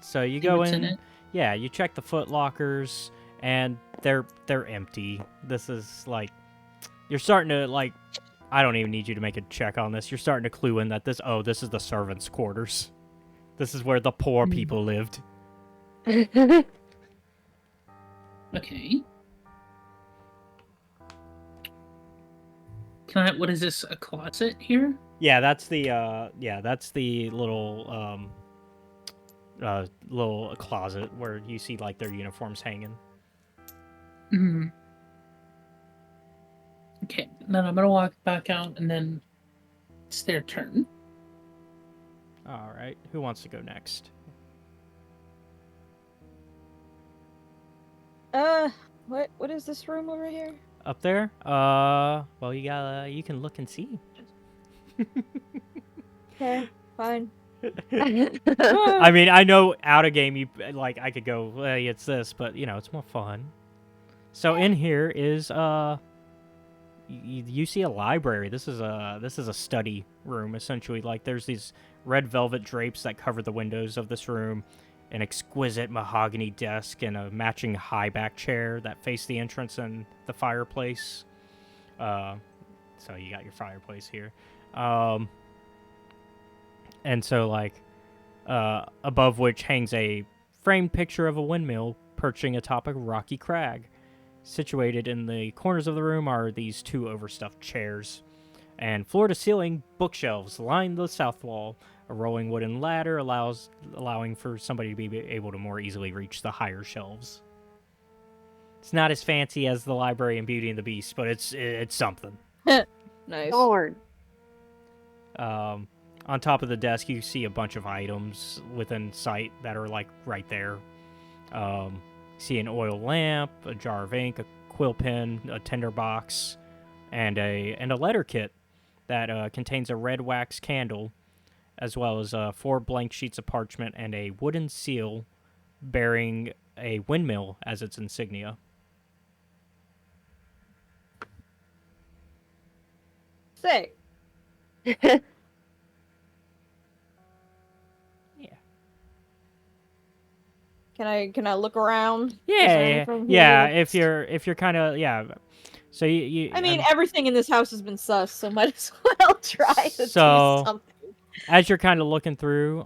So you See go what's in. it? Yeah, you check the foot lockers, and they're empty. This is like, you're starting to like, I don't even need you to make a check on this. You're starting to clue in that this is the servants' quarters. This is where the poor people lived. Okay. Can I? What is this? A closet here? Yeah, that's the little closet where you see like their uniforms hanging. Hmm. Okay. Then I'm gonna walk back out, and then it's their turn. All right, who wants to go next? What is this room over here? Up there? Well, you can look and see. Okay, fine. I mean, I know out of game, I could go, it's this, but it's more fun. So in here is you see a library. This is a study room essentially. Like there's these red velvet drapes that cover the windows of this room, an exquisite mahogany desk, and a matching high back chair that face the entrance and the fireplace. So you got your fireplace here, and so like above which hangs a framed picture of a windmill perching atop a rocky crag. Situated in the corners of the room are these two overstuffed chairs, and floor-to-ceiling bookshelves line the south wall. A rolling wooden ladder allowing for somebody to be able to more easily reach the higher shelves. It's not as fancy as the library in Beauty and the Beast, but it's something. Nice. Darn. On top of the desk, you see a bunch of items within sight that are like right there. See an oil lamp, a jar of ink, a quill pen, a tinderbox, and a letter kit that contains a red wax candle, as well as 4 blank sheets of parchment and a wooden seal bearing a windmill as its insignia. Sick. Can I look around? Is there anything Yeah. here If you're kind of So you I mean, everything in this house has been sus, so might as well try to So- do something. as you're kind of looking through,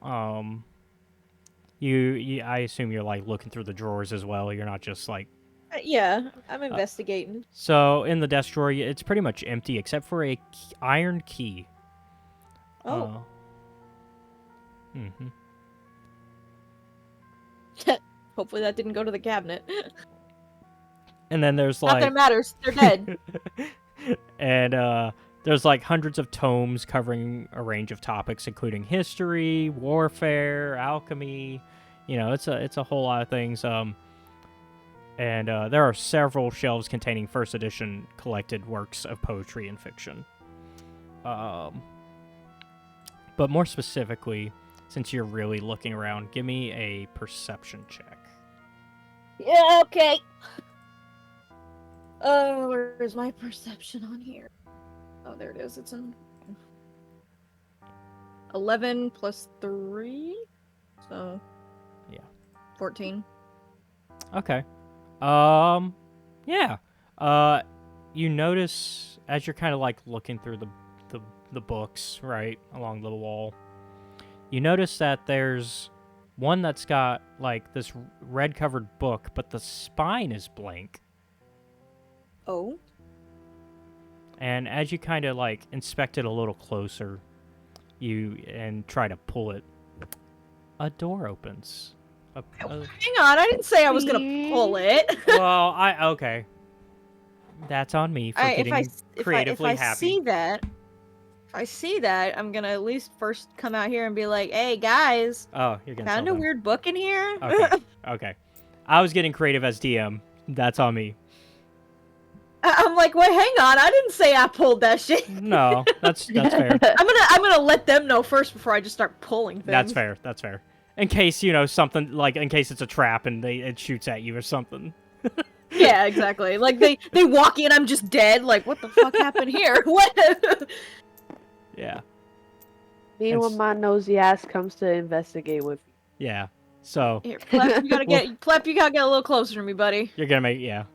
you I assume you're like looking through the drawers as well. You're not just like. Yeah, I'm investigating. So in the desk drawer, it's pretty much empty except for a iron key. Oh. Mm-hmm. Hopefully that didn't go to the cabinet. And then there's Not like. that it matters. They're dead. And there's like hundreds of tomes covering a range of topics, including history, warfare, alchemy. It's a whole lot of things. And there are several shelves containing first edition collected works of poetry and fiction. But more specifically, since you're really looking around, give me a perception check. Yeah, okay. Where's my perception on here? Oh, there it is. It's in 11 plus 3, so Yeah. 14. Okay. Yeah. You notice as you're kind of like looking through the books, right, along the wall, you notice that there's one that's got like this red covered book, but the spine is blank. Oh. And as you kind of like inspect it a little closer, and try to pull it, a door opens. Hang on, I didn't say I was gonna pull it. Well, okay. That's on me for If getting creatively I happy. see that, if I see that, I'm gonna at least first come out here and be like, "Hey guys, Oh, you're gonna found tell a them. weird book in here." Okay. Okay. I was getting creative as DM. That's on me. I'm like, wait, hang on, I didn't say I pulled that shit. No, that's fair. I'm gonna let them know first before I just start pulling things. That's fair. That's fair. In case something like in case it's a trap and it shoots at you or something. Yeah, exactly. Like they walk in, I'm just dead. Like, what the fuck happened here? What? Yeah. Me It's- when my nosy ass comes to investigate with you. Yeah. So Here, Plep, you gotta get a little closer to me, buddy. you're gonna make Here,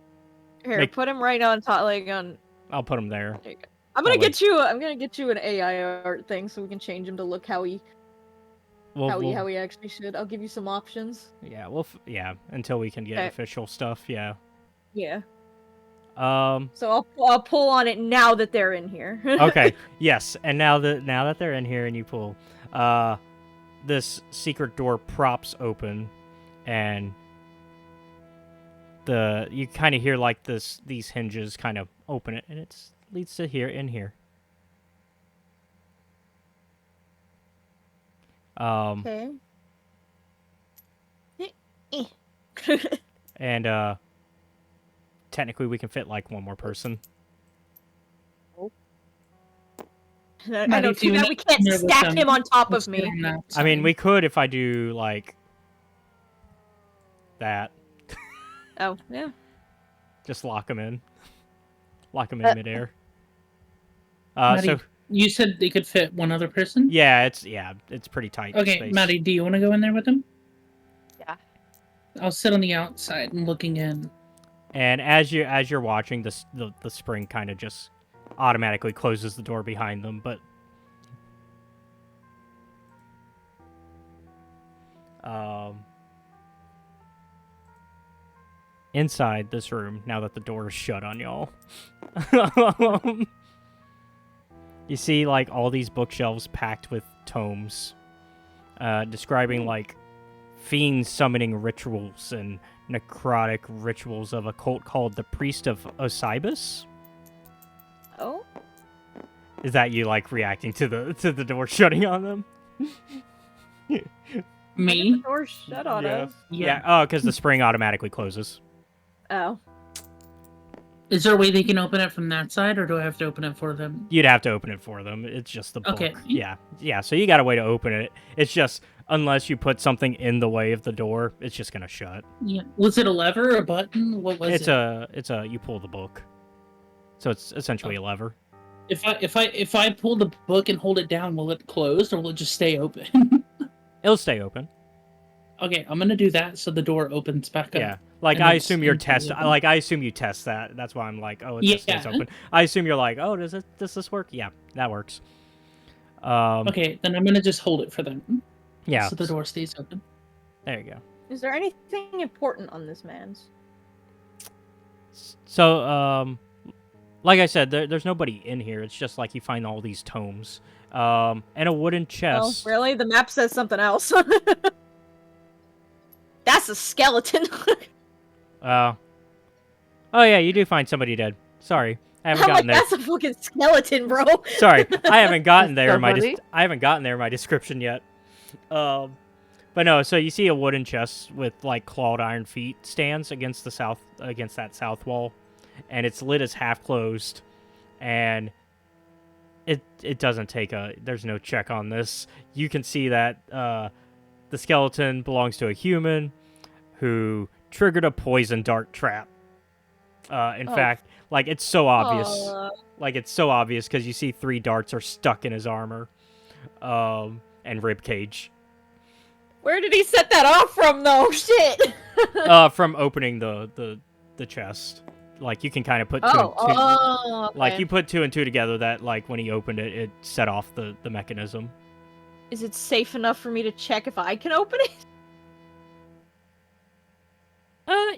Make- put him right on top, like on. I'll put him there. There you go. I'm gonna That way- get you an AI art thing so we can change him to look how he actually should. I'll give you some options. Yeah, until we can get Okay. official stuff, yeah. Yeah. Um So I'll pull on it now that they're in here. okay. Yes, and now that they're in here and you pull, this secret door props open, and you kind of hear like these hinges kind of open it, and it leads to here. Okay. And technically we can fit like one more person. I Maddie, know do too you bad know we can't where with stack them? him on top Let's of get me. on that I mean, side. we could if I do like that. Oh, yeah. Just lock them in. Lock them Uh, in midair. Maddie, So you said they could fit one other person? yeah, it's pretty tight. Okay, space. Maddie, do you want to go in there with them? Yeah. I'll sit on the outside and looking in. And as you're watching, the spring kind of just automatically closes the door behind them. But inside this room, now that the door is shut on y'all, you see like all these bookshelves packed with tomes, describing like fiend summoning rituals and necrotic rituals of a cult called the Priest of Osibus. Oh? Is that you like reacting to the door shutting on them? Me? The door shut on us. Yeah. Oh, because the spring automatically closes. Oh. Is there a way they can open it from that side, or do I have to open it for them? You'd have to open it for them. It's just the book. Okay. Yeah. So you got a way to open it. It's just unless you put something in the way of the door, it's just gonna shut. Yeah. Was it a lever or a button? What was It's it? you pull the book. So it's essentially a lever. If I pull the book and hold it down, will it close or will it just stay open? It'll stay open. Okay, I'm gonna do that so the door opens back up. Yeah. Like And I it's assume you're instantly test. open. Like I assume you test that. That's why I'm like, oh, it just stays Yeah. open. I assume you're like, oh, does this work? Yeah, that works. Okay, then I'm gonna just hold it for them. Yeah. So the door stays open. There you go. Is there anything important on this man's? So, like I said, there's nobody in here. It's just like you find all these tomes, and a wooden Oh, chest. really? The map says something else. That's a skeleton. Oh yeah, you do find somebody dead. Sorry, I haven't I'm like, gotten there. that's a fucking skeleton, bro. Sorry, I haven't gotten there in my Somebody? I haven't gotten there in my description yet. But no, so you see a wooden chest with like clawed iron feet stands against that south wall, and it's lit as half closed, and it doesn't take there's no check on this. You can see that the skeleton belongs to a human who triggered a poison dart trap. In Oh. fact, like it's so obvious. Uh, It's so obvious because you see 3 darts are stuck in his armor, and rib cage, where did he set that off from, though? Shit. from opening the chest. Like you can kind of put two and two. Okay. Like you put 2 and 2 together. That like when he opened it, it set off the mechanism. Is it safe enough for me to check if I can open it?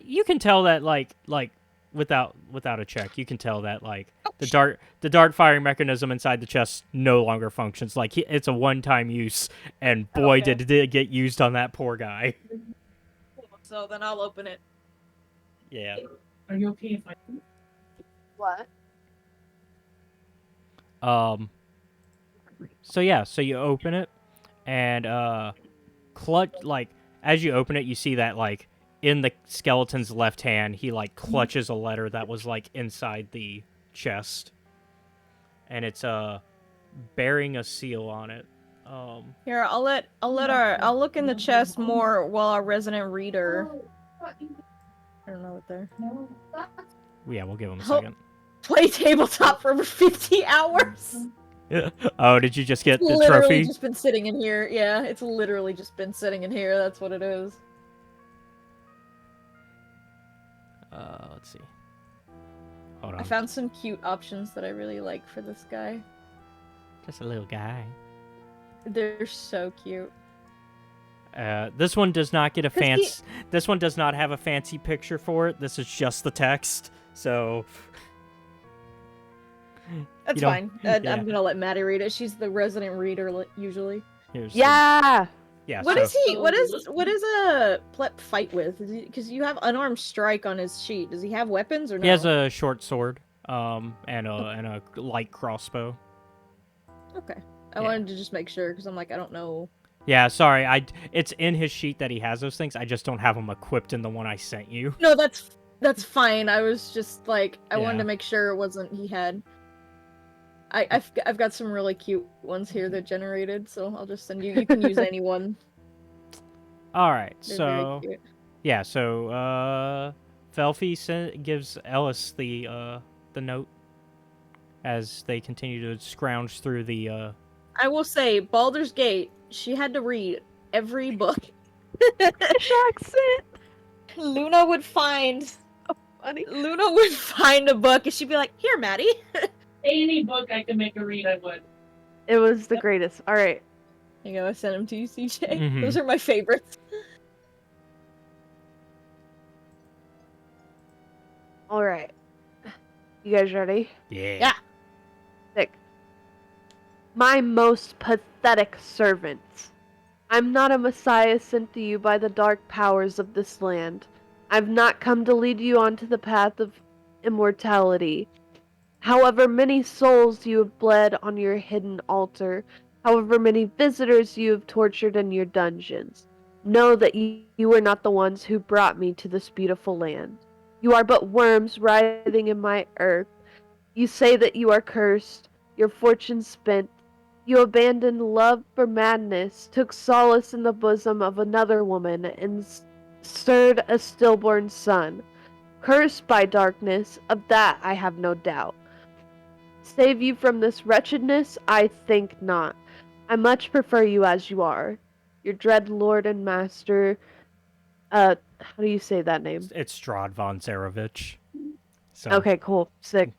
You can tell that like without a check, you can tell that like the dart firing mechanism inside the chest no longer functions. Like it's a one-time use, and boy Okay. did it get used on that poor guy. So then I'll open it. Yeah. Are you okay if I? What? So yeah, so you open it, and clutch like as you open it, you see that like in the skeleton's left hand, he like clutches a letter that was like inside the chest, and it's bearing a seal on it. Here, I'll look in the chest more while our resident reader. I don't know what they're. Yeah, we'll give him a Oh. second. Play tabletop for over 50 hours. Oh, did you just get the Literally trophy? just been sitting in here. Yeah, it's literally just been sitting in here. That's what it is. Let's see. Hold on. I found some cute options that I really like for this guy. Just a little guy. They're so cute. This one does not get a 'Cause he- fancy. This one does not have a fancy picture for it. This is just the text. So That's You don't- fine. yeah. I'm gonna let Maddie read it. She's the resident reader usually. here's Yeah. yeah. What so, is he? What is a pleb fight with? Because you have unarmed strike on his sheet. Does he have weapons or no? He has a short sword, and a light crossbow. Okay. I Yeah. wanted to just make sure because I'm like I don't know. Yeah, sorry. It's in his sheet that he has those things. I just don't have them equipped in the one I sent you. No, that's fine. I was just like I wanted Yeah. to make sure it wasn't he had. I've got some really cute ones here that generated, so I'll just send you. You can use any one. All right, They're so very cute. yeah, so Felfie gives Ellis the note as they continue to scrounge through the. I will say, Baldur's Gate. She had to read every book. Accent. Luna would find Funny. a book and she'd be like, "Here, Maddie." Any book I could make her read, I would. It was the greatest. All right. You know, I sent them to you, CJ. Mhm. Those are my favorites. All right. You guys ready? Yeah. Sick. My most pathetic servants. I'm not a messiah sent to you by the dark powers of this land. I've not come to lead you onto the path of immortality. However many souls you have bled on your hidden altar, however many visitors you have tortured in your dungeons, know that you are not the ones who brought me to this beautiful land. You are but worms writhing in my earth. You say that you are cursed, your fortune spent. You abandoned love for madness, took solace in the bosom of another woman, and stirred a stillborn son. Cursed by darkness, of that I have no doubt. Save you from this wretchedness? I think not. I much prefer you as you are. Your dread lord and master, how do you say that name? It's Strahd von Zarevich. So, Okay, cool. Sick.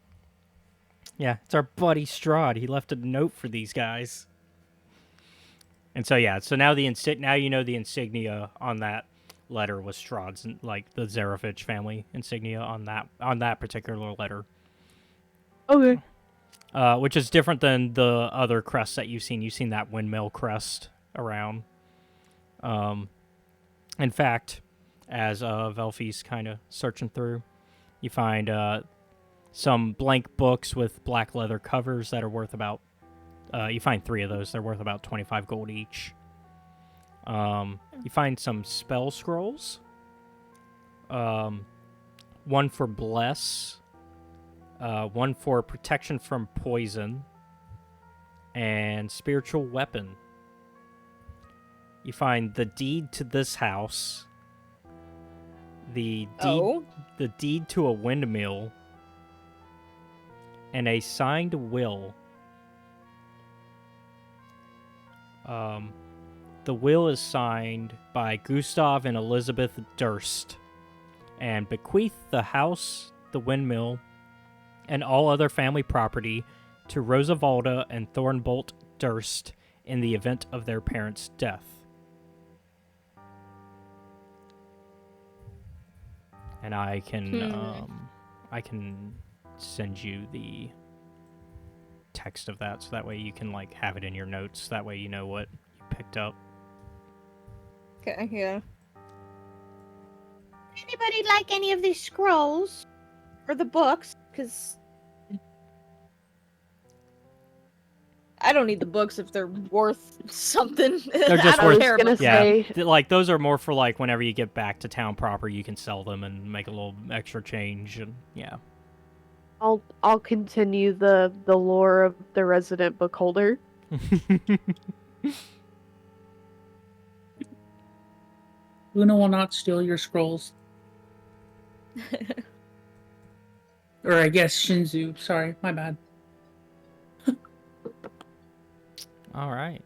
Yeah, it's our buddy Strahd. He left a note for these guys. And so yeah, so now now you know the insignia on that letter was Strahd's, like the Zarevich family insignia on that particular letter. Okay. Which is different than the other crests that you've seen. You've seen that windmill crest around. In fact, as Velfie's kind of searching through, you find some blank books with black leather covers that are worth about. You find 3 of those. They're worth about 25 gold each. You find some spell scrolls. One for bless. One for protection from poison. And spiritual weapon. You find the deed to this house. The deed to a windmill. And a signed will. The will is signed by Gustav and Elizabeth Durst, and bequeath the house, the windmill, and all other family property to Rosavalda and Thornbolt Durst in the event of their parents' death. And I can send you the text of that, so that way you can like have it in your notes. That way you know what you picked up. Okay, yeah. Anybody like any of these scrolls? Or the books, because I don't need the books if they're worth something. They're just I worth- don't care gonna about Yeah, say- like those are more for like whenever you get back to town proper, you can sell them and make a little extra change, and yeah. I'll continue the lore of the resident bookholder. Luna will not steal your scrolls. Or I guess Shinzu. Sorry, my bad. All right.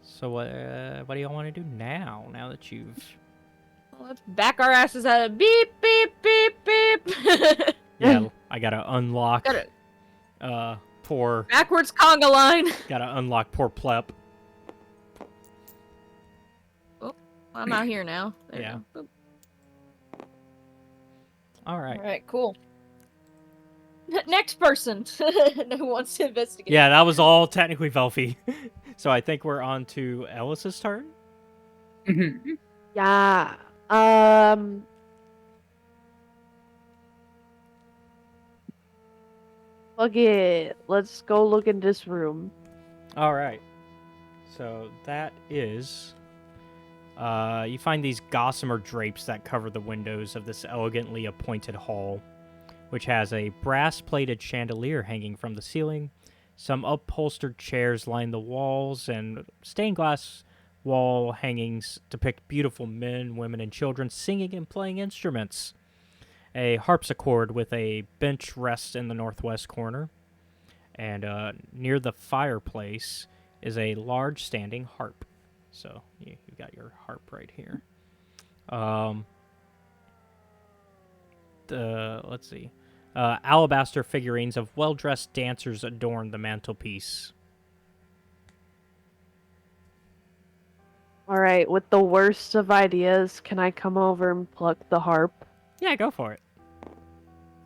So what do y'all want to do now? Now that you've Let's back our asses out of beep, beep, beep, beep. yeah, I gotta unlock Gotta- poor Backwards conga line. gotta unlock poor pleb. I'm out here now. There you Yeah. go. Boop. All right. All right, cool. Next person who wants to investigate. Yeah, that was all technically Velfie. So I think we're on to Ellis's turn. Mhm. Yeah. Fuck it. Let's go look in this room. All right. So that is you find these gossamer drapes that cover the windows of this elegantly appointed hall, which has a brass-plated chandelier hanging from the ceiling. Some upholstered chairs line the walls, and stained glass wall hangings depict beautiful men, women, and children singing and playing instruments. A harpsichord with a bench rests in the northwest corner, and near the fireplace is a large standing harp. So you got your harp right here. Let's see. Alabaster figurines of well-dressed dancers adorn the mantelpiece. Alright, with the worst of ideas, can I come over and pluck the harp? Yeah, go for it.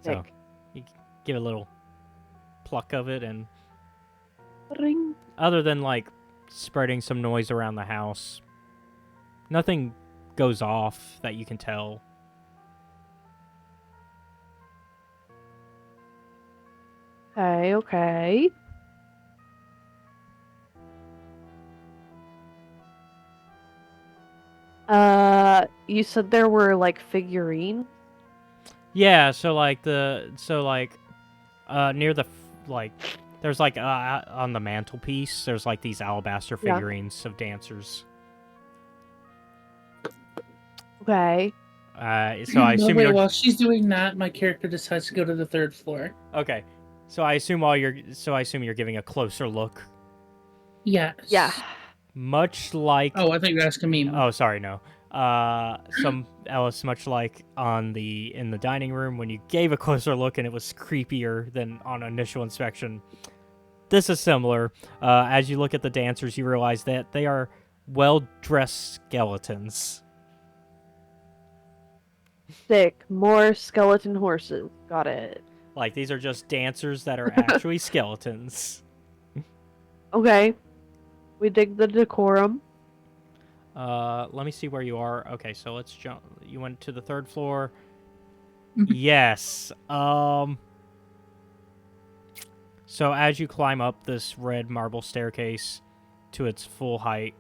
So Sick. you give a little pluck of it, and Ring. other than like spreading some noise around the house, nothing goes off that you can tell. Okay. You said there were like figurines? Yeah, so like near the there's like on the mantelpiece there's like these alabaster Yeah. figurines of dancers. Okay. So I No, assume wait, you're while she's doing that, my character decides to go to the 3rd floor. okay. So I assume you're giving a closer look, Yes. Yeah. much like Oh, I think you're asking me. Oh, sorry, no. Some Ellis, much like in the dining room when you gave a closer look and it was creepier than on initial inspection. This is similar. As you look at the dancers, you realize that they are well-dressed skeletons. Sick. More skeleton horses. Got it. Like these are just dancers that are actually skeletons. Okay. We dig the decorum. Let me see where you are. Okay, so let's jump. You went to the 3rd floor. Mhm. Yes. So as you climb up this red marble staircase to its full height,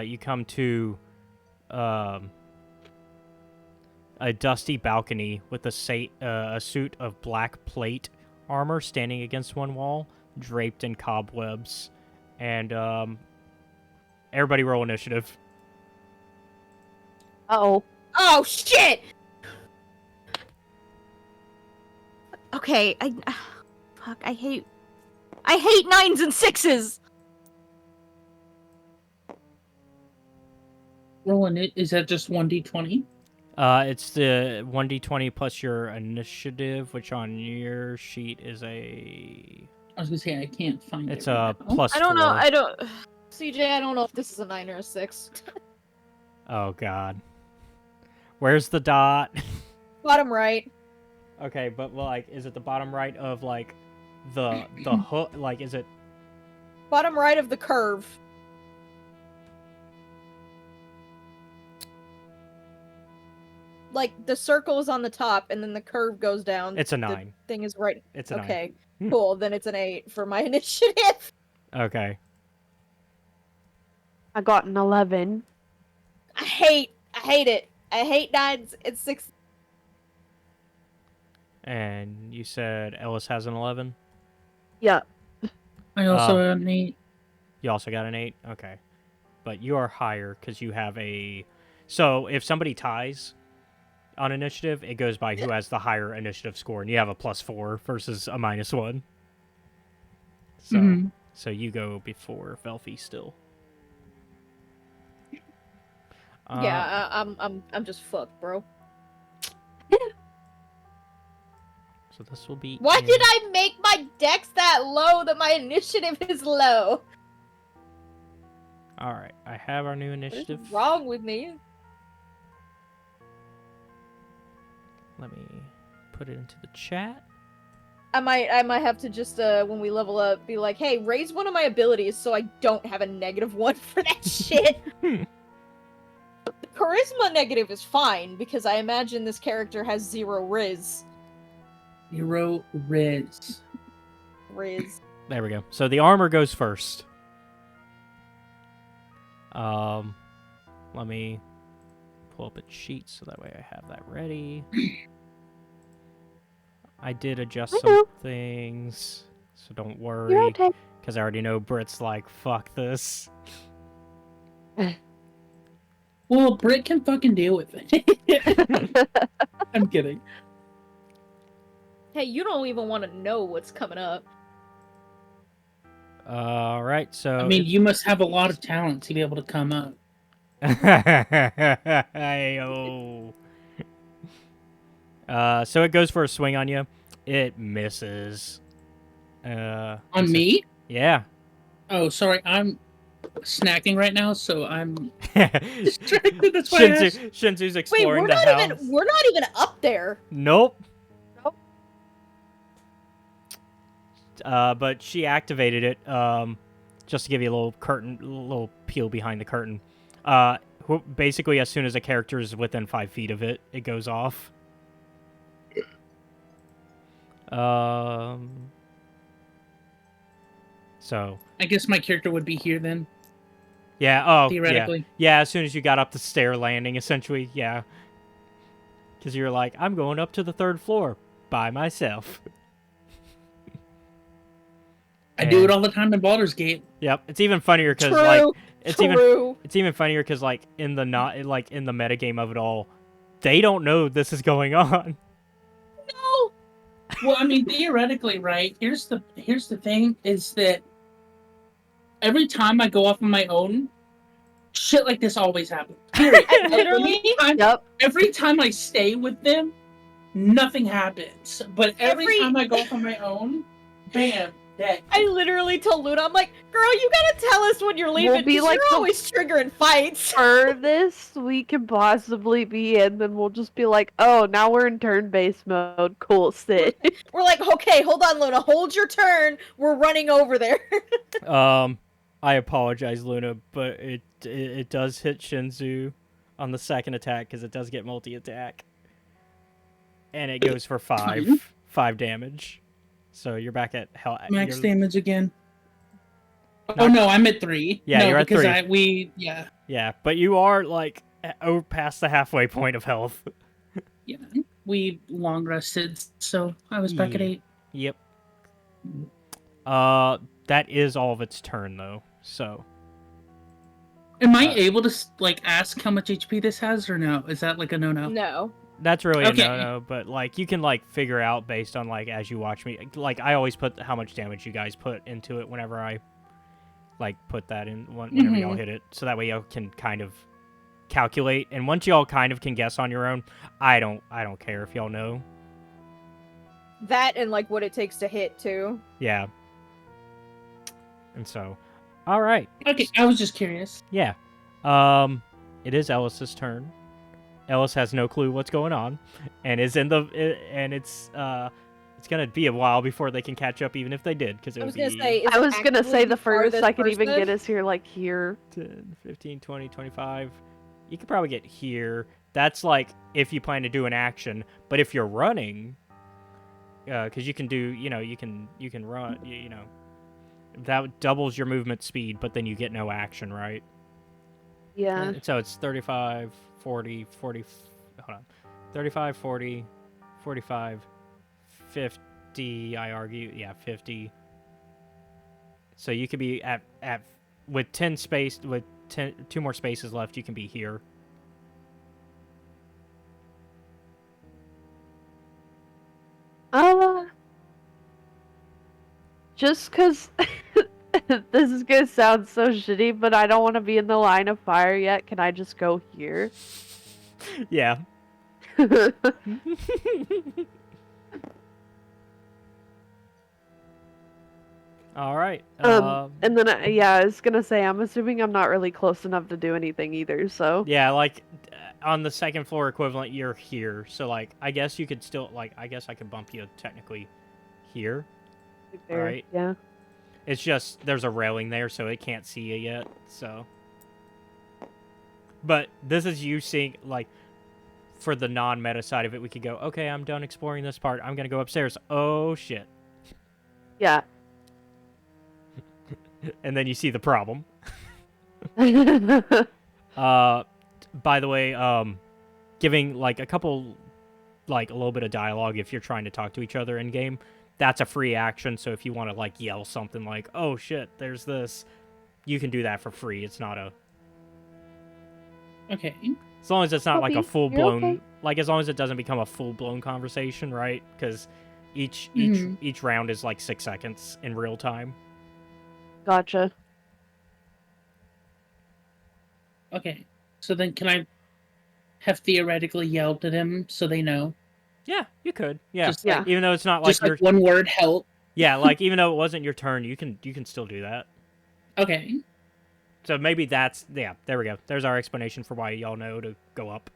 you come to a dusty balcony with a suit of black plate armor standing against one wall, draped in cobwebs. And everybody roll initiative. Uh-oh. Oh shit! Okay, fuck. I hate 9s and 6s. Rolling it, is that just 1d20? It's the 1d20 plus your initiative, which on your sheet is I was gonna say I can't find it's it. right a now. plus I don't 4. know. I don't. CJ, I don't know if this is a 9 or a 6. Oh god. Where's the dot? Bottom right. Okay, but like, is it the bottom right of like the hook? Like, is it? Bottom right of the curve. like the circle is on the top and then the curve goes down. It's a The 9. thing is right. It's a 9. Okay, cool. Then it's an 8 for my initiative. Okay. I got an 11. I hate it. I hate 9s. It's 6. And you said Ellis has an 11? Yeah. I also got an 8. You also got an 8? Okay. But you are higher because you have a... So, if somebody ties on initiative, it goes by who has the higher initiative score, and you have a +4 versus a -1. So, Mhm. so you go before Velfie still. Yeah, I'm just fucked, bro. So this will be... Why in- did I make my dex that low that my initiative is low? Alright, I have our new What initiative. is wrong with me? Let me put it into the chat. I might have to just when we level up be like, hey, raise one of my abilities so I don't have a -1 for that shit. The charisma negative is fine because I imagine this character has 0 riz. 0 Riz. Riz. There we go. So the armor goes first. Let me pull up a sheet so that way I have that ready. I did adjust I some know. things, so don't You're worry, okay. because I already know Brit's like, fuck this. Well, Britt can fucking deal with it. I'm kidding. Hey, you don't even want to know what's coming up. Alright, so... I mean, you must have a lot of talent to be able to come up. Hey-oh. So it goes for a swing on you. It misses. On me? Yeah. Oh, sorry, I'm snacking right now, so I'm distracted. That's why I asked. Shinzu's Wait, exploring the house. we're not even up there. Nope. Nope. But she activated it. Just to give you a little peel behind the curtain. Basically, as soon as a character is within 5 feet of it, it goes off. So. I guess my character would be here then, Yeah. Oh. theoretically. Yeah. As soon as you got up the stair landing, essentially. Yeah. Because you're like, I'm going up to the 3rd floor by myself. I do it all the time in Baldur's Gate. Yep. It's even funnier because True. like it's True. even funnier because like in the metagame of it all, they don't know this is going on. No. Well, I mean, theoretically, right? Here's the thing: is that every time I go off on my own, shit like this always happens. Period. Literally. Yep. Every time I stay with them, nothing happens. But every time I go off on my own, bam, dead. I literally told Luna, I'm like, girl, you gotta tell us when you're leaving, be 'cause like you're the- always triggering fights. Furthest we can possibly be in, then we'll just be like, oh, now we're in turn-based mode. Cool, sit. We're like, okay, hold on, Luna, hold your turn. We're running over there. I apologize, Luna, but it does hit Shinzu on the 2nd attack because it does get multi-attack, and it goes for 5 damage. So you're back at hell. Max damage again. Not- Oh no, I'm at 3. Yeah, no, you're at because 3. Yeah, but you are like over past the halfway point of health. Yeah, we long rested, so I was back at Yeah. 8. Yep. That is all of its turn though. So. Am I able to like ask how much HP this has, or no? Is that like a no? No. That's really Okay. a no-no, but like you can like figure out based on like as you watch me. Like I always put how much damage you guys put into it whenever I like put that in whenever y'all hit it, so that way y'all can kind of calculate. And once y'all kind of can guess on your own, I don't care if y'all know. That and like what it takes to hit too. Yeah. And so, all right. Okay, I was just curious. Yeah. It is Ellis's turn. Ellis has no clue what's going on, and is in the and it's gonna be a while before they can catch up, even if they did, because it I would was be gonna say. I was gonna say the farthest furthest I could even person? get is here, like here. 10, 15, 20, 25. You could probably get here. That's like if you plan to do an action. But if you're running, because you can do, you can run, that doubles your movement speed, but then you get no action, right? Yeah. So it's 35, 40, 40, hold on. 35, 40, 45, 50, I argue. Yeah, 50. So you could be at with 10 space, with 2 more spaces left, you can be here. Just because this is gonna sound so shitty, but I don't want to be in the line of fire yet. Can I just go here? Yeah. All right. And then I was gonna say, I'm assuming I'm not really close enough to do anything either. So Yeah, like on the second floor equivalent, you're here. So like, I guess you could still I guess I could bump you technically here. there, Right. yeah. It's just there's a railing there, so it can't see you yet. So, but this is you seeing like for the non-meta side of it. We could go, okay, I'm done exploring this part. I'm gonna go upstairs. Oh shit! Yeah. And then you see the problem. By the way, giving like a couple, like a little bit of dialogue if you're trying to talk to each other in game, that's a free action. So if you want to like yell something like, "Oh shit, there's this," you can do that for free. It's not a Okay. as long as it's not like a Copy. full You're blown okay. like as long as it doesn't become a full blown conversation, right? Because each round is like 6 seconds in real time. Gotcha. Okay. So then can I have theoretically yelled at him so they know? Yeah, you could. Yeah, Just like, even though it's not like just your like one word help. yeah, like even though it wasn't your turn, you can still do that. Okay. So maybe that's yeah. There we go. There's our explanation for why y'all know to go up.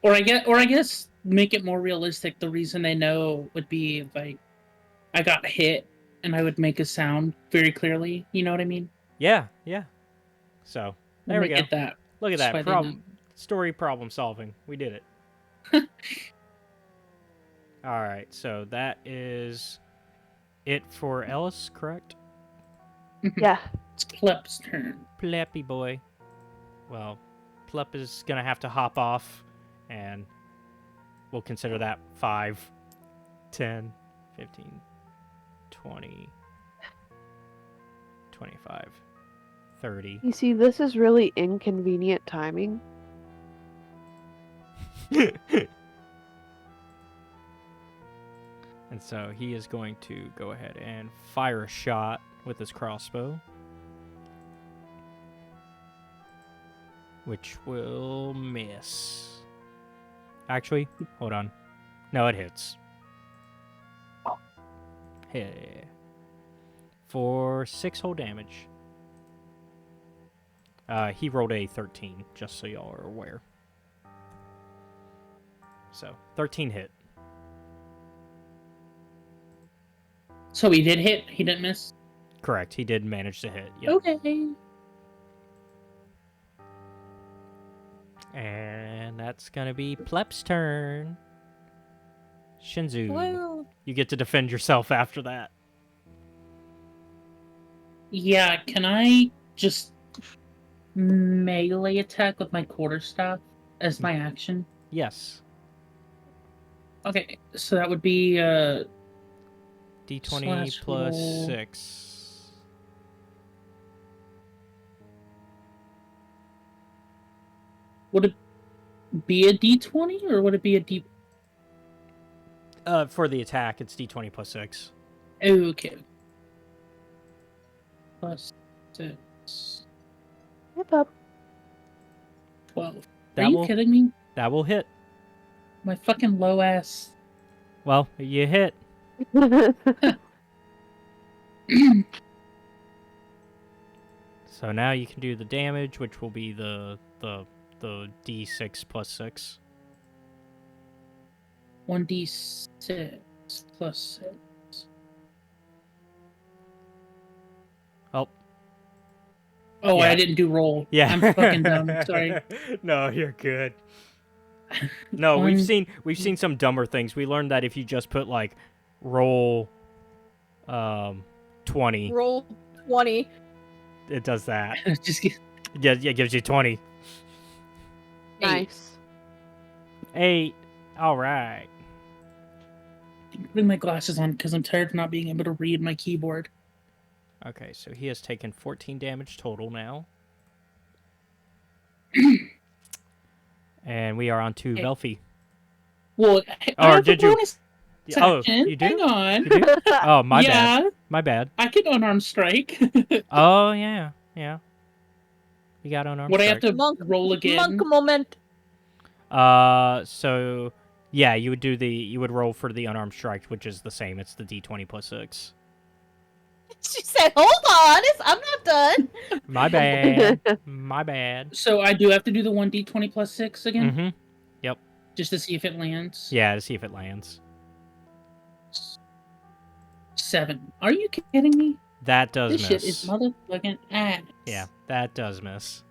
Or I guess make it more realistic. The reason they know would be like I got hit and I would make a sound very clearly. You know what I mean? Yeah, yeah. So there we Make go. it that. Look at That's why that they know. story problem solving. We did it. All right. So that is it for Ellis, correct? Yeah. It's Klep's turn. Pleppy boy. Well, Plep is gonna have to hop off, and we'll consider that 5, 10, 15, 20, 25, 30. You see, this is really inconvenient timing. And so he is going to go ahead and fire a shot with his crossbow, which will miss. Actually, hold on. No, it hits. Hey. For 6 whole damage. He rolled a 13, just so y'all are aware. So, 13 hit. So he did hit. He didn't miss. Correct, he did manage to hit. Yep. Okay. And that's gonna be Plep's turn. Shinzu, Well, you get to defend yourself after that. Yeah. Can I just melee attack with my quarterstaff as my action? Yes. Okay. So that would be D20 Slash plus roll. 6. Would it be a D20 or would it be a D? For the attack, it's D20 plus 6. Okay. Plus 6. Yep, up. 12. Are That you will kidding me? that will hit. My fucking low ass. Well, you hit. So now you can do the damage, which will be the D6 plus 6. 1d6 plus 6. Oh. Oh, Yeah. I didn't do roll. Yeah. I'm fucking dumb. Sorry. No, you're good. No, One- we've seen some dumber things. We learned that if you just put like roll 20, Roll 20. it does that. Just get, Yeah, it gives you 20. Nice. 8. All right. putting my glasses on because I'm tired of not being able to read my keyboard. Okay, so he has taken 14 damage total now. And we are on to Okay. Velfie. Well, I Or have did a you? bonus Oh, action. you do? Hang on. You do? Oh, my yeah, bad. My bad. I can unarmed strike. Oh, yeah. Yeah. You got unarmed Would I have strike. to roll again? Monk moment. So yeah, you would roll for the unarmed strike, which is the same. It's the D20 plus 6. She said, "Hold on, I'm not done." My bad. My bad. So I do have to do the 1d20 plus 6 again? Mm-hmm. Just to see if it lands? Yeah, to see if it lands. 7. Are you kidding me? That does This miss. shit is motherfucking ass. Yeah, that does miss.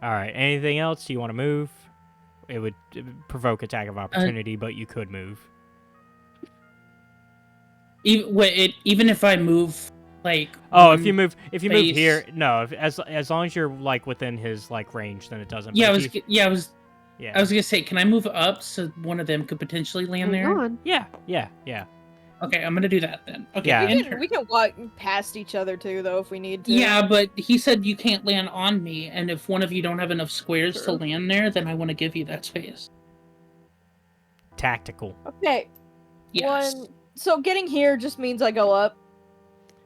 All right. Anything else? Do you want to move? It would provoke attack of opportunity, but you could move. Even if I move, like... Oh, one if you move face- here, no. As long as you're like within his like range, then it doesn't. Yeah, But I if was yeah. I was gonna say, can I move up so one of them could potentially land Hang there? on. Yeah. Okay, I'm gonna do that then. Okay, Yeah. enter. We can walk past each other too, though, if we need to. Yeah, but he said you can't land on me, and if one of you don't have enough squares True. to land there, then I want to give you that space. Tactical. Okay. Yes. One. So getting here just means I go up.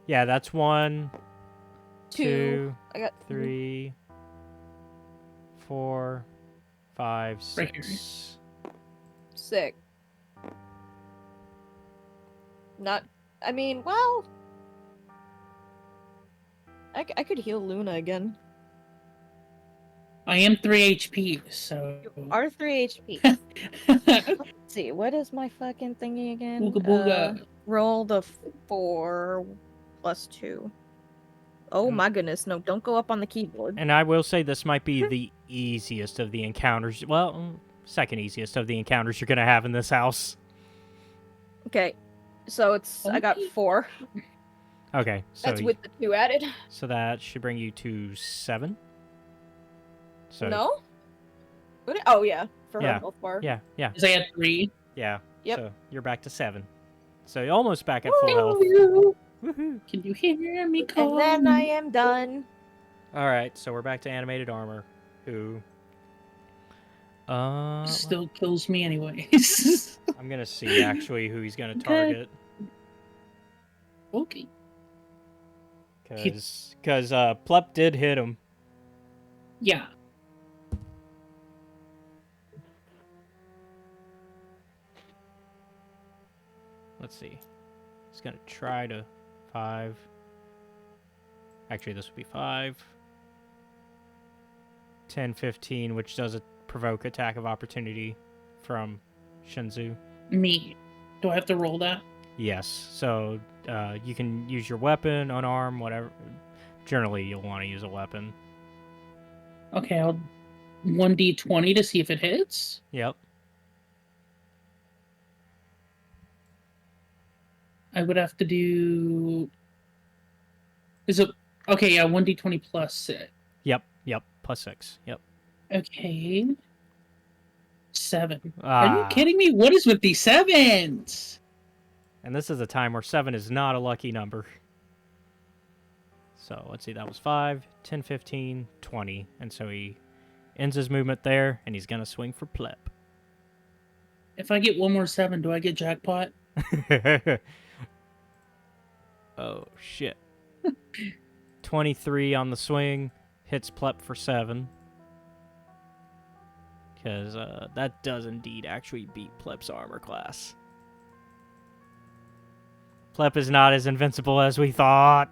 Yeah, that's 1, 2, I got 3, 4, 5, Right here. 6. Sick. Not. I mean, well. I could heal Luna again. I am 3 HP, so. You are 3 HP. Let's see, what is my fucking thingy again? Booga booga. Roll the 4 plus 2. Oh my goodness, no, don't go up on the keyboard. And I will say this might be the easiest of the encounters. Well, second easiest of the encounters you're going to have in this house. Okay, so it's, I got 4. Okay, so That's with the 2 added. so that should bring you to 7. So No? Would it? Oh yeah, for Yeah. her health bar. Yeah, yeah, Because I had 3. yeah. Yep. So you're back to 7. So you're almost back at full health. Woohoo! Can you hear me call? And then I am done. All right, so we're back to animated armor. Who? Still kills me anyways. I'm gonna see actually who he's gonna Okay. target. Okay. Because Plep did hit him. Yeah. Let's see. He's gonna try to 5. Actually, this would be 5. 10, 15, which does provoke attack of opportunity from Shinzu. Me. Do I have to roll that? Yes. So you can use your weapon, unarmed, whatever. Generally, you'll want to use a weapon. Okay, I'll 1d20 to see if it hits. Yep. I would have to do. Is it okay? Yeah, 1d20 plus 6. Yep. Plus 6. Yep. Okay. 7. Are you Ah. kidding me? What is with these 7s? And this is a time where 7 is not a lucky number. So let's see, that was 5, 10, 15, 20. And so he ends his movement there, and he's going to swing for Plep. If I get one more 7, do I get jackpot? Oh, shit. 23 on the swing, hits Plep for 7. Because that does indeed actually beat Plep's armor class. Plep is not as invincible as we thought.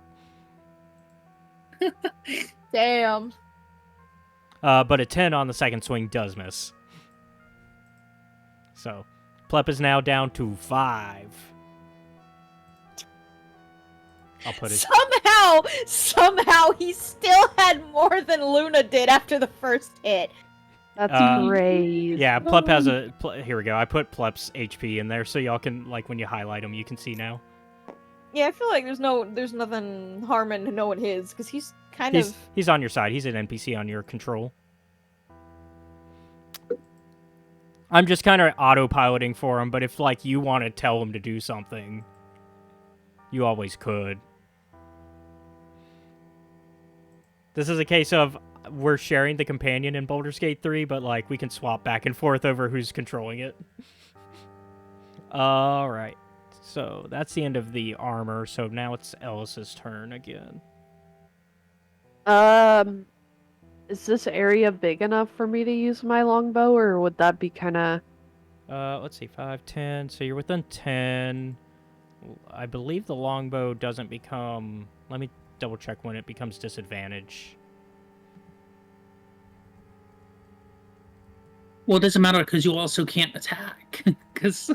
Damn. But a 10 on the second swing does miss. So, Plep is now down to 5. I'll put it. Somehow, he still had more than Luna did after the first hit. That's Uh, crazy. Yeah, Plep has a. Here we go. I put Plep's HP in there so y'all can, like, when you highlight him, you can see now. Yeah, I feel like there's nothing harming knowing his, because he's kind of. He's on your side. He's an NPC on your control. I'm just kind of autopiloting for him, but if, like, you want to tell him to do something, you always could. This is a case of we're sharing the companion in Baldur's Gate 3, but, like, we can swap back and forth over who's controlling it. Alright. So, that's the end of the armor, so now it's Ellis's turn again. Is this area big enough for me to use my longbow, or would that be kind of... Let's see, 5, 10, so you're within 10. I believe the longbow doesn't become... Let me double check when it becomes disadvantage. Well, it doesn't matter because you also can't attack. Because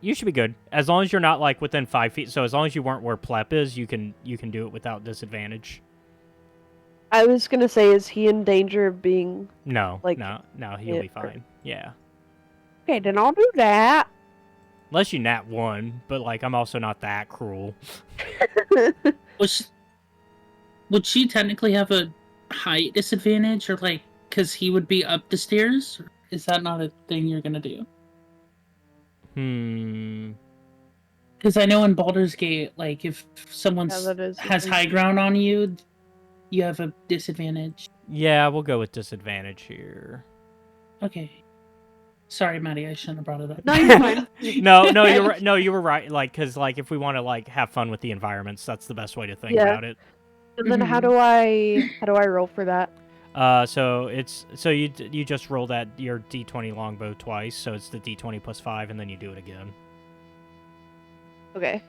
You should be good. As long as you're not, like, within 5 feet. So as long as you weren't where Plep is, you can do it without disadvantage. I was gonna say, is he in danger of being... No, Like, no, he'll be hit or- fine. Yeah. Okay, then I'll do that. Unless you nat 1, but, like, I'm also not that cruel. would she technically have a height disadvantage, or like, because he would be up the stairs? Is that not a thing you're gonna do? Because I know in Baldur's Gate, like, if someone Yeah, that is has the high thing. ground on you, you have a disadvantage. Yeah, we'll go with disadvantage here. Okay. Sorry, Maddie, I shouldn't have brought it up. No, you're fine. No, you're right. No, you were right. Like, because, like, if we want to, like, have fun with the environments, that's the best way to think Yeah. about it. And then how do I roll for that? So you just roll that your D20 longbow twice, so it's the D20 plus 5, and then you do it again. Okay.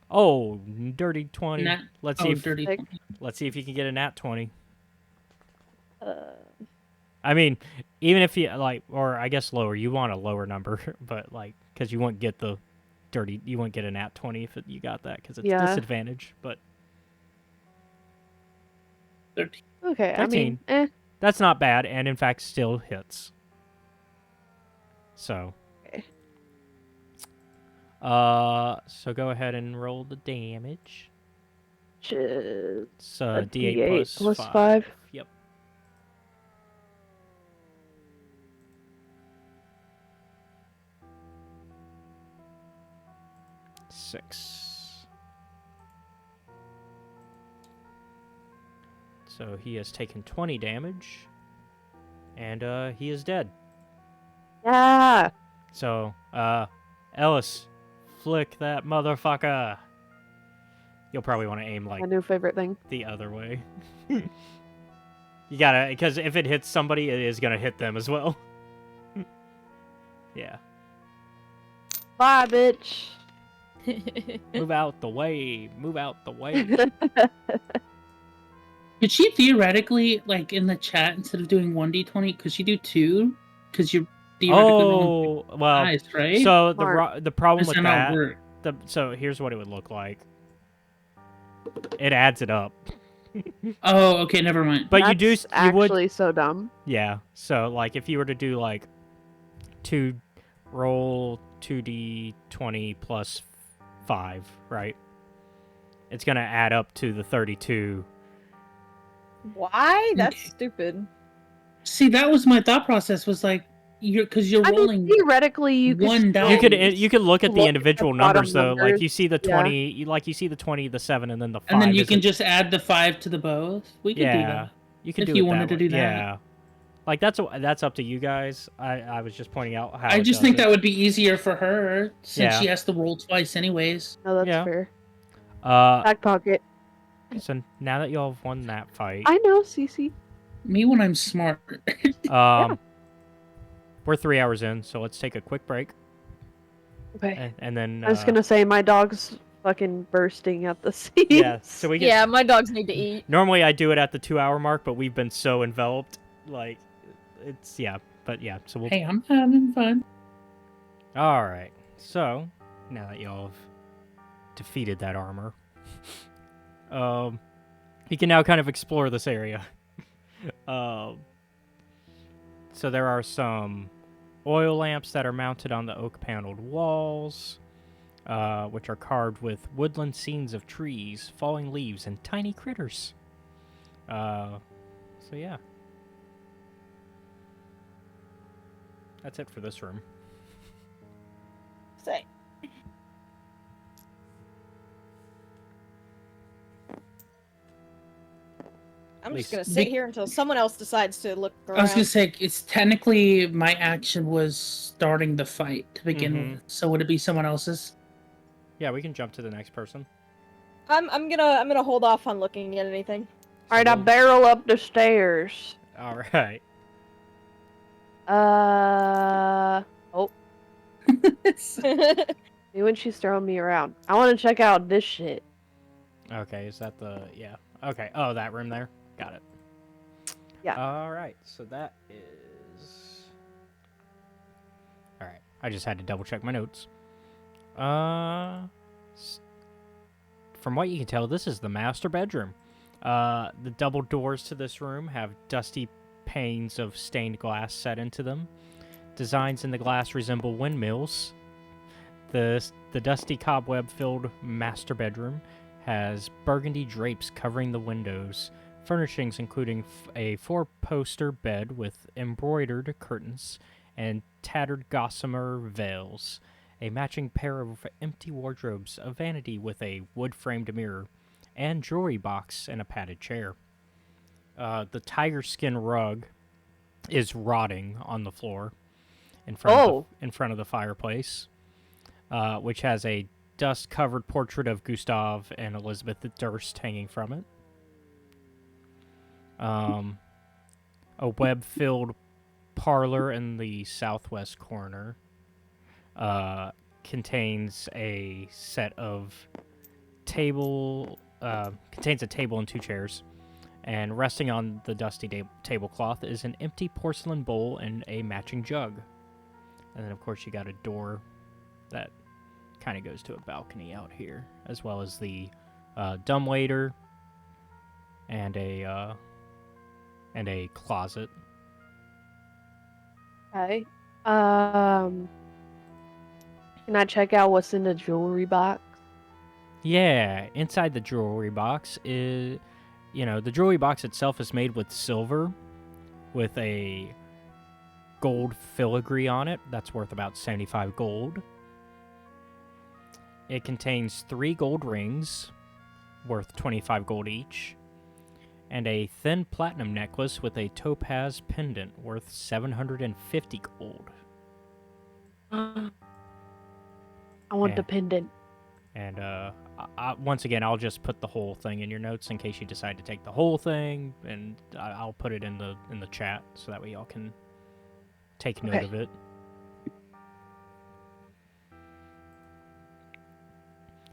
Oh, dirty 20. Nat- Let's see if dirty. Like- let's see if you can get a nat 20. Uh, I mean, even if you like, or I guess lower, you want a lower number, but like, because you won't get the dirty, you won't get a nat 20 if you got that, because it's Yeah. disadvantage. But 13. okay, I mean, 13. That's not bad, and in fact, still hits. So. Okay. So go ahead and roll the damage. It's So a D8 plus 5. 5. Yep. Six. So he has taken 20 damage, and he is dead. Yeah. So, Ellis, flick that motherfucker. You'll probably want to aim like My new favorite thing. the other way. You gotta, because if it hits somebody, it is gonna hit them as well. Yeah. Bye, bitch. Move out the way. Move out the way. Could she theoretically, like, in the chat, instead of doing 1d20, could she do 2? Because you're theoretically rolling Oh, well. dice, right? So Smart. the problem Does with that not that, work? so here's what it would look like. It adds it up. Oh, okay, never mind. But That's you would, actually so dumb. yeah. So like if you were to do like roll 2d20 plus 5, right? It's gonna add up to the 32. Why? That's Okay. stupid. See, that was my thought process, was like, because you're I rolling... mean, theoretically, you could one still die. You could look at the look at the individual bottom numbers though. Like numbers, you see the yeah. 20, you see the 20, the 7, and then the 5. And then you is can a- just add the 5 to the both. We could do Yeah. that. You can if do you it wanted that to way. do that. Yeah. Like that's up to you guys. I was just pointing out how I it just does think it. that would be easier for her, since Yeah. she has to roll twice anyways. No, that's Yeah. fair. Uh, Back pocket. so now that y'all have won that fight, I know, Cece. Me when I'm smart. we're 3 hours in, so let's take a quick break, Okay. and then I was gonna say my dog's fucking bursting at the seams. yeah. So we get Yeah, my dogs need to eat. normally I do it at the 2-hour mark, but we've been so enveloped, like it's yeah. But yeah, so we'll Hey, I'm having fun. All right. So now that y'all have defeated that armor, you can now kind of explore this area. Um, so there are some oil lamps that are mounted on the oak-paneled walls, which are carved with woodland scenes of trees, falling leaves, and tiny critters. So yeah. That's it for this room. Say. I'm just Lisa. gonna sit here until someone else decides to look around. I was gonna say it's technically my action was starting the fight to begin with. So would it be someone else's? Yeah, we can jump to the next person. I'm gonna hold off on looking at anything. All right, I barrel up the stairs. All right. Oh. When she's throwing me around, I want to check out this shit. Okay, is that the... Yeah. Okay, oh, that room there? Got it. Yeah. All right, so that is... All right, I just had to double check my notes. From what you can tell, this is the master bedroom. The double doors to this room have dusty panes of stained glass set into them. Designs in the glass resemble windmills. The dusty cobweb-filled master bedroom has burgundy drapes covering the windows, furnishings including a four-poster bed with embroidered curtains and tattered gossamer veils, a matching pair of empty wardrobes, a vanity with a wood-framed mirror, and jewelry box and a padded chair. The tiger skin rug is rotting on the floor in front of the fireplace, which has a dust-covered portrait of Gustav and Elizabeth Durst hanging from it. A web-filled parlor in the southwest corner contains a set of contains a table and two chairs. And resting on the dusty tablecloth is an empty porcelain bowl and a matching jug. And then, of course, you got a door that kind of goes to a balcony out here, as well as the dumbwaiter and a closet. Okay. Can I check out what's in the jewelry box? Yeah, inside the jewelry box is, the jewelry box itself is made with silver with a gold filigree on it. That's worth about 75 gold. It contains 3 gold rings worth 25 gold each, and a thin platinum necklace with a topaz pendant worth 750 gold. I want the pendant. And once again, I'll just put the whole thing in your notes in case you decide to take the whole thing, and I'll put it in the chat so that way y'all can take note of it.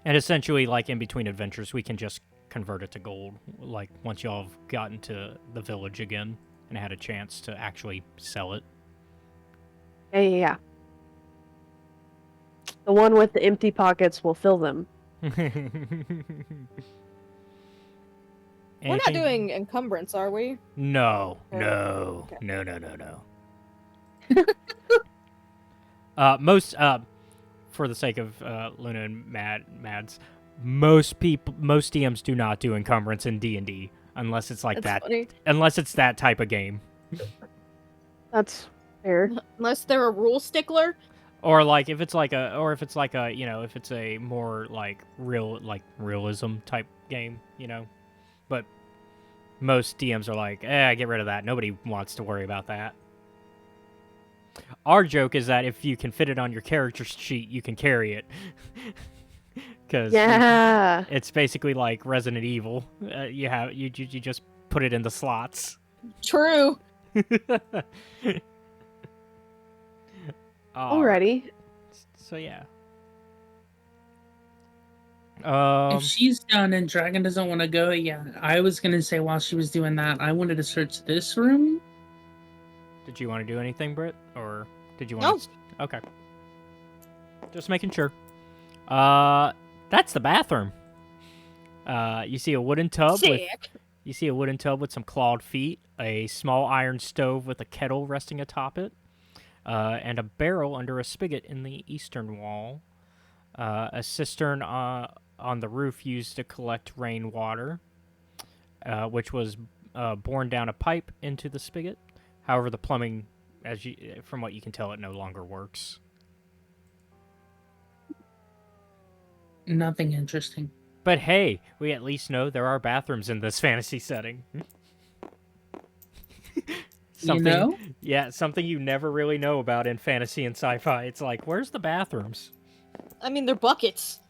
And essentially, like in between adventures, we can just convert it to gold. Like once y'all have gotten to the village again and had a chance to actually sell it. Yeah. The one with the empty pockets will fill them. We're not doing encumbrance, are we? No. Okay. No. Most, for the sake of Luna and Mads, most DMs do not do encumbrance in D&D unless it's like That's that. funny. Unless it's that type of game. That's fair. Unless they're a rule stickler. Or if it's a more like realism type game, But most DMs are like, get rid of that. Nobody wants to worry about that. Our joke is that if you can fit it on your character sheet, you can carry it. Because it's basically like Resident Evil. You just put it in the slots. True. Alrighty. So yeah. If she's done and Dragon doesn't want to go, yeah, I was gonna say while she was doing that, I wanted to search this room. Did you want to do anything, Britt, or did you want? No. Okay. Just making sure. That's the bathroom. You see a wooden tub with Sick. you see a wooden tub with some clawed feet, a small iron stove with a kettle resting atop it, and a barrel under a spigot in the eastern wall. A cistern on the roof used to collect rainwater, which was borne down a pipe into the spigot. However, the plumbing, from what you can tell, it no longer works. Nothing interesting. But hey, we at least know there are bathrooms in this fantasy setting. You know? Yeah, something you never really know about in fantasy and sci-fi. It's like, where's the bathrooms? I mean, they're buckets.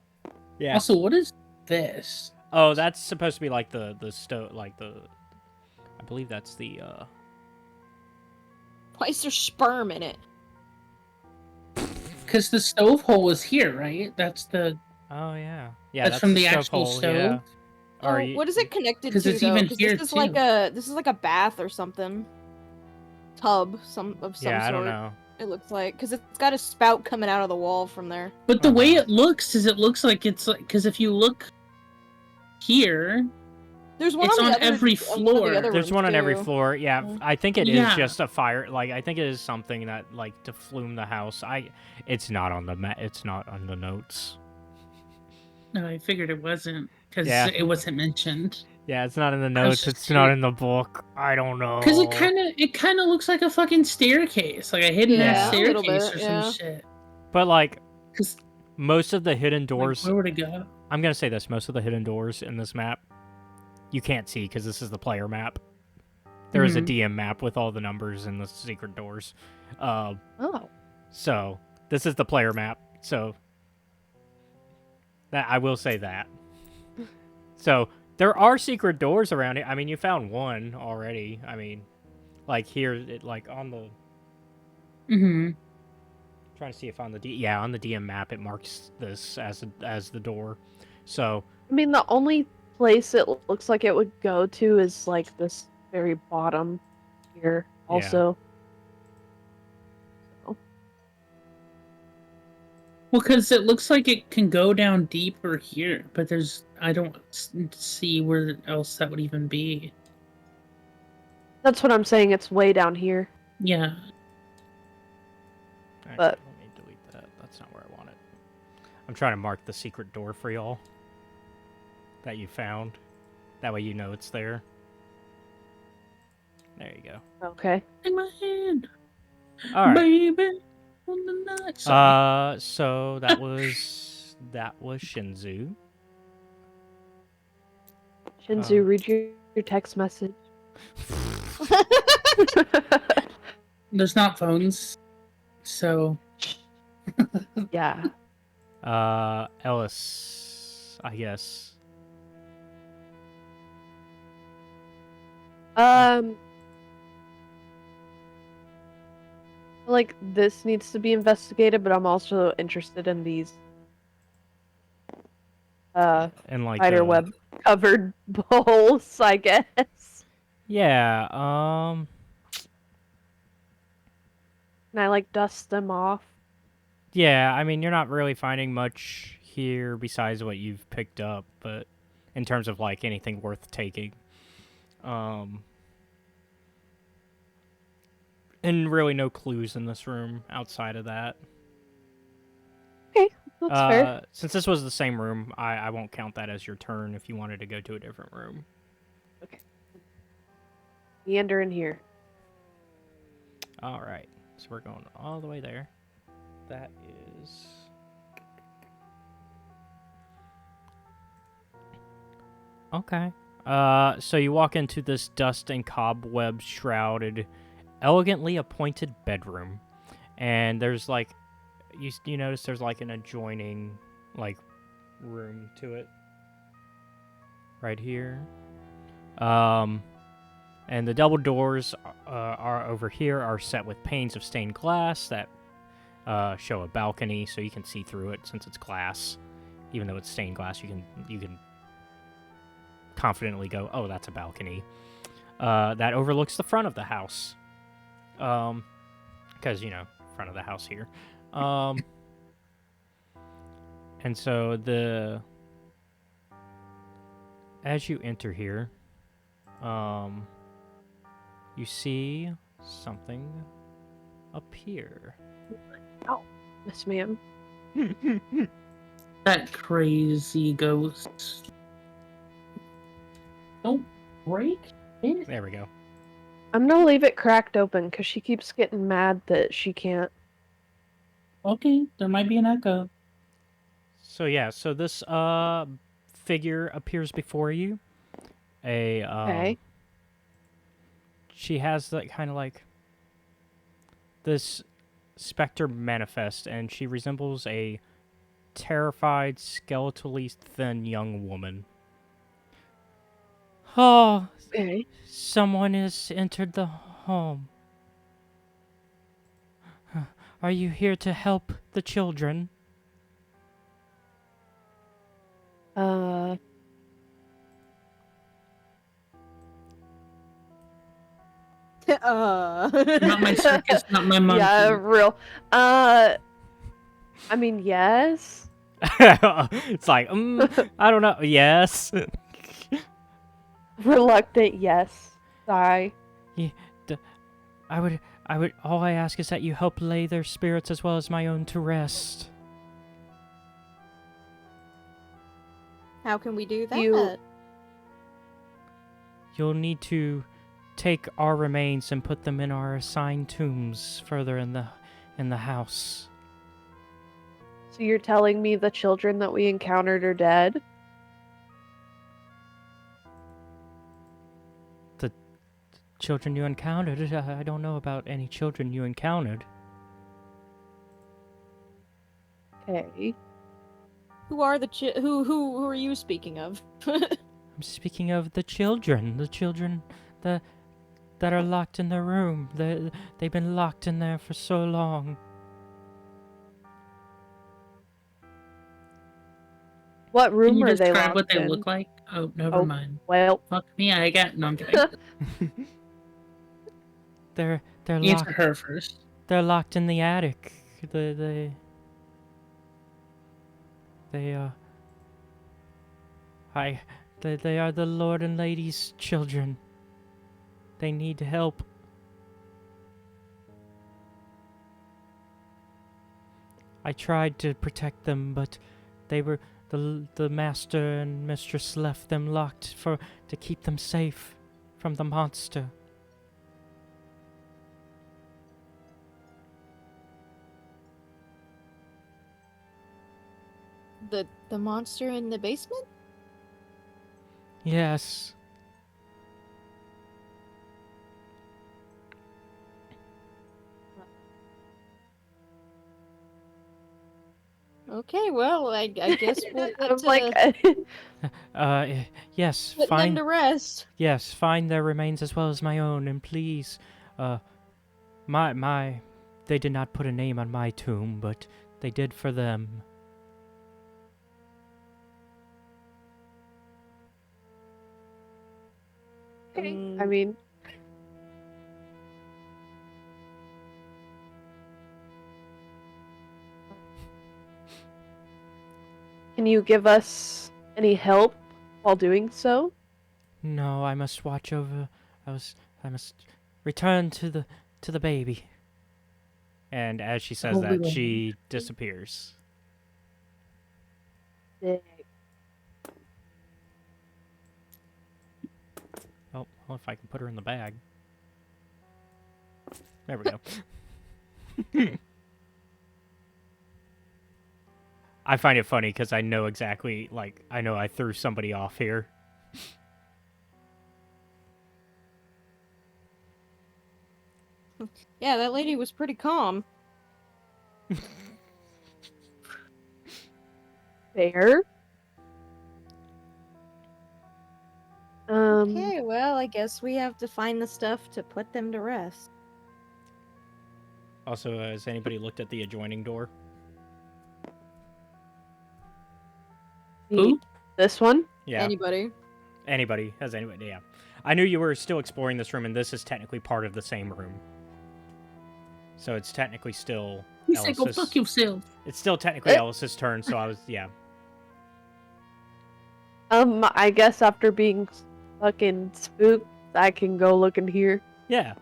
Yeah. Also, what is this? Oh, that's supposed to be like the stove, like the. I believe that's the. Why is there sperm in it? Because the stove hole is here, right? That's the. Oh yeah. Yeah. That's from the stove actual hole, stove? Yeah. Oh, Or you- what is it connected 'Cause to? it's though? even 'Cause here, this is like too. a bath or something. Tub, some Yeah, sort. I don't know. It looks like because it's got a spout coming out of the wall from there. But the way Uh-huh. it looks is it looks like it's like. Because if you look here, There's one It's on, the on other, every one of the floor. other There's rooms, one on every too. floor. Yeah, Yeah. I think it is Yeah. just a fire. Like I think it is something that like to flume the house. It's not on the It's not on the notes. no, I figured it wasn't. Because Yeah. it wasn't mentioned. Yeah, it's not in the was notes. just It's not curious. in the book. I don't know. Because it kind of looks like a fucking staircase, like a hidden Yeah, a little staircase bit, or yeah. some shit. But like Because most of the hidden like, doors, where would it go? I'm gonna say this: most of the hidden doors in this map, you can't see because this is the player map. There is a Mhm. DM map with all the numbers and the secret doors. Oh. So this is the player map. So that I will say that. So there are secret doors around it. I mean, you found one already. I mean, like here, like on the. Mm-hmm. Trying to see if on the on the DM map it marks this as the door. So I mean, the only place it looks like it would go to is like this very bottom here. Yeah. Also, Well, because it looks like it can go down deeper here, but I don't see where else that would even be. that's what I'm saying. It's way down here. Yeah. actually, But- let me delete that. That's not where I want it. I'm trying to mark the secret door for y'all that you found. That way you know it's there. There you go. Okay. In my hand, All right. baby, on the night. Sorry. So that was Shinzu. Shinzu, read your text message. There's not phones, so Yeah. Ellis, I guess. Like this needs to be investigated, but I'm also interested in these And like spider web covered bowls, I guess. Yeah. Can I like dust them off? Yeah, I mean, you're not really finding much here besides what you've picked up, but in terms of like anything worth taking. And really no clues in this room outside of that. That's fair. Since this was the same room, I won't count that as your turn if you wanted to go to a different room. Meander in here. All right, so we're going all the way there. That is... Okay. So you walk into this dust and cobweb shrouded, elegantly appointed bedroom, and there's like, you notice there's like an adjoining like room to it, right here. And the double doors are over here are set with panes of stained glass that show a balcony, so you can see through it since it's glass. Even though it's stained glass, you can confidently go, oh, that's a balcony. That overlooks the front of the house. Because, front of the house here. And so as you enter here, you see something appear. Yes, ma'am. That crazy ghost. Don't break it. There we go. I'm gonna leave it cracked open because she keeps getting mad that she can't. Okay, there might be an echo. So yeah, so this figure appears before you. Okay. She has that kind of like this specter manifest, and she resembles a terrified, skeletally thin young woman. Oh, Okay. someone has entered the home. Are you here to help the children? Uh. Not my circus, not my monkey. Yeah, real. I mean, yes. It's like, I don't know. Yes. Reluctant, yes. Sigh. I would, all I ask is that you help lay their spirits as well as my own to rest. How can we do that? You'll need to take our remains and put them in our assigned tombs further in the house. So you're telling me the children that we encountered are dead? The children you encountered? I don't know about any children you encountered. Okay. Who are the who are you speaking of? I'm speaking of the children that are locked in their room. They've been locked in there for so long. What Can room you are they describe what locked they in? look like? Oh, never Oh, mind. well. Fuck me, I got. No, I'm kidding. They're Answer locked. her first. They're locked in the attic. They are the Lord and Lady's children. They need help. I tried to protect them, but they were the master and mistress left them locked to keep them safe from the monster. The monster in the basement? Yes. Okay, well, I guess we'll I'm get like, Yes, putting them to rest. Yes, find their remains as well as my own, and please, they did not put a name on my tomb, but they did for them. I mean, can you give us any help while doing so? No, I must watch over. I must return to the baby. And as she says Holy that, Lord. she disappears. Sick. Oh, well, if I can put her in the bag. There we go. I find it funny because I know exactly, like, I know I threw somebody off here. Yeah, that lady was pretty calm. Fair. Okay, well, I guess we have to find the stuff to put them to rest. Also, has anybody looked at the adjoining door? Who? This one? Yeah. Anybody? Anybody. Has anybody? Yeah. I knew you were still exploring this room, and this is technically part of the same room. So it's technically still He said, "Go Ellis's. fuck yourself." It's still technically Ellis's turn, so I was yeah. I guess after being fucking spooked, I can go look in here. Yeah.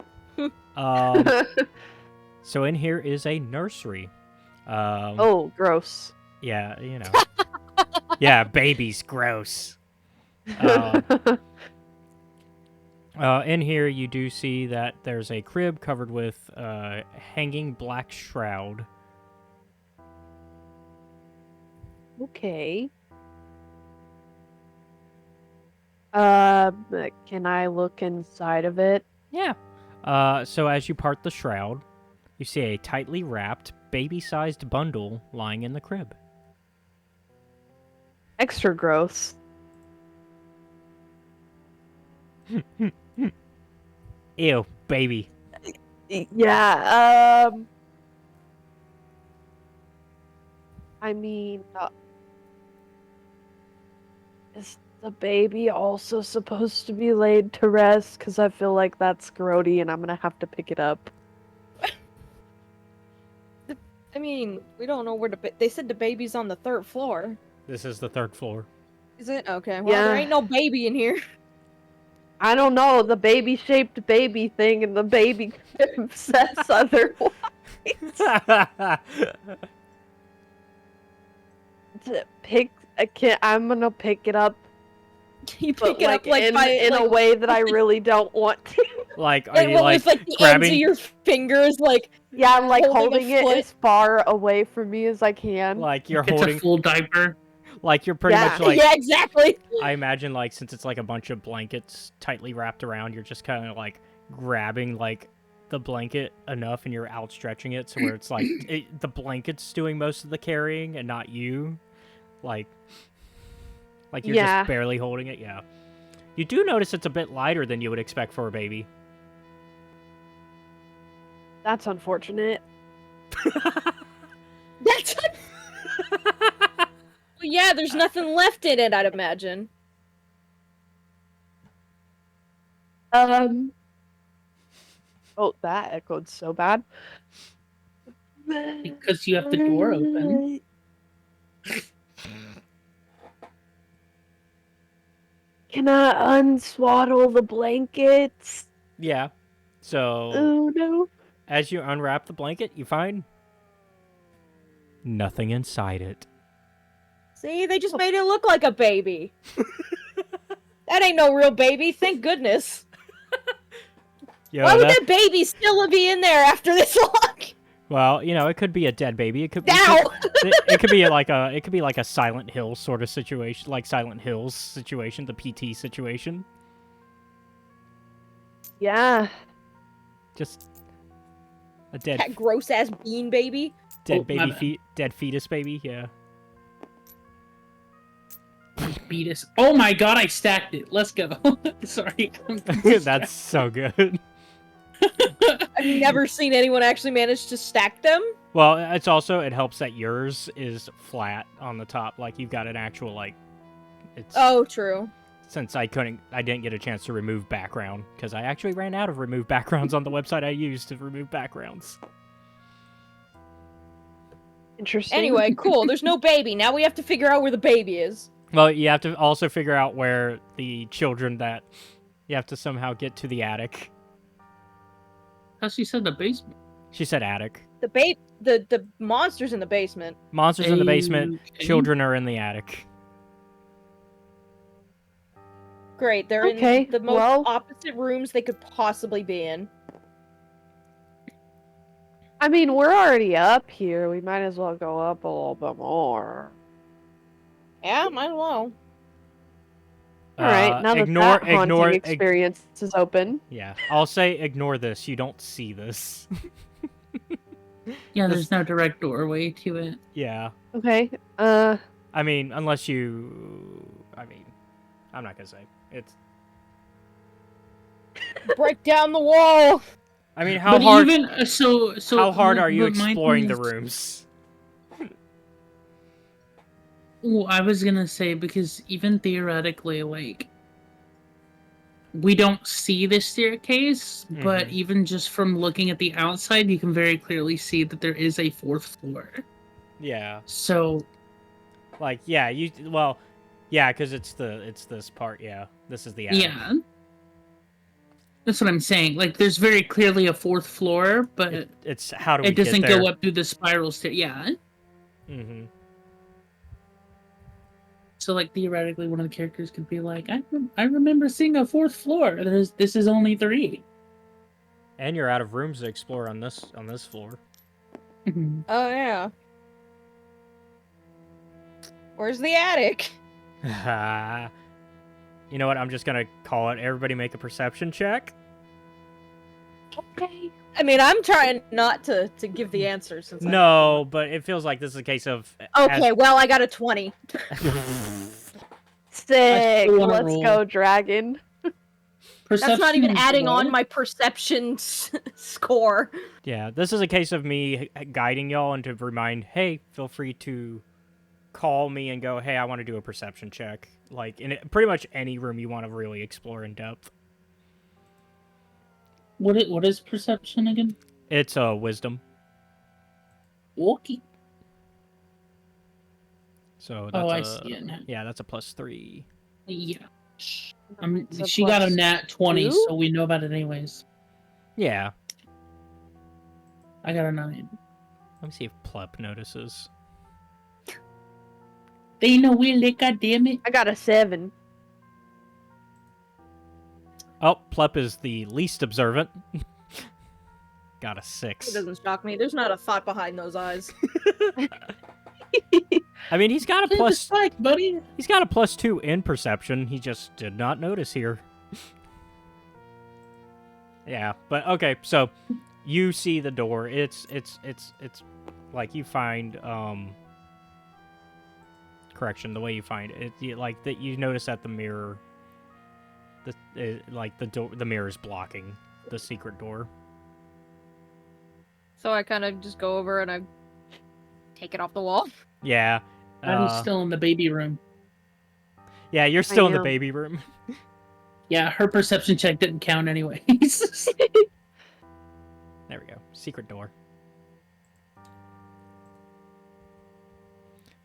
So in here is a nursery. Oh, gross. Yeah, you know. Yeah, baby's gross. In here, you do see that there's a crib covered with hanging black shroud. Okay. Can I look inside of it? Yeah. So as you part the shroud, you see a tightly wrapped, baby-sized bundle lying in the crib. Extra gross. Ew, baby. Yeah, I mean, is the baby also supposed to be laid to rest? Because I feel like that's grody and I'm gonna have to pick it up. I mean, we don't know where they said the baby's on the 3rd floor. This is the 3rd floor. Is it? Okay. Well, there Yeah. ain't no baby in here. I don't know, the baby-shaped baby thing and the baby crib says otherwise. I'm gonna pick it up, You but pick it up like in, by in a way that I really don't want to. Like, are you like with like the grabbing? ends of your fingers, like Yeah, I'm like Holding holding a it foot. as far away from me as I can. Like you're It's holding, a full diaper. like you're pretty Yeah. much like. yeah, exactly. I imagine like since it's like a bunch of blankets tightly wrapped around, you're just kind of like grabbing like the blanket enough, and you're outstretching it so where it's like the blanket's doing most of the carrying and not you. Like you're Yeah. just barely holding it. Yeah. You do notice it's a bit lighter than you would expect for a baby. That's unfortunate. That's. Well, yeah, there's nothing left in it, I'd imagine. Oh, that echoed so bad. Because you have the door open. Can I unswaddle the blankets? Yeah. So Oh no. as you unwrap the blanket, you find nothing inside it. See, they just made it look like a baby. That ain't no real baby, thank goodness. Yo, Why would that baby still be in there after this long? Well, you know, it could be a dead baby. It could be. Ow! It could be like a. It could be like a Silent Hill sort of situation, like Silent Hills situation, the PT situation. Yeah. Just a dead, That gross ass bean baby. dead Oh, my baby bad. dead fetus baby. Yeah. Beatus. Oh my god, I stacked it. Let's go. Sorry. That's so good. I've never seen anyone actually manage to stack them. Well, it's also it helps that yours is flat on the top, like you've got an actual like. It's Oh, true. since I didn't get a chance to remove background because I actually ran out of remove backgrounds on the website I used to remove backgrounds. Interesting. Anyway, cool. There's no baby. Now we have to figure out where the baby is. Well, you have to also figure out where the children that you have to somehow get to the attic. How she said the basement. She said attic. The monster's in the basement. Monsters in the basement. Okay. Children are in the attic. Great. They're Okay, in the most well- opposite rooms they could possibly be in. I mean, we're already up here. We might as well go up a little bit more. Yeah, might as well. All right, now that haunting experience is open. Yeah, I'll say ignore this. You don't see this. Yeah, This- there's no direct doorway to it. Yeah. Okay. I mean, unless you. I mean, I'm not gonna say it's. Break down the wall. I mean, how But hard? even so How hard are you but my exploring thing the is- rooms? Well, I was gonna say because even theoretically, like, we don't see the staircase, but Mhm. even just from looking at the outside, you can very clearly see that there is a 4th floor. Yeah. So, Like, yeah, yeah, because it's this part. Yeah, this is the attic. yeah. That's what I'm saying. Like, there's very clearly a 4th floor, but It's how do we it get doesn't there? go up through the spiral stair. Yeah. Mm-hmm. So, like, theoretically, one of the characters could be like, I remember seeing a 4th floor. This is only 3. And you're out of rooms to explore on this floor. Mhm. Oh yeah. Where's the attic? You know what? I'm just gonna call it. Everybody make a perception check. Okay. I mean, I'm trying not to give the answer since No, but it feels like this is a case of. Okay, well, I got a 20. Sick. wanna Let's roll. go, dragon. That's not even is adding on what? my perception score. Yeah, this is a case of me guiding y'all and to remind, hey, feel free to call me and go, hey, I want to do a perception check. Like, in pretty much any room you want to really explore in depth. What is perception again? It's wisdom. Okay. So that's I see it now. Yeah, that's a +3. Yeah. It's a She got a plus nat 20, 2? so we know about it anyways. Yeah. I got a 9. Let me see if Plep notices. They know we lick, goddammit. I got a 7. Oh, Plep is the least observant. Got a It 6. doesn't shock me. There's not a thought behind those eyes. I mean, he's got a Play the plus. spike, buddy. He's got a +2 in perception. He just did not notice here. Yeah, but okay. So you see the door. It's like you find correction. The way you find it, like that you notice that the mirror, like the door, the mirror is blocking the secret door. So I kind of just go over and I take it off the wall. Yeah. I'm still in the baby room. Yeah, you're still in the am. baby room. Yeah, her perception check didn't count anyways. There we go. Secret door.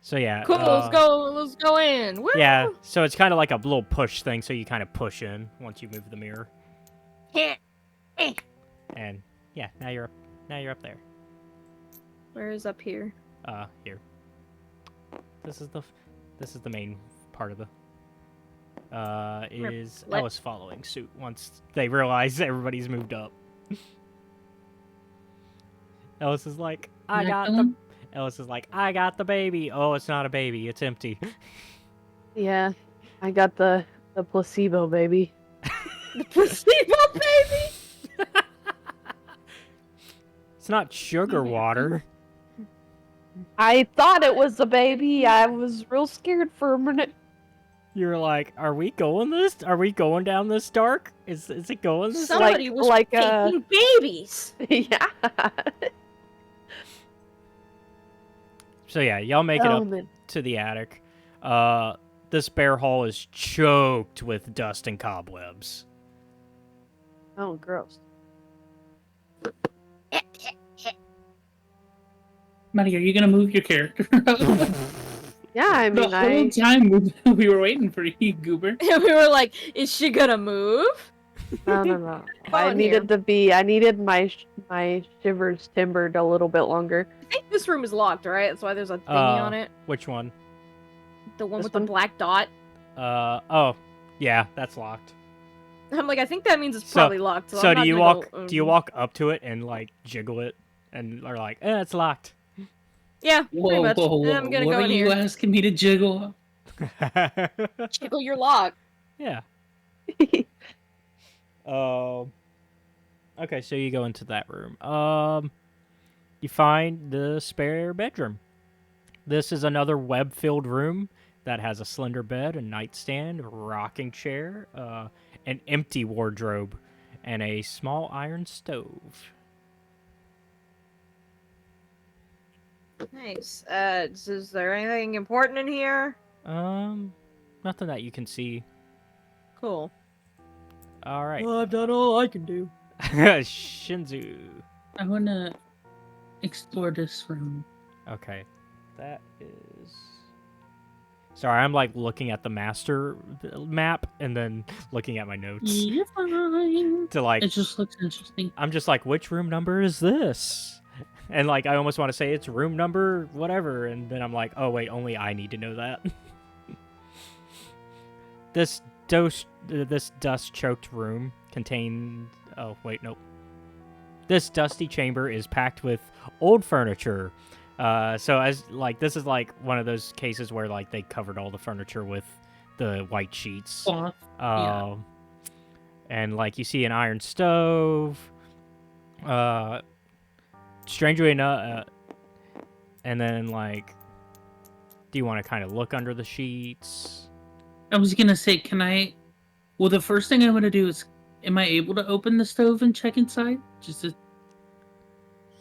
So yeah. Cool, let's go in. Woo! Yeah, so it's kind of like a little push thing, so you kind of push in once you move the mirror. And yeah, now you're up there. Where is up here? Here. This is the main part of the is Let- Ellis following suit once they realize everybody's moved up. Ellis is like, Ellis is like, I got the baby. Oh, it's not a baby, it's empty. Yeah. I got the placebo, baby. The placebo baby! It's not sugar water. I thought it was a baby. I was real scared for a minute. You're like, are we going down this dark? Is it going this dark? Somebody was like, taking babies! Yeah. So yeah, y'all make it Oh, up man. to the attic. This bear hall is choked with dust and cobwebs. Oh, gross. Maddie, are you gonna move your character? Yeah, I The mean, whole time we were waiting for you, Goober. And we were like, is she gonna move? no. Come I on needed my shivers timbered a little bit longer. I think this room is locked, right? That's why there's a thingy on it. Which one? The one This with one? the black dot. Oh, yeah, that's locked. I'm like, I think that means it's So- probably locked. So, So I'm do not you gonna walk? go, Do you walk up to it and like jiggle it, and are like, it's locked? Yeah, pretty Whoa, much. whoa, whoa. And I'm gonna What go are in you here. asking me to jiggle? Jiggle your lock. Yeah. Okay, so you go into that room. You find the spare bedroom. This is another web-filled room that has a slender bed, a nightstand, a rocking chair, an empty wardrobe, and a small iron stove. Nice. Is there anything important in here? Nothing that you can see. Cool. All right. Well, I've done all I can do. Shinzu. I want to explore this room. Okay. That is. Sorry, I'm like looking at the master map and then looking at my notes You're fine. to like. It just looks interesting. I'm just like, which room number is this? And like, I almost want to say it's room number whatever, and then I'm like, oh wait, only I need to know that. This dust-choked room contains. Oh wait, nope. This dusty chamber is packed with old furniture. So as like this is like one of those cases where like they covered all the furniture with the white sheets. Cloth. Yeah. And like you see an iron stove. Strangely enough, and then like, do you want to kind of look under the sheets? I was gonna say, can I? Well, the first thing I'm gonna do is, am I able to open the stove and check inside?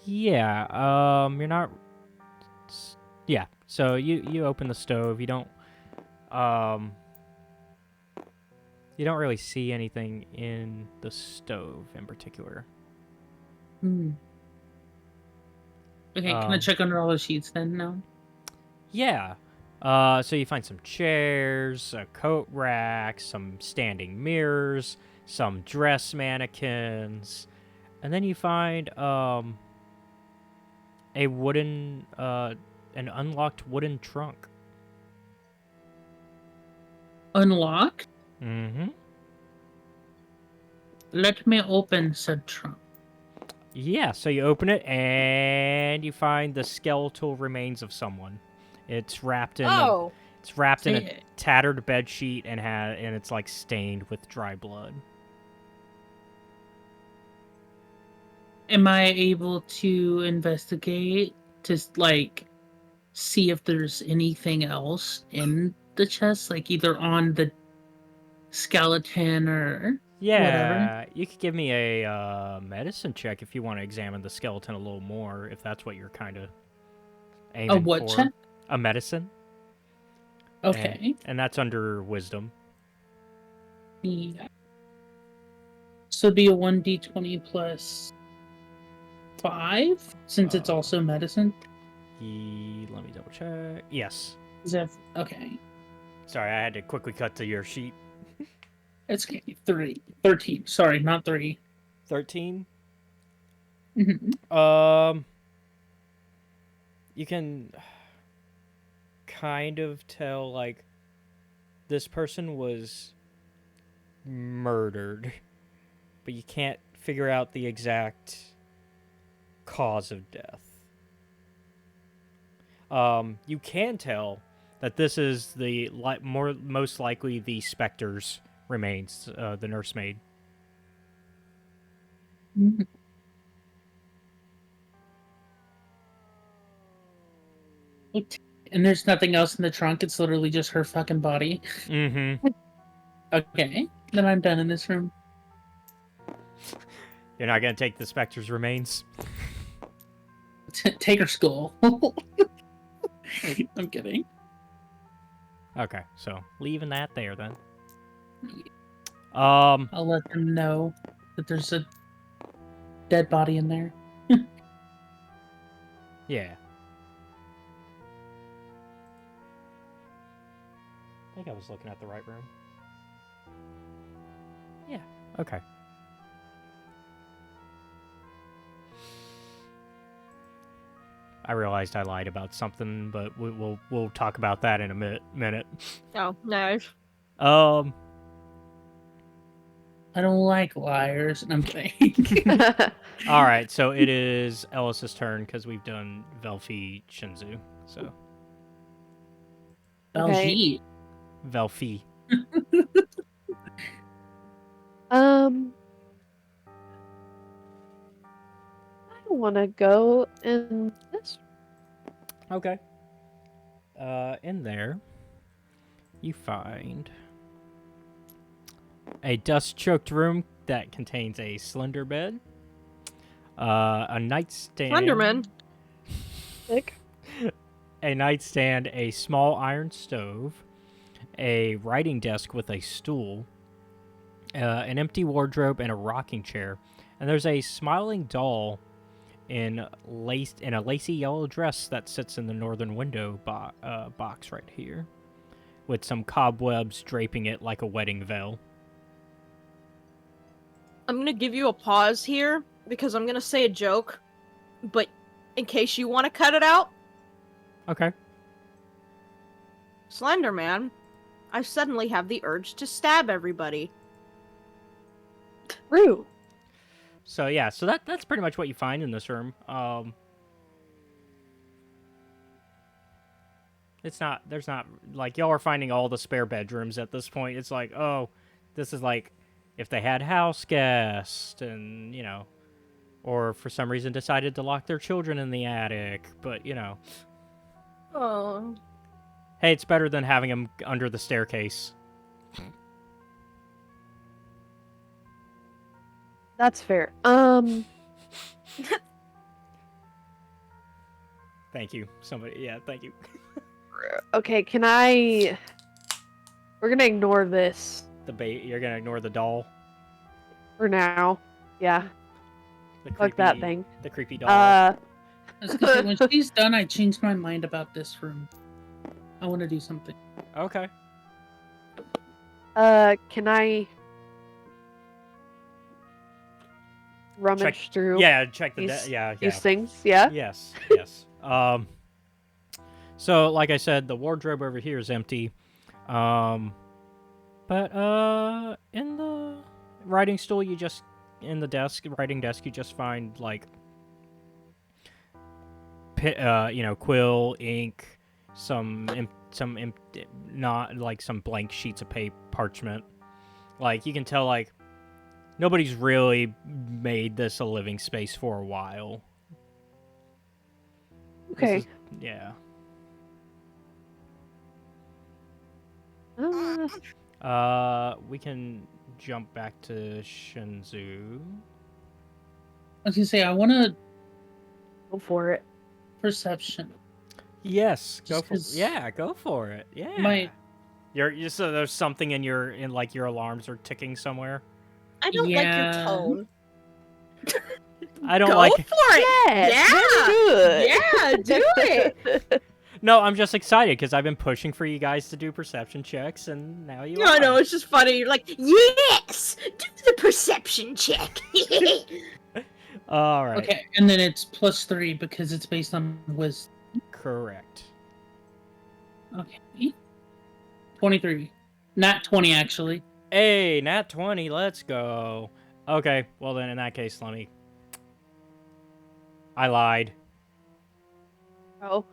Yeah. You're not. Yeah. So you open the stove. You don't. You don't really see anything in the stove in particular. Hmm. Okay, can I check under all the sheets then now? Yeah. So you find some chairs, a coat rack, some standing mirrors, some dress mannequins, and then you find a wooden an unlocked wooden trunk. Unlock? Mm-hmm. Let me open said trunk. Yeah, so you open it and you find the skeletal remains of someone. It's wrapped in Oh, a tattered bed sheet and it's like stained with dry blood. Am I able to investigate to like see if there's anything else in the chest, like either on the skeleton or whatever? Yeah, you could give me a medicine check if you want to examine the skeleton a little more, if that's what you're kind of aiming A what for. check? A medicine. Okay. And that's under wisdom. Yeah. So it'd be a 1d20 plus 5, since it's also medicine. Let me double check. Yes. Is that okay? Sorry, I had to quickly cut to your sheet. It's okay. 13. Sorry, not 3. 13. Mm-hmm. You can kind of tell like this person was murdered, but you can't figure out the exact cause of death. You can tell that this is the most likely the Spectre's remains, the nursemaid. Mm-hmm. And there's nothing else in the trunk. It's literally just her fucking body. Mm-hmm. Okay, then I'm done in this room. You're not gonna take the Spectre's remains? Take her skull. I'm kidding. Okay, so leaving that there then. I'll let them know that there's a dead body in there. Yeah. I think I was looking at the right room. Yeah, okay. I realized I lied about something, but we'll talk about that in a minute. oh, no. I don't like liars. I'm kidding. All right, so it is Ellis's turn because we've done Velfi Shinzu. So Baljeet. Velfi. I want to go in this. Okay. In there, you find a dust-choked room that contains a slender bed, a nightstand. Slenderman. Sick. A nightstand, a small iron stove, a writing desk with a stool, an empty wardrobe, and a rocking chair. And there's a smiling doll in a lacy yellow dress that sits in the northern window box right here, with some cobwebs draping it like a wedding veil. I'm gonna give you a pause here because I'm gonna say a joke, but in case you want to cut it out, Okay. Slender Man, I suddenly have the urge to stab everybody. True. So yeah, so that's pretty much what you find in this room. There's not like y'all are finding all the spare bedrooms at this point. It's like, oh, this is like if they had house guests and, or for some reason decided to lock their children in the attic, but Oh. hey, it's better than having them under the staircase. That's fair. Thank you. Somebody, yeah, thank you. Okay, can I... We're gonna ignore this You're gonna ignore the doll. for now. Yeah, fuck that thing. The creepy doll. I was gonna say, when she's done, I changed my mind about this room. I want to do something. Okay. Can I rummage through Yeah, check the these things? Yeah? Yes. So like I said, the wardrobe over here is empty. But in the writing stool, in the writing desk, you just find like quill, ink, some not like some blank sheets of paper, parchment. Like you can tell, like nobody's really made this a living space for a while. Okay. Yeah. We can jump back to Shinzu. I was gonna say, I want to Go for it. perception. Yes, go Just for 'cause go for it. Yeah. My You're so there's something in your alarms are ticking somewhere. I don't like your Yeah. tone. I don't Go like. for it! Yes, Yeah, do it! No, I'm just excited because I've been pushing for you guys to do perception checks, and now you. No, are. no, it's just funny. You're like, yes! Do the perception check! All right. Okay, and then it's +3 because it's based on wisdom. Correct. Okay. 23. Not 20, actually. Hey, nat 20. Let's go. Okay. Well then, in that case, I lied. Oh.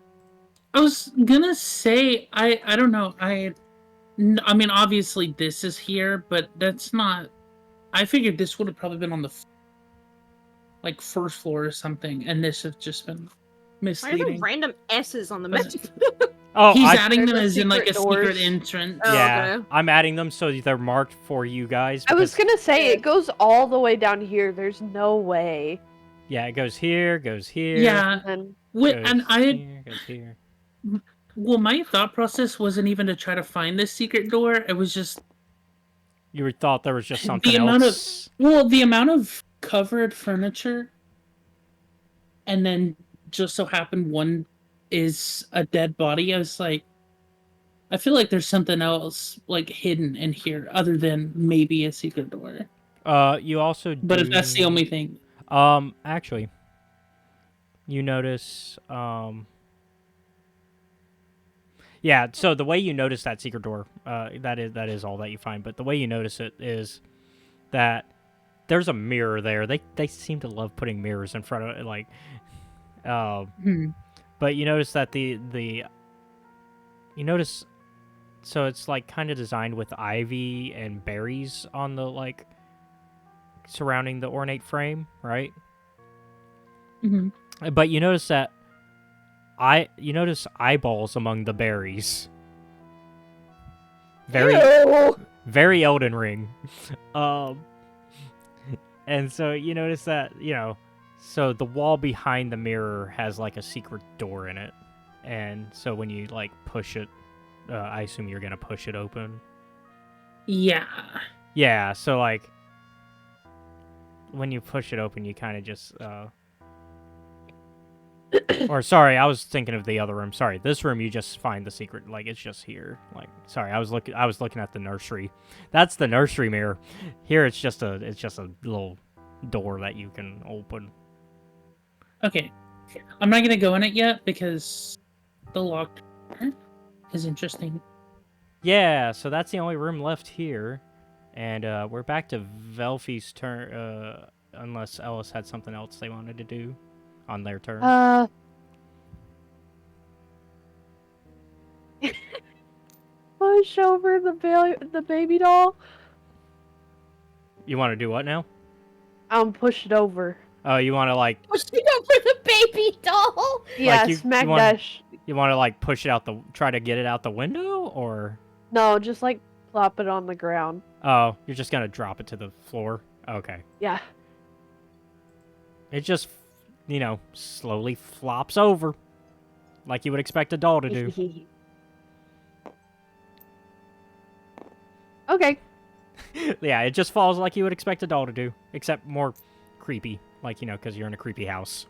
I was gonna say, I don't know. I mean, obviously this is here, but that's not... I figured this would have probably been on the first floor or something, and this has just been Why are there misleading. random S's on the map? Oh, He's I, adding them They're the as in like a secret secret doors. entrance. Oh, yeah, okay. I'm adding them so they're marked for you guys. I was because- gonna say, it goes all the way down here. There's no way. Yeah, it goes here, goes here. Yeah, And and I had... here, goes here. Well, my thought process wasn't even to try to find this secret door. It was just... You thought there was just something amount else. the amount of covered furniture, and then just so happened one is a dead body. I was like, I feel like there's something else like hidden in here other than maybe a secret door. You also do... But if that's the only thing, actually, you notice, yeah, so the way you notice that secret door, that is all that you find, but the way you notice it is that there's a mirror there. They seem to love putting mirrors in front of it, like, but you notice that so it's like kind of designed with ivy and berries on the like surrounding the ornate frame, right? But you notice that you notice eyeballs among the berries. Very Elden Ring. And so you notice that, so the wall behind the mirror has like a secret door in it. And so when you like push it, I assume you're going to push it open. yeah. Yeah, so like when you push it open, you kind of just or sorry, I was thinking of the other room. Sorry, this room you just find the secret. Like it's just here. Like sorry, I was looking at the nursery. That's the nursery mirror. Here it's just a little door that you can open. Okay. I'm not gonna go in it yet because the locked door is interesting. Yeah, so that's the only room left here, and we're back to Velfie's turn. Unless Ellis had something else they wanted to do on their turn. Push over the baby doll. You want to do what now? Push it over. Oh, you want to like Push it over the baby doll. Yeah, you smack wanna- dash. you want to like push it out try to get it out the window, or No, just like plop it on the ground. oh, you're just gonna drop it to the floor? Okay. Yeah. It just, slowly flops over, like you would expect a doll to do. Okay. Yeah, it just falls like you would expect a doll to do, except more creepy, like, because you're in a creepy house.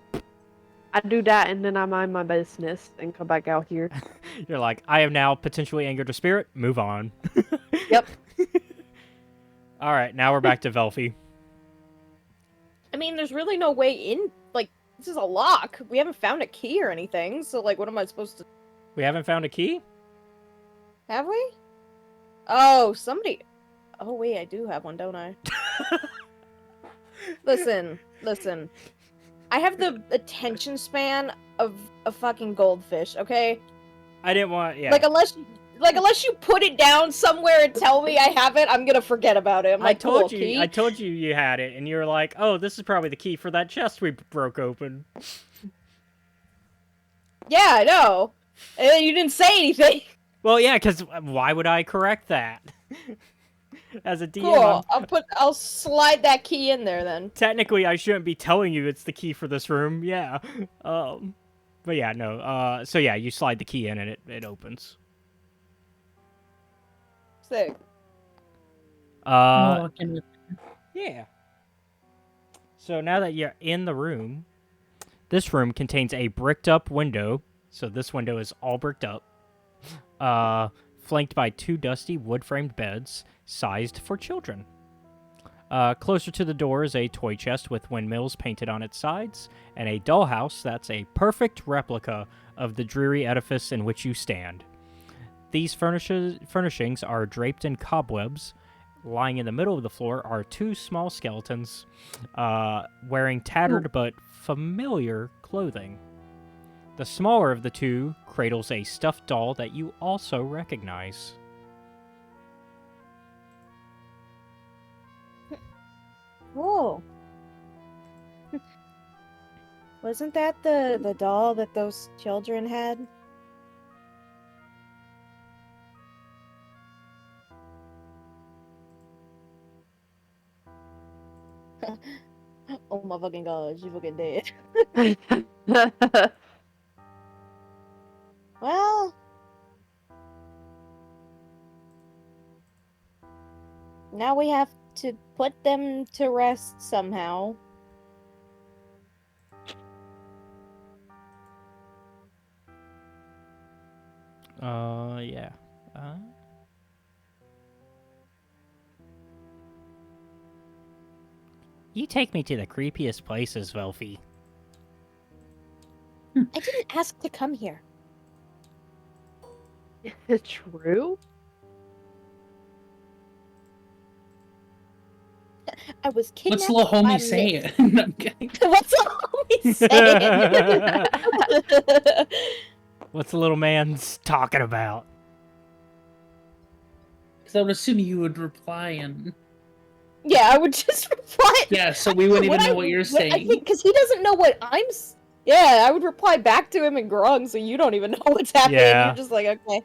I do that and then I mind my business and come back out here. You're like, I have now potentially angered a spirit, move on. Yep. Alright, now we're back to Velfie. I mean, there's really no way in. Like, this is a lock. We haven't found a key or anything. So, like, what am I supposed to? We haven't found a key? Have we? Oh, somebody. Oh wait, I do have one, don't I? Listen. I have the attention span of a fucking goldfish. Okay. I didn't want, yeah. Like unless you put it down somewhere and tell me I have it, I'm gonna forget about it. I'm like, I cool, key. told you you had it, and you were like, oh, this is probably the key for that chest we broke open. Yeah, I know. And then you didn't say anything. Well, yeah, because why would I correct that? As a DM, Cool. I'll slide that key in there then. technically I shouldn't be telling you it's the key for this room, yeah. But yeah, no, so yeah, you slide the key in and it opens. Sick. I'm walking with Yeah. So now that you're in the room, this room contains a bricked up window. So this window is all bricked up. Flanked by 2 dusty wood-framed beds, sized for children. Closer to the door is a toy chest with windmills painted on its sides, and a dollhouse that's a perfect replica of the dreary edifice in which you stand. These furnishings are draped in cobwebs. Lying in the middle of the floor are 2 small skeletons, wearing tattered but familiar clothing. The smaller of the 2 cradles a stuffed doll that you also recognize. Cool. Wasn't that the doll that those children had? Oh my fucking god, she fucking dead. Well, now we have to put them to rest somehow. Yeah. You take me to the creepiest places, Velfie. I didn't ask to come here. Is it true? I was kidnapped. What's little by homie Miss- saying? No, I'm kidding. What's little homie saying? What's the little man's talking about? Because I would assume you would reply and Yeah, I would just reply. yeah, so we wouldn't even know what you're I saying. think because he doesn't know what Yeah, I would reply back to him in Grung, so you don't even know what's happening. Yeah. You're just like, okay.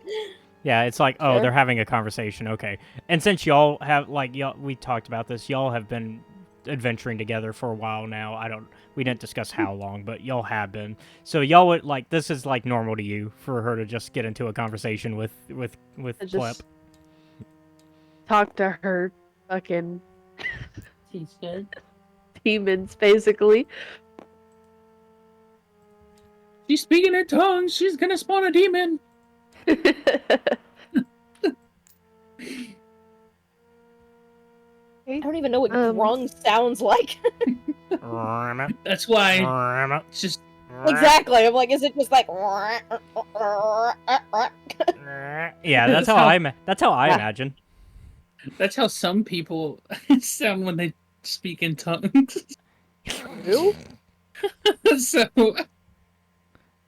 Yeah, it's like, oh, Sure. they're having a conversation. Okay. And since y'all have, we talked about this, y'all have been adventuring together for a while now. We didn't discuss how long, but y'all have been. So y'all would, this is, normal to you for her to just get into a conversation with I Plep. just talk to her fucking He's good. demons, basically. She's speaking in tongues. She's gonna spawn a demon. I don't even know what Um, grung sounds like. That's why it's just Exactly. I'm like, is it just like? Yeah, that's how I imagine. that's how some people sound when they speak in tongues. Who? So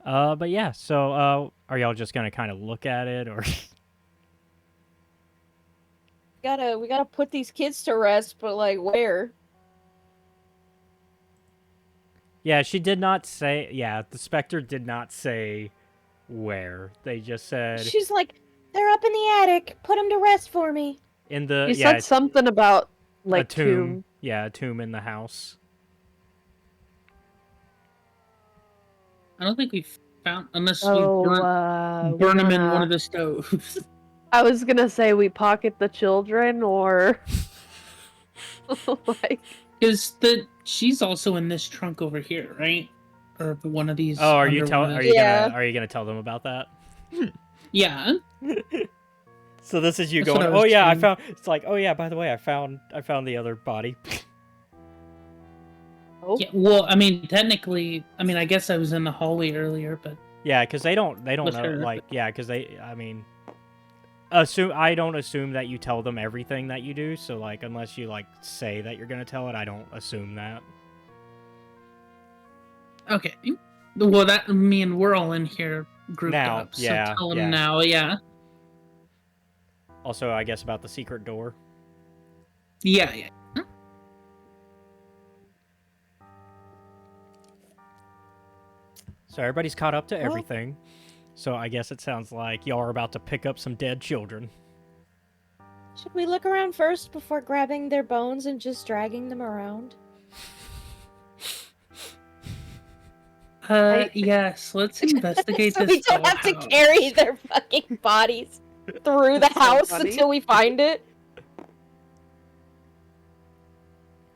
But yeah, so are y'all just gonna kind of look at it, or? We gotta put these kids to rest, but like where? Yeah, she did not say. Yeah, the specter did not say where. They just said She's like, they're up in the attic. Put them to rest for me. in the you said something about a like tomb. Yeah, a tomb in the house. I don't think we found unless So, we burn them in one wanna- of the stoves. I was gonna say we pocket the children, or like Because she's also in this trunk over here, right? Or one of these. Oh, are you under one of these- Yeah. gonna tell them about that? Yeah. So this is you That's what going, I was oh yeah, I saying. found. It's like, oh yeah, by the way, I found the other body. oh, Yeah. Well, I mean, technically, I guess I was in the hallway earlier, but Yeah, because they don't With know. her. Like, yeah, because I don't assume that you tell them everything that you do. So like, unless you like say that you're gonna tell it, I don't assume that. okay. Well, that we're all in here grouped Now, up. So yeah, tell them yeah. now. Yeah. Also, I guess about the secret door. Yeah. Yeah. So everybody's caught up to Well- everything. So I guess it sounds like y'all are about to pick up some dead children. Should we look around first before grabbing their bones and just dragging them around? Yes. Let's investigate so this. we don't have to dollhouse. carry their fucking bodies through the That's so house funny. until we find it.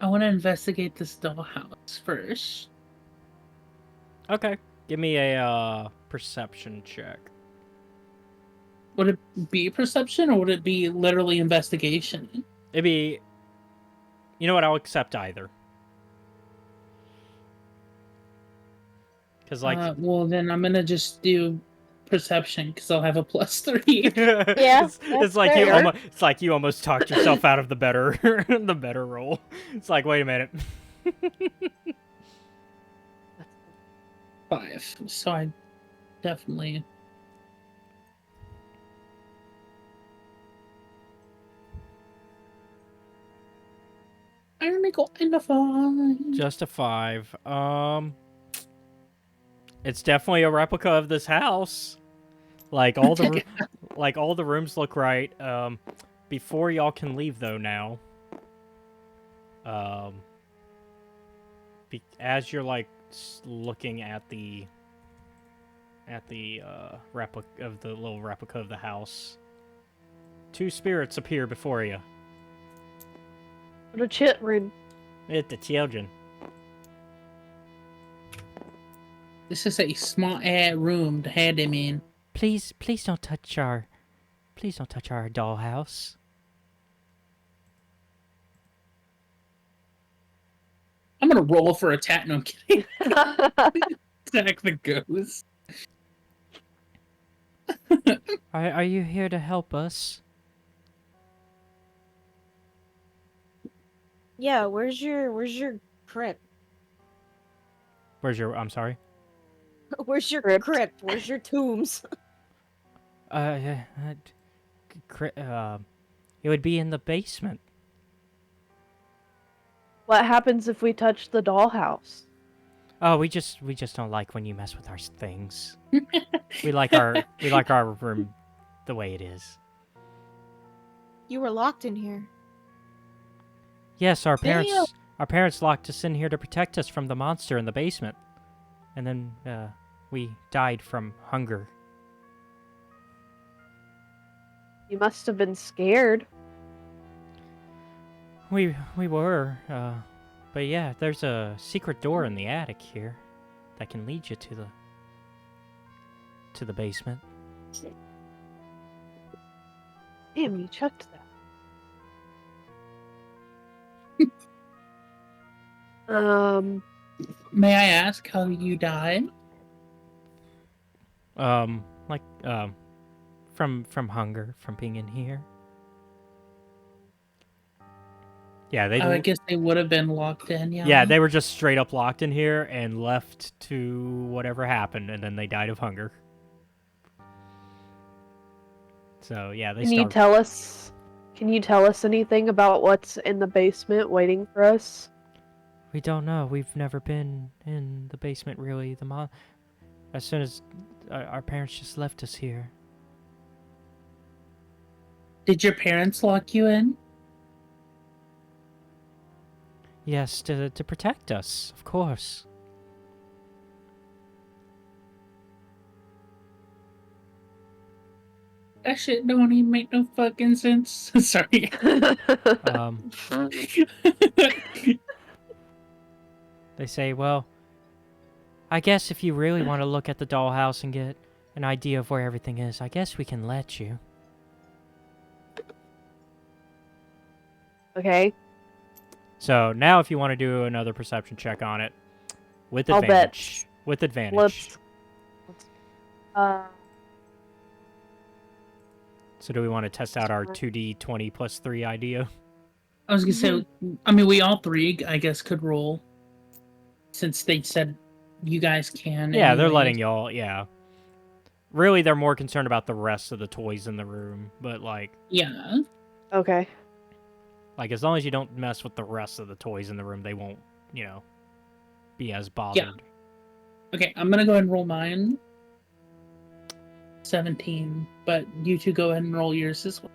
I want to investigate this dollhouse first. Okay, give me a perception check. Would it be perception or would it be literally investigation? It'd be, you know what? I'll accept either. Because like, Well, then I'm gonna just do perception because I'll have a +3. it's that's like fair. it's like you almost talked yourself out of the better the better roll. It's like, wait a minute. 5. So I definitely. I only got in the 5. Just a 5. It's definitely a replica of this house. Like all the like all the rooms look right. Before y'all can leave though now. As you're like looking at the replica of the little replica of the house, 2 spirits appear before you. what a children. It's the children. This is a small ass room to have them in. Please don't touch our dollhouse. I'm gonna roll for attack. No, I'm kidding. Attack the ghost. Are you here to help us? Yeah, where's your crypt? Where's your? I'm sorry. Where's your Crypt. crypt? Where's your tombs? It would be in the basement. What happens if we touch the dollhouse? Oh, we just don't like when you mess with our things. we like our room the way it is. You were locked in here. Yes, our Damn. parents locked us in here to protect us from the monster in the basement. And then we died from hunger. You must have been scared. We were, but yeah, there's a secret door in the attic here that can lead you to the basement. Damn, you checked that. May I ask how you died? Like from hunger, from being in here. Yeah, I guess they would have been locked in, yeah. Yeah, they were just straight up locked in here and left to whatever happened, and then they died of hunger. So yeah, they Can you starved. can you tell us anything about what's in the basement waiting for us? We don't know. We've never been in the basement really. As soon as our parents just left us here. Did your parents lock you in? Yes, to protect us, of course. That shit don't even make no fucking sense. Sorry. They say, well, I guess if you really want to look at the dollhouse and get an idea of where everything is, I guess we can let you. Okay. So now if you want to do another perception check on it, with I'll advantage. bet. With advantage. Let's So do we want to test out our 2d20 plus 3 idea? I was gonna say, I mean, we all three, I guess, could roll. Since they said you guys can. Yeah, they're anyways. letting y'all, yeah. Really, they're more concerned about the rest of the toys in the room, but like... Yeah. Okay. Like, as long as you don't mess with the rest of the toys in the room, they won't, be as bothered. Yeah. Okay, I'm gonna go ahead and roll mine. 17, but you two go ahead and roll yours as well.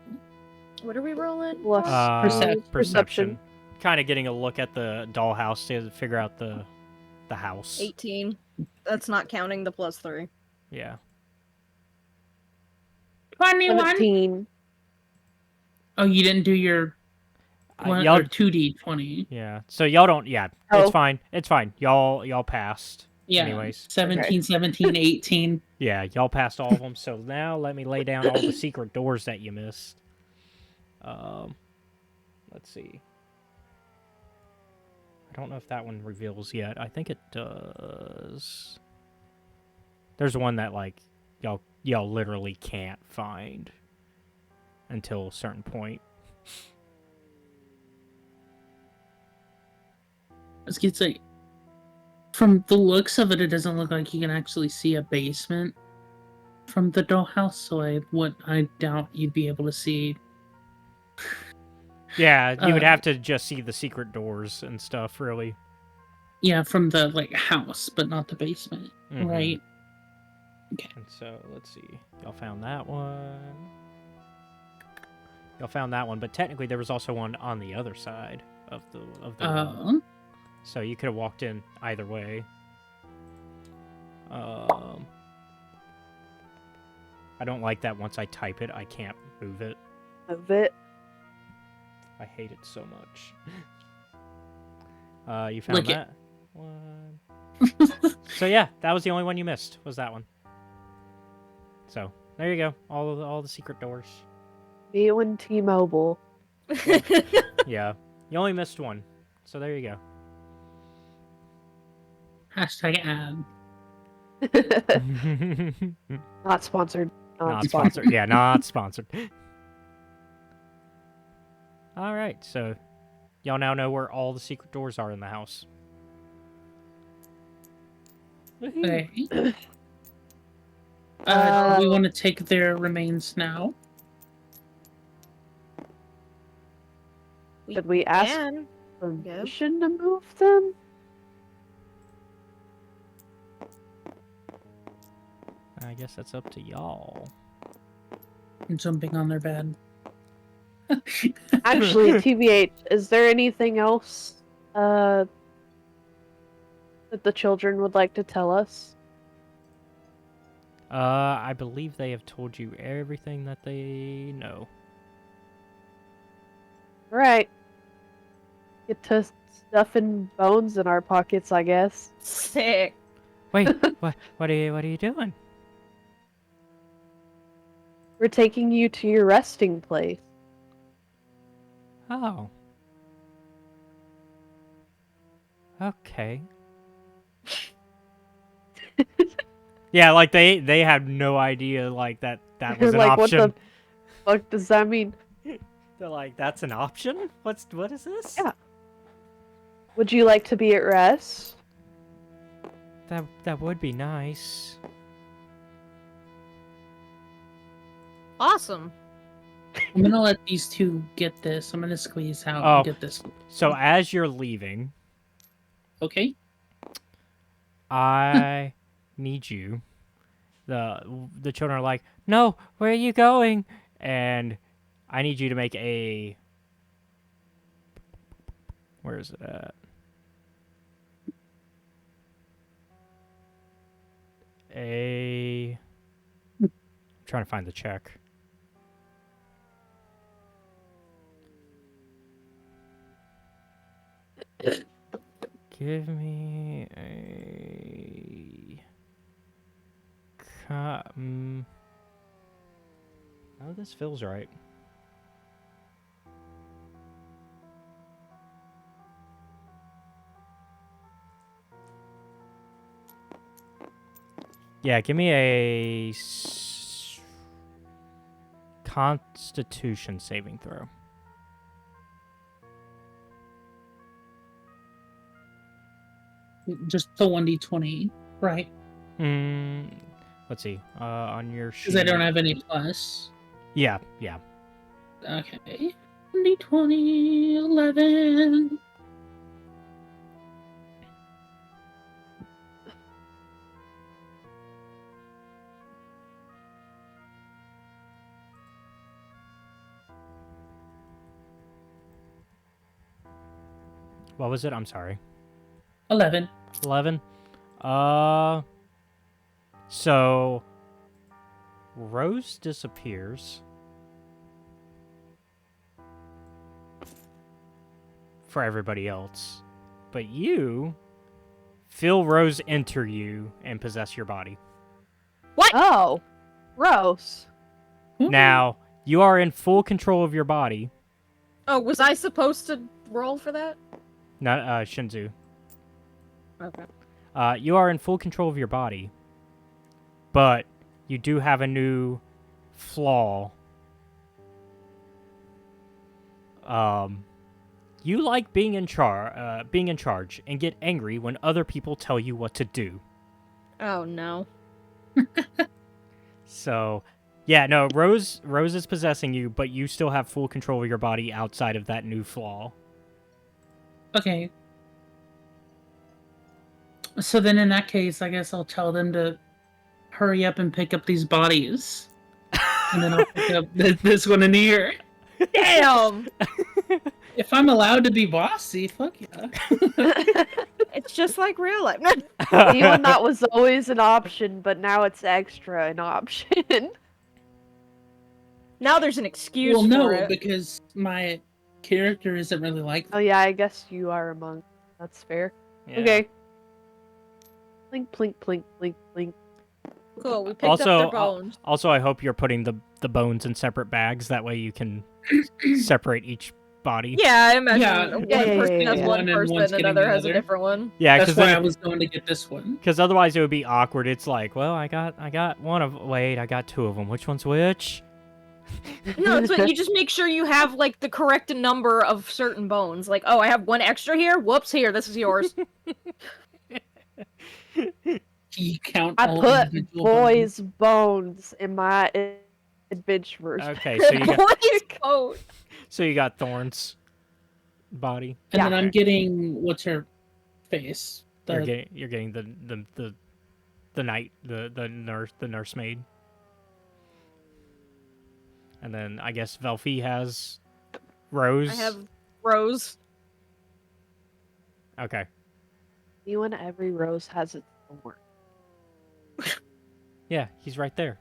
What are we rolling? Plus Perception. Kind of getting a look at the dollhouse to figure out the house. 18. That's not counting the plus 3. Yeah. 21. 17. Oh, you didn't do your or 2d20. Yeah. So y'all don't. Yeah. Oh. It's fine. It's fine. Y'all passed. Yeah. Anyways. 17, Okay. 17, 18. Yeah. Y'all passed all of them. So now let me lay down all the secret doors that you missed. Let's see. I don't know if that one reveals yet. I think it does. There's one that like y'all literally can't find until a certain point. I was gonna say, from the looks of it, it doesn't look like you can actually see a basement from the dollhouse, so I doubt you'd be able to see. Yeah, you would have to just see the secret doors and stuff, really. Yeah, from the house, but not the basement, right? Okay. And so let's see. Y'all found that one. Y'all found that one, but technically there was also one on the other side of the room. So you could have walked in either way. I don't like that once I type it, I can't move it. Of it. I hate it so much. You found Lick it. that one. So yeah, that was the only one you missed, was that one. So there you go, all the secret doors. You and T-Mobile. Yeah, you only missed one, so there you go. Hashtag ad. Not sponsored. Not sponsored. Yeah, not sponsored. All right, so y'all now know where all the secret doors are in the house. Okay. Do we want to take their remains now? Should we ask can. permission to move them? I guess that's up to y'all. I'm jumping on their bed. Actually, TBH, is there anything else that the children would like to tell us? I believe they have told you everything that they know. Right. Get to stuffing bones in our pockets, I guess. Sick. Wait, what are you doing? We're taking you to your resting place. Oh. Okay. Yeah, like they had no idea like that was an Like, what option. the fuck does that mean? They're like, that's an option? What is this? Yeah. Would you like to be at rest? That would be nice. Awesome. I'm gonna let these two get this. I'm gonna squeeze out Oh. and get this. So as you're leaving, Okay. I need you. The children are like, "No, where are you going?" And I need you to make a. Where is it at? I'm trying to find the check. Give me a. Oh, this feels right. Yeah, give me a Constitution saving throw. Just the 1d20, right? Let's see. On your sheet. Because I don't have any plus. Yeah. Okay. 1d20, 11. What was it? I'm sorry. 11. 11. So Rose disappears for everybody else, but you feel Rose enter you and possess your body. What? Oh, gross. Now you are in full control of your body. Oh, was I supposed to roll for that? Not Shinzu. Okay. You are in full control of your body, but you do have a new flaw. You like being in charge and get angry when other people tell you what to do. Oh no. So, yeah, no, Rose is possessing you, but you still have full control of your body outside of that new flaw. Okay. So then in that case, I guess I'll tell them to hurry up and pick up these bodies. And then I'll pick up this one in here. Damn! If I'm allowed to be bossy, fuck yeah. It's just like real life. Even that was always an option, but now it's extra an option. Now there's an excuse Well, for no, it. because my character isn't really like Oh yeah, I guess you are among. That's fair. Yeah. Okay. Plink, plink, plink, plink, plink. Cool, we picked up their bones. Also, I hope you're putting the bones in separate bags. That way you can separate each body. Yeah, I imagine Yeah, one yeah, person yeah, has yeah. one One and person, one's getting another the has a other. different one. Yeah, That's because why I was going to get this one. Because otherwise it would be awkward. It's like, well, I got one of. Wait, I got two of them. Which one's which? No, it's like you just make sure you have like the correct number of certain bones. Like, oh, I have one extra here. Whoops, here, this is yours. You count I all put individual boys' bones in my adventurers. Okay, so you got Boys' code. so you got Thorn's body. And Yeah. then I'm getting what's her face? You're getting the knight, the nursemaid. And then I guess Velfie has Rose. I have Rose. Okay. You and every rose has its thorn. Yeah, he's right there.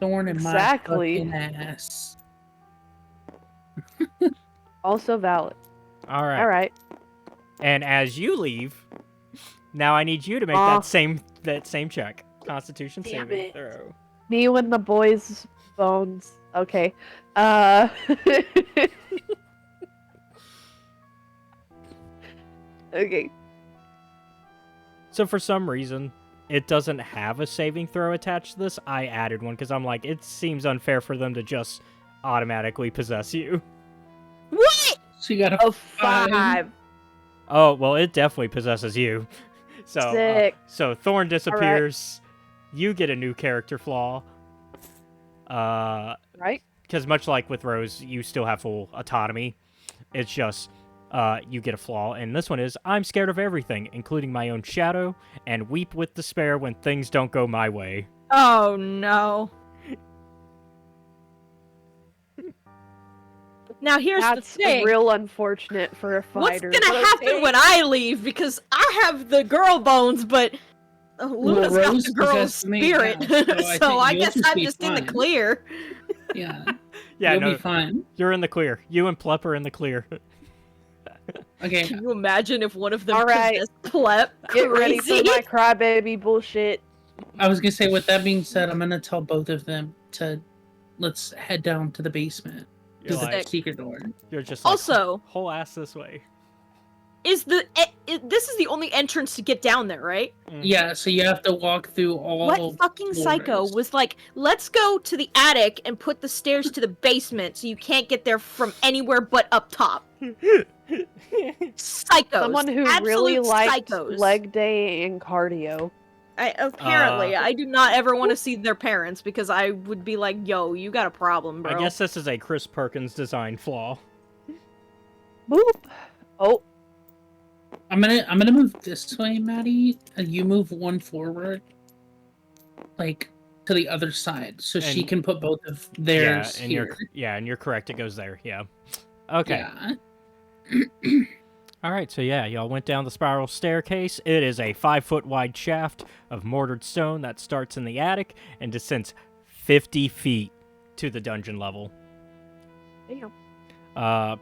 thorn in Exactly. my fucking ass. Also valid. All right. All right. And as you leave, now I need you to make Aw. that same check. Constitution Damn saving it. throw. Me and the boys' bones. Okay. Okay. So for some reason, it doesn't have a saving throw attached to this. I added one because I'm like, it seems unfair for them to just automatically possess you. What? So you got A 5. Oh, well, it definitely possesses you. Sick. So Thorn disappears. You get a new character flaw. Right? Because much like with Rose, you still have full autonomy. It's just you get a flaw, and this one is I'm scared of everything, including my own shadow, and weep with despair when things don't go my way. Oh no. Now here's That's the thing. real unfortunate for a What's fighter. gonna but happen okay. when I leave? Because I have the girl bones, but Luna's got Rose the girl possessed me, spirit. yeah, So I you'll guess just I'm be just in the fine. clear. Yeah. Yeah, You'll no, be fine. you're in the clear. You and Plep are in the clear. Okay. Can you imagine if one of them All right. possessed Plep? Get ready for Crazy. my crybaby bullshit. I was gonna say, with that being said, I'm gonna tell both of them to let's head down to the basement. You're To the like, secret door. you're just like, Also, whole ass this way. this is the only entrance to get down there, right? Yeah, so you have to walk through all What fucking psycho floors. was like, let's go to the attic and put the stairs to the basement so you can't get there from anywhere but up top. Psychos. Someone who Absolute really liked psychos. leg day and cardio. Apparently, I do not ever want to see their parents because I would be like, yo, you got a problem, bro. I guess this is a Chris Perkins design flaw. Boop. Oh, I'm gonna move this way, Maddie. And you move one forward, like to the other side, so she And- can put both of theirs and here. and you're correct. It goes there. Yeah. Okay. Yeah. All right, so yeah, y'all went down the spiral staircase. It is a 5-foot wide shaft of mortared stone that starts in the attic and descends 50 feet to the dungeon level. damn.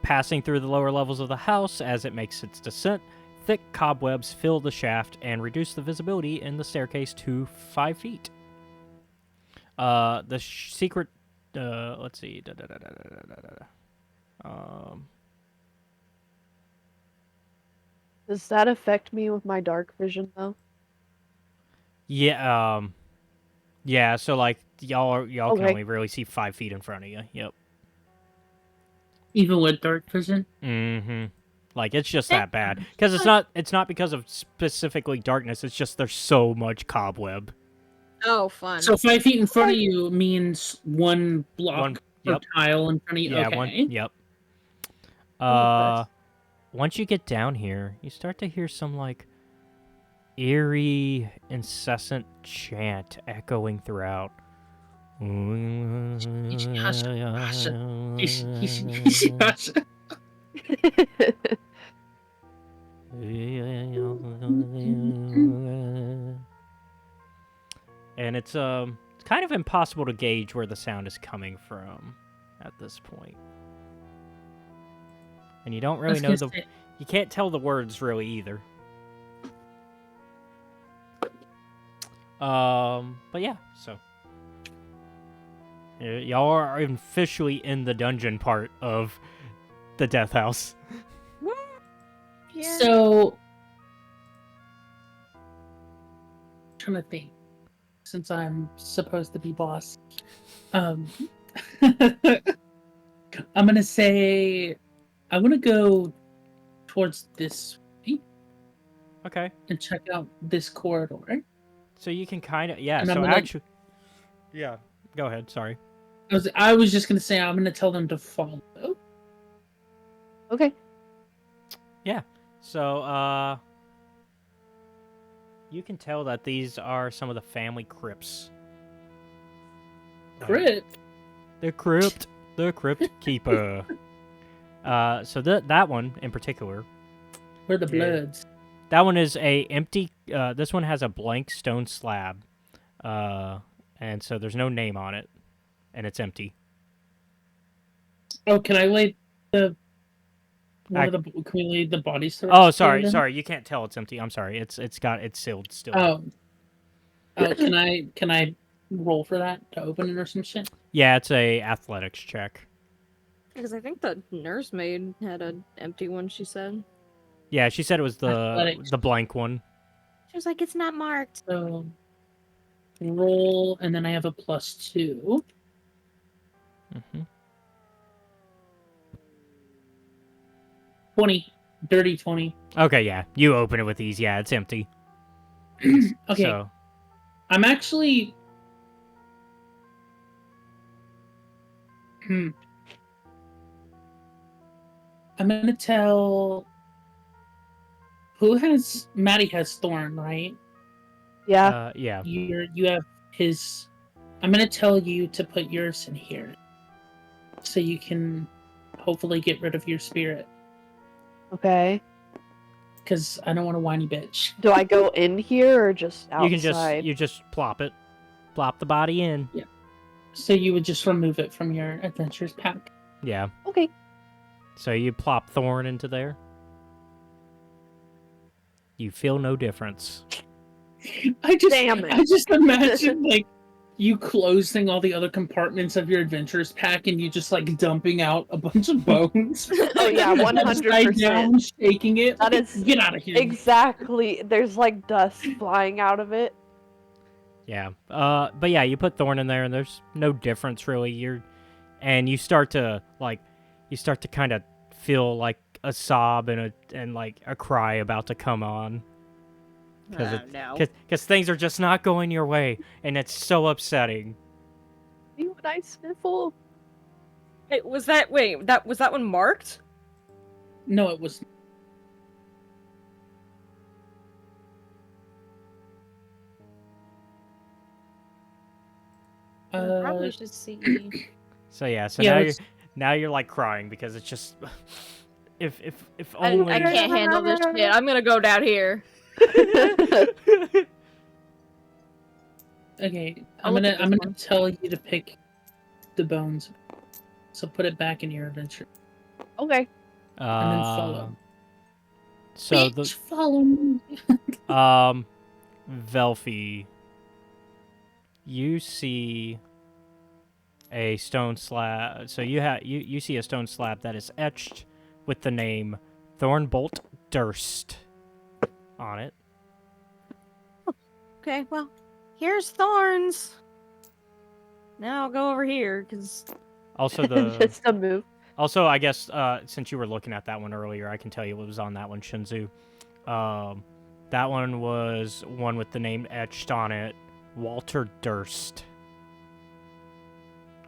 Passing through the lower levels of the house as it makes its descent, thick cobwebs fill the shaft and reduce the visibility in the staircase to 5 feet. The secret. Let's see. Does that affect me with my dark vision though? Yeah. Yeah. So like y'all can Okay. only really see 5 feet in front of you. Yep. Even with dark vision. Mm-hmm. Like it's just that bad because it's not because of specifically darkness. It's just there's so much cobweb. Oh, fun. So 5 feet in front of you means one block One- or yep. tile in front of you. Yeah. Okay. Yep. Oh, Once you get down here, you start to hear some like eerie, incessant chant echoing throughout. And it's kind of impossible to gauge where the sound is coming from at this point. And you don't really know you can't tell the words really either. But yeah, so y'all are officially in the dungeon part of the death house. Yeah. So, trying to think, since I'm supposed to be boss, I'm gonna say I want to go towards this way Okay. and check out this corridor. So you can kind of yeah. And So I'm gonna- actually, yeah. Go ahead. Sorry. I was just gonna say I'm gonna tell them to follow. Okay. So you can tell that these are some of the family crypts. Crypt. The crypt keeper. So that one in particular, Where the Yeah. Bloods. that one is a empty. This one has a blank stone slab, and so there's no name on it, and it's empty. Oh, can I lay the What are the can we lead the bodies to Oh, rest here, sorry, then? sorry. You can't tell it's empty. I'm sorry. It's sealed still. Oh, can I roll for that to open it or some shit? Yeah, it's a athletics check. Because I think the nursemaid had an empty one, she said. Yeah, she said it was Athletics. the blank one. She was like, it's not marked. So roll, and then I have a +2. Mm-hmm. 20. Dirty 20. Okay, yeah. You open it with ease. Yeah, it's empty. Okay. So, I'm actually. I'm gonna tell. Who has Maddie has Thorn, right? Yeah. yeah. You have his. I'm gonna tell you to put yours in here, so you can hopefully get rid of your spirit. Okay. Because I don't want a whiny bitch. Do I go in here or just outside? You just plop it, plop the body in. Yeah. So you would just remove it from your adventures pack. Yeah. Okay. So you plop Thorn into there. You feel no difference. Damn it. I just imagine like you closing all the other compartments of your adventures pack and you just like dumping out a bunch of bones. Oh yeah, Upside 100%. down, shaking it. That Like, is get out of here. Exactly. There's like dust flying out of it. Yeah. But yeah, you put Thorn in there, and there's no difference really. You start to kind of feel like a sob and like a cry about to come on. Because things are just not going your way, and it's so upsetting. You and I sniffle. Hey, was that one marked? No, it was. Probably should see. So yeah, so Yeah, now you're like crying because it's just if I only can't handle this shit. I'm gonna go down here. Okay, I'll I'm look at gonna this one. tell you to pick the bones. So put it back in your adventure. Okay. And then follow. So Bitch, follow me. Velfie, you see a stone slab. So you see a stone slab that is etched with the name Thornbolt Durst on it. Okay, well, here's thorns. Now I'll go over here, because... Also the Just a move. also I guess since you were looking at that one earlier, I can tell you what was on that one, Shinzu. That one was one with the name etched on it, Walter Durst.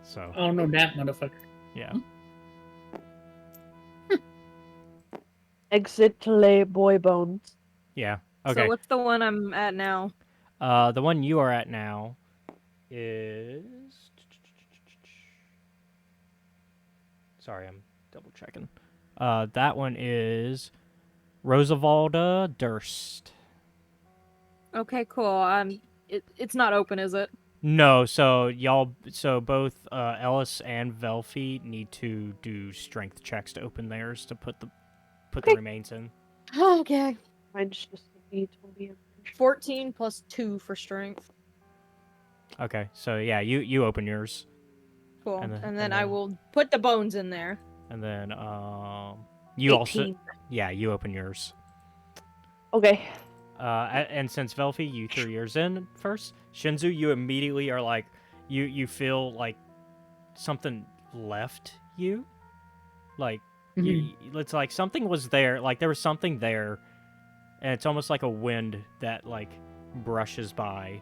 So Oh no, that motherfucker. yeah. Exit les boy bones. Yeah. Okay. So what's the one I'm at now? The one you are at now is. Sorry, I'm double checking. That one is Rosavalda Durst. Okay, cool. It's not open, is it? No, so both Ellis and Velfie need to do strength checks to open theirs to put the remains in. Okay. Mine's just a D20. 14 plus 2 for strength. Okay, so yeah, you open yours, Cool. And And then- then I will put the bones in there. and then you 18. also you open yours. Okay. And since Velfie, you threw yours in first, Shinzu, you immediately are like, you feel like something left you. Like, it's like something was there, like there was something there, and it's almost like a wind that, like, brushes by.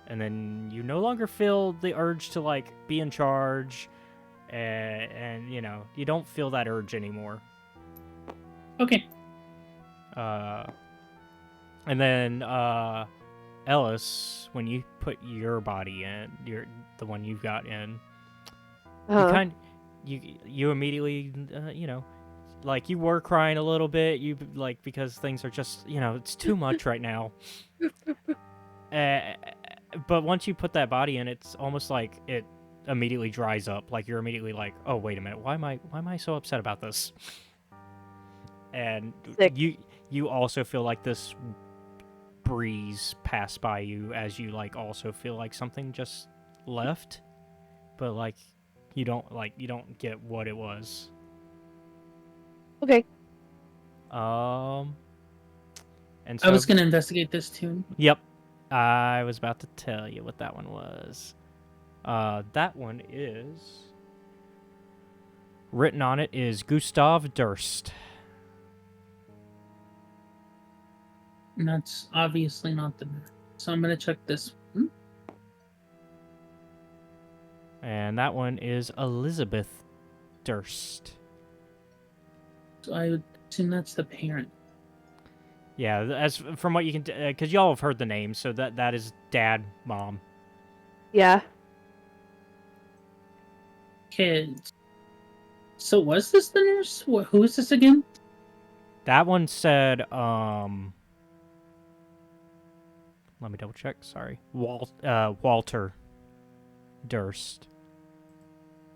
And then you no longer feel the urge to, like, be in charge, and you know, you don't feel that urge anymore. Okay. And then Ellis, when you put your body in, the one you've got in, you immediately you know, like you were crying a little bit, you like because things are just, you know, it's too much right now. But once you put that body in, it's almost like it immediately dries up. Like you're immediately like, oh wait a minute, why am I so upset about this? and Sick. you also feel like this breeze pass by you as you like also feel like something just left, but like you don't get what it was. Okay. And I so was gonna investigate this too. yep, I was about to tell you what that one was. That one is written on it is Gustav Durst. And that's obviously not the nurse. So I'm gonna check this one. And that one is Elizabeth Durst. So I would assume that's the parent. Yeah, as from what you can, because y'all have heard the name, so that is dad, mom. Yeah. Kids. So was this the nurse? Who is this again? That one said, let me double check. Sorry, Walter Durst.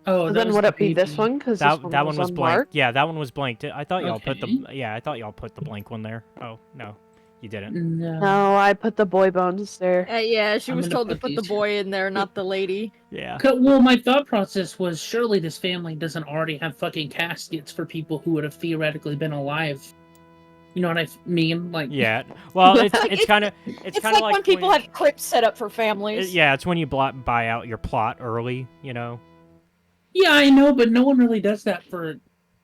Oh, So that then was would the it be this baby. one? Because That this one that was one was blank. unmarked. Yeah, that one was blanked. I thought y'all put the Okay. I thought y'all put the blank one there. Oh no, you didn't. No. No, I put the boy bones there. Yeah, she I'm was gonna told to put put the these- boy in there, not the lady. Yeah. Well, my thought process was surely this family doesn't already have fucking caskets for people who would have theoretically been alive. You know what I mean? Like, Yeah. Well, it's Like, it's kind of It's kind of like when people have crypts set up for families. yeah, it's when you buy out your plot early, you know. yeah, I know, but no one really does that for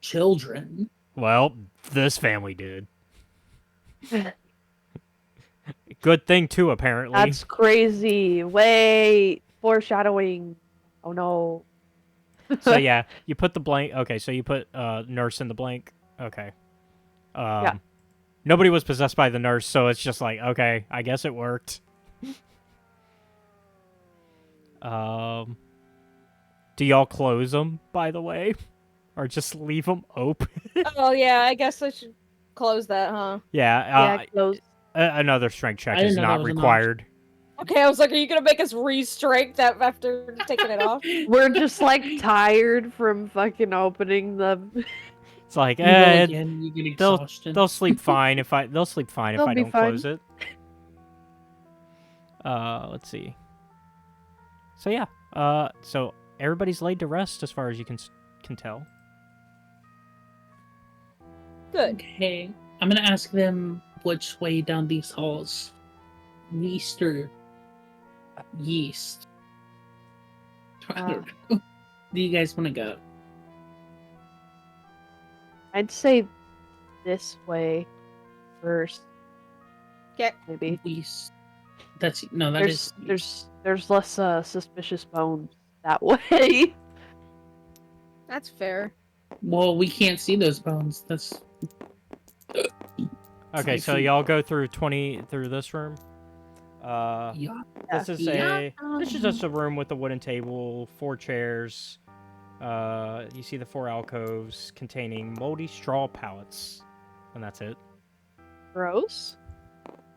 children. Well, this family did. Good thing too, apparently. That's crazy. Wait, foreshadowing. Oh no. So yeah, you put the blank. Okay, so you put nurse in the blank. Okay. Yeah. Nobody was possessed by the nurse, so it's just like, okay, I guess it worked. Do y'all close them, by the way, or just leave them open? Oh yeah, I guess I should close that, huh? Yeah. Yeah, close. Another strength check I didn't is know that not was an required. Okay, I was like, are you gonna make us re-strike that after taking it off? We're just like tired from fucking opening the. It's like, You roll again, you get they'll exhaustion. they'll sleep fine if I They'll be don't fine. close it. Let's see. So yeah, so everybody's laid to rest as far as you can tell. Good. Okay, I'm gonna ask them which way down these halls. East or yeast? I don't know. Do you guys want to go? I'd say this way first. Okay. Maybe. East. That's no. That There's is there's less suspicious bones that way. That's fair. Well, we can't see those bones. That's Okay, 5 so feet. y'all go through this room. Yeah. This is just a room with a wooden table, 4 chairs. You see the 4 alcoves containing moldy straw pallets, and that's it. Gross.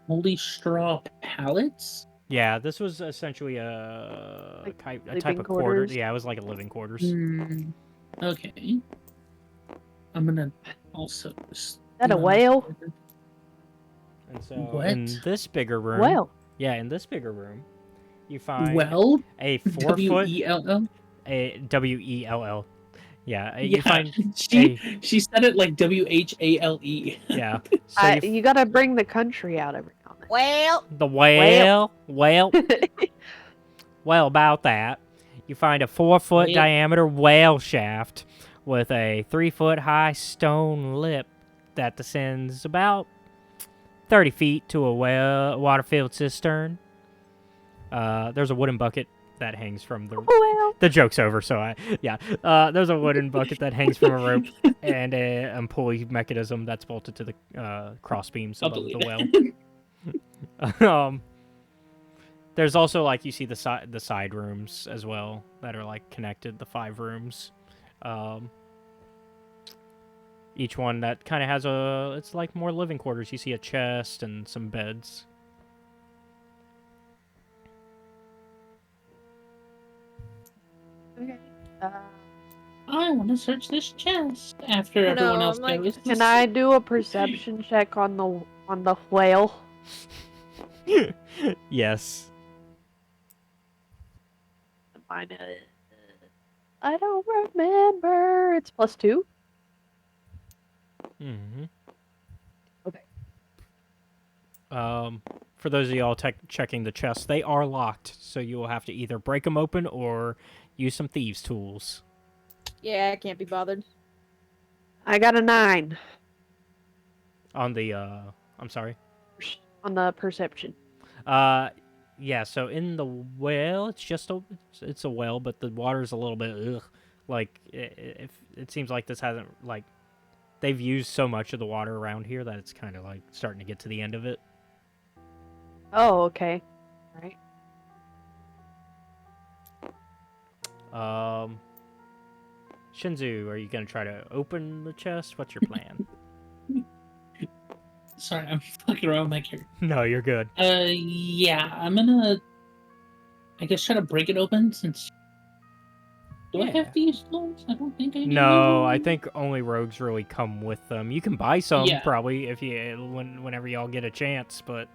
Moldy straw pallets. Yeah, this was essentially a Like type living of quarters. quarters? Yeah, it was like a living quarters. Hmm. Okay. I'm gonna also. Is that a whale? And so What? in this bigger room, Whale. in this bigger room, you find Well, a 4 foot WELL. a WELL. Yeah, you Yeah, find she said it like WHALE. yeah. So You gotta bring the country out every now and Well, the whale. Well, about that, you find a 4 foot Whale. diameter whale shaft with a 3 foot high stone lip that descends about 30 feet to a water-filled cistern. There's a wooden bucket that hangs from the. Well, The joke's over, so there's a wooden bucket that hangs from a rope and a pulley mechanism that's bolted to the cross beams I'll above the delete well. There's also you see the side rooms as well that are connected, the 5 rooms. Each one that kind of has it's like more living quarters. You see a chest and some beds. okay. I want to search this chest after I everyone know, else I'm like- goes. Can I do a perception check on the whale? Yes. Mine is- I don't remember. It's +2. Mm-hmm. Okay. For those of y'all checking the chests, they are locked, so you will have to either break them open or use some thieves' tools. Yeah, I can't be bothered. I got a 9 On the, I'm sorry. on the perception. Yeah, so in the well, it's a well, but the water's a little bit, ugh. Like, it seems like this hasn't, like, they've used so much of the water around here that it's kind of, like, starting to get to the end of it. Oh, okay. Right. Shinzu, are you gonna try to open the chest? What's your plan? Sorry, I'm fucking around with my character. No, you're good. Yeah, I'm gonna, I guess, try to break it open since. Do I Yeah. have these tools? I don't think I do. No, I think only rogues really come with them. You can buy some Yeah. probably if whenever y'all get a chance, but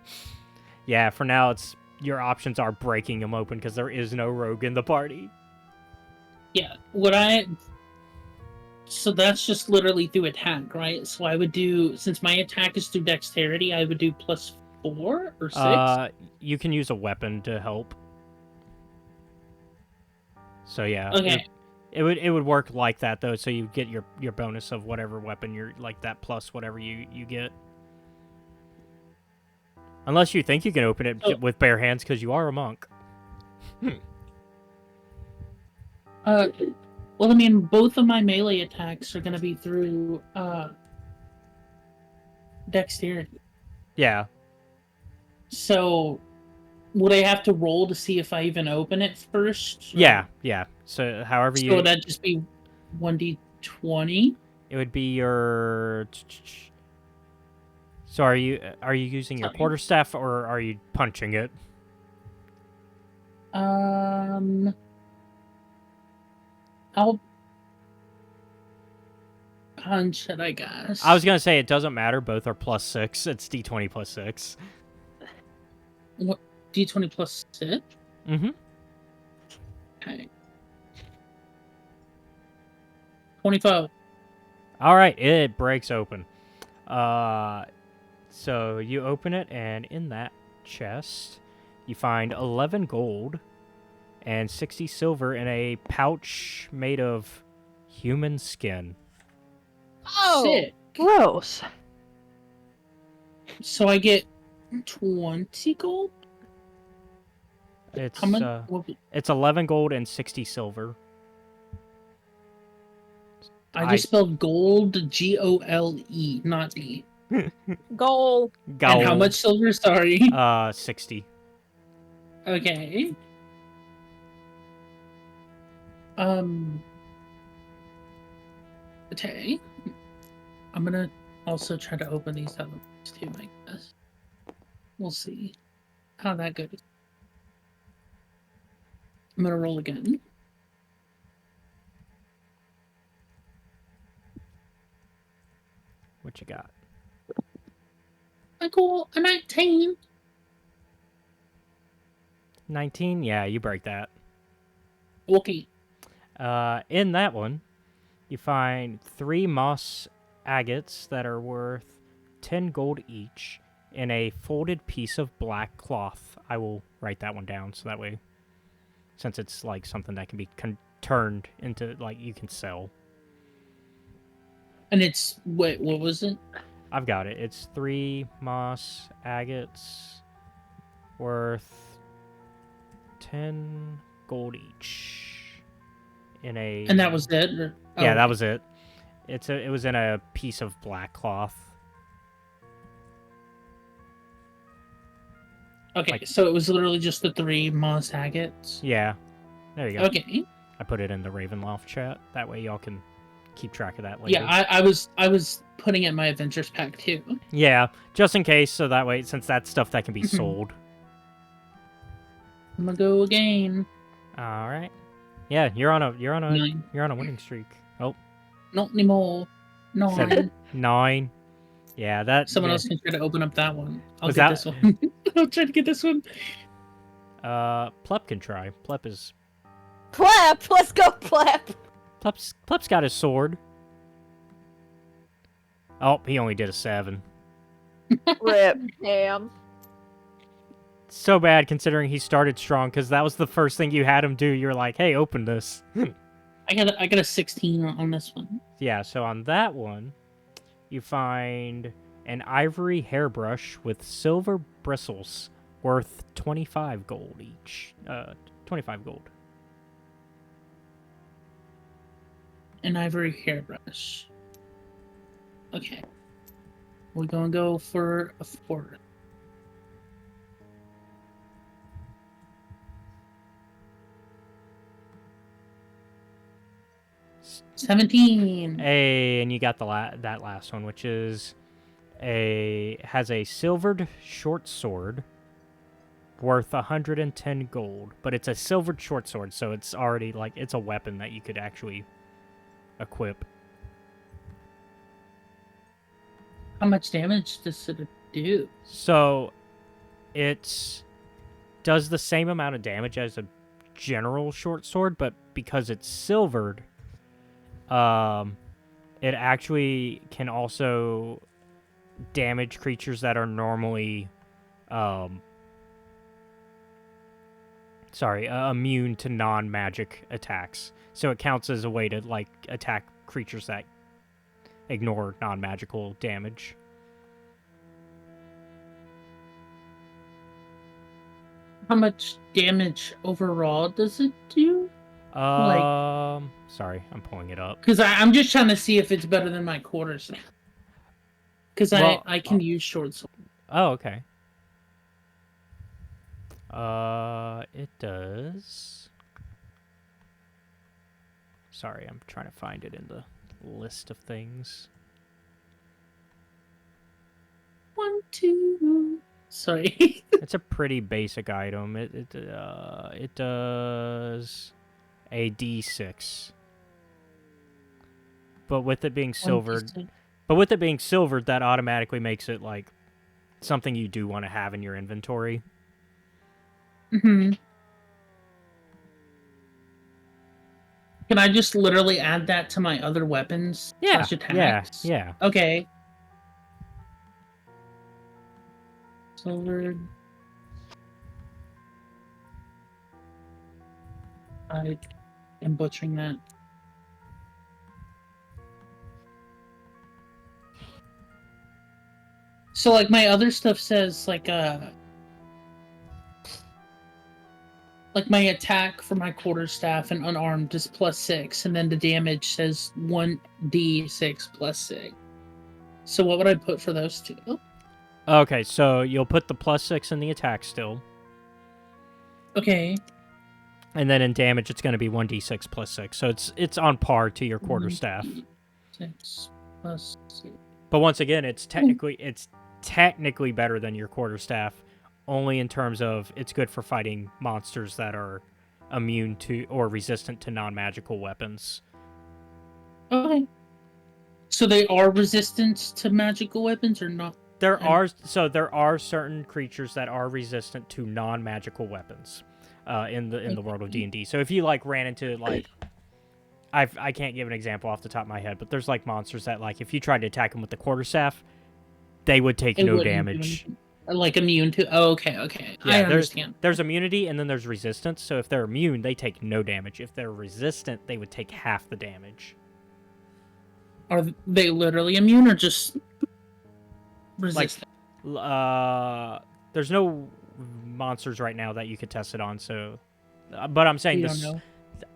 yeah, for now it's your options are breaking them open because there is no rogue in the party. Yeah, so that's just literally through attack, right? So I would do, since my attack is through dexterity, I would do +4 or 6. You can use a weapon to help. So yeah, Okay. it would work like that though. So you get your bonus of whatever weapon you're like that plus whatever you get. Unless you think you can open it with bare hands because you are a monk. Well, I mean, both of my melee attacks are going to be through dexterity. Yeah. So, would I have to roll to see if I even open it first? Or- Yeah. So however So would that just be 1d20? It would be your. So are you using your Sorry. quarterstaff or are you punching it? I'll punch it, I guess. I was gonna say it doesn't matter. Both are +6. It's d20 +6. What, d20 +6? Mm-hmm. Okay. 25. All right, it breaks open. So you open it, and in that chest, you find 11 gold and 60 silver in a pouch made of human skin. Oh! Sick. Gross. So I get 20 gold? It's How much? it's 11 gold and 60 silver. I just spelled gold, G-O-L-E, not E. Goal. And how much silver? Sorry. 60. Okay. Okay. I'm gonna also try to open these other ones too, I guess. We'll see how that goes. I'm gonna roll again. What you got? I got a 19. 19? Yeah, you break that. Okay. In that one, you find 3 moss agates that are worth 10 gold each in a folded piece of black cloth. I will write that one down so that way, since it's like something that can be turned into, like, you can sell. And it's, wait, what was it? I've got it. It's 3 moss agates worth 10 gold each. In a... And that was it? Or, Yeah, oh, that was it. It was in a piece of black cloth. Okay, like- so it was literally just the 3 moss agates? Yeah. There you go. Okay. I put it in the Ravenloft chat. That way y'all can keep track of that later. Yeah, I was putting it in my adventures pack too. Yeah, just in case, so that way, since that's stuff that can be sold. I'm gonna go again. All right. Yeah, you're on a Nine. winning streak. Oh, Not anymore. Seven. 9. 9. Yeah, that. Someone yeah. else can try to open up that one. I'll Was get that- this one. I'll try to get this one. Plep can try. Plep is. Plep! Let's go, Plep! Plep's got his sword. Oh, he only did a 7. Rip. Damn. So bad considering he started strong, because that was the first thing you had him do. You're like, hey, open this. I got a 16 on this one. Yeah, so on that one, you find an ivory hairbrush with silver bristles worth 25 gold each. 25 gold. An ivory hairbrush. Okay. We're gonna go for a 4. S- 17. Hey, and you got that last one, which is has a silvered short sword worth 110 gold, but it's a silvered short sword, so it's already like it's a weapon that you could actually equip. How much damage does it do? So it does the same amount of damage as a general short sword, but because it's silvered, it actually can also damage creatures that are normally immune to non-magic attacks. So it counts as a way to like attack creatures that ignore non-magical damage. How much damage overall does it do? Sorry, I'm pulling it up. Because I'm just trying to see if it's better than my quarterstaff. Because Well, I can use short sword. Oh, okay. It does. Sorry, I'm trying to find it in the list of things. 1, 2. Sorry. It's a pretty basic item. It does a D6. But with it being silvered, that automatically makes it like something you do want to have in your inventory. Mm-hmm. Can I just literally add that to my other weapons? Yeah, / attacks? yeah. Okay. Silver. I am butchering that. So like my other stuff says like my attack for my quarterstaff and unarmed is +6, and then the damage says 1d6 +6. So what would I put for those two? Okay, so you'll put the +6 in the attack still. Okay. And then in damage, it's going to be 1d6 +6. So it's on par to your quarterstaff. 6 +6. But once again, it's technically better than your quarterstaff, only in terms of it's good for fighting monsters that are immune to or resistant to non-magical weapons. Okay. So they are resistant to magical weapons or not? There are certain creatures that are resistant to non-magical weapons in the world of D&D. So if you like ran into like I can't give an example off the top of my head, but there's like monsters that like if you tried to attack them with the quarterstaff, they would take It no wouldn't do damage. anything. Like immune to. Oh, okay. Yeah, I understand. There's immunity and then there's resistance. So if they're immune, they take no damage. If they're resistant, they would take half the damage. Are they literally immune or just resistant? There's no monsters right now that you could test it on. So, but I'm saying You this. don't know.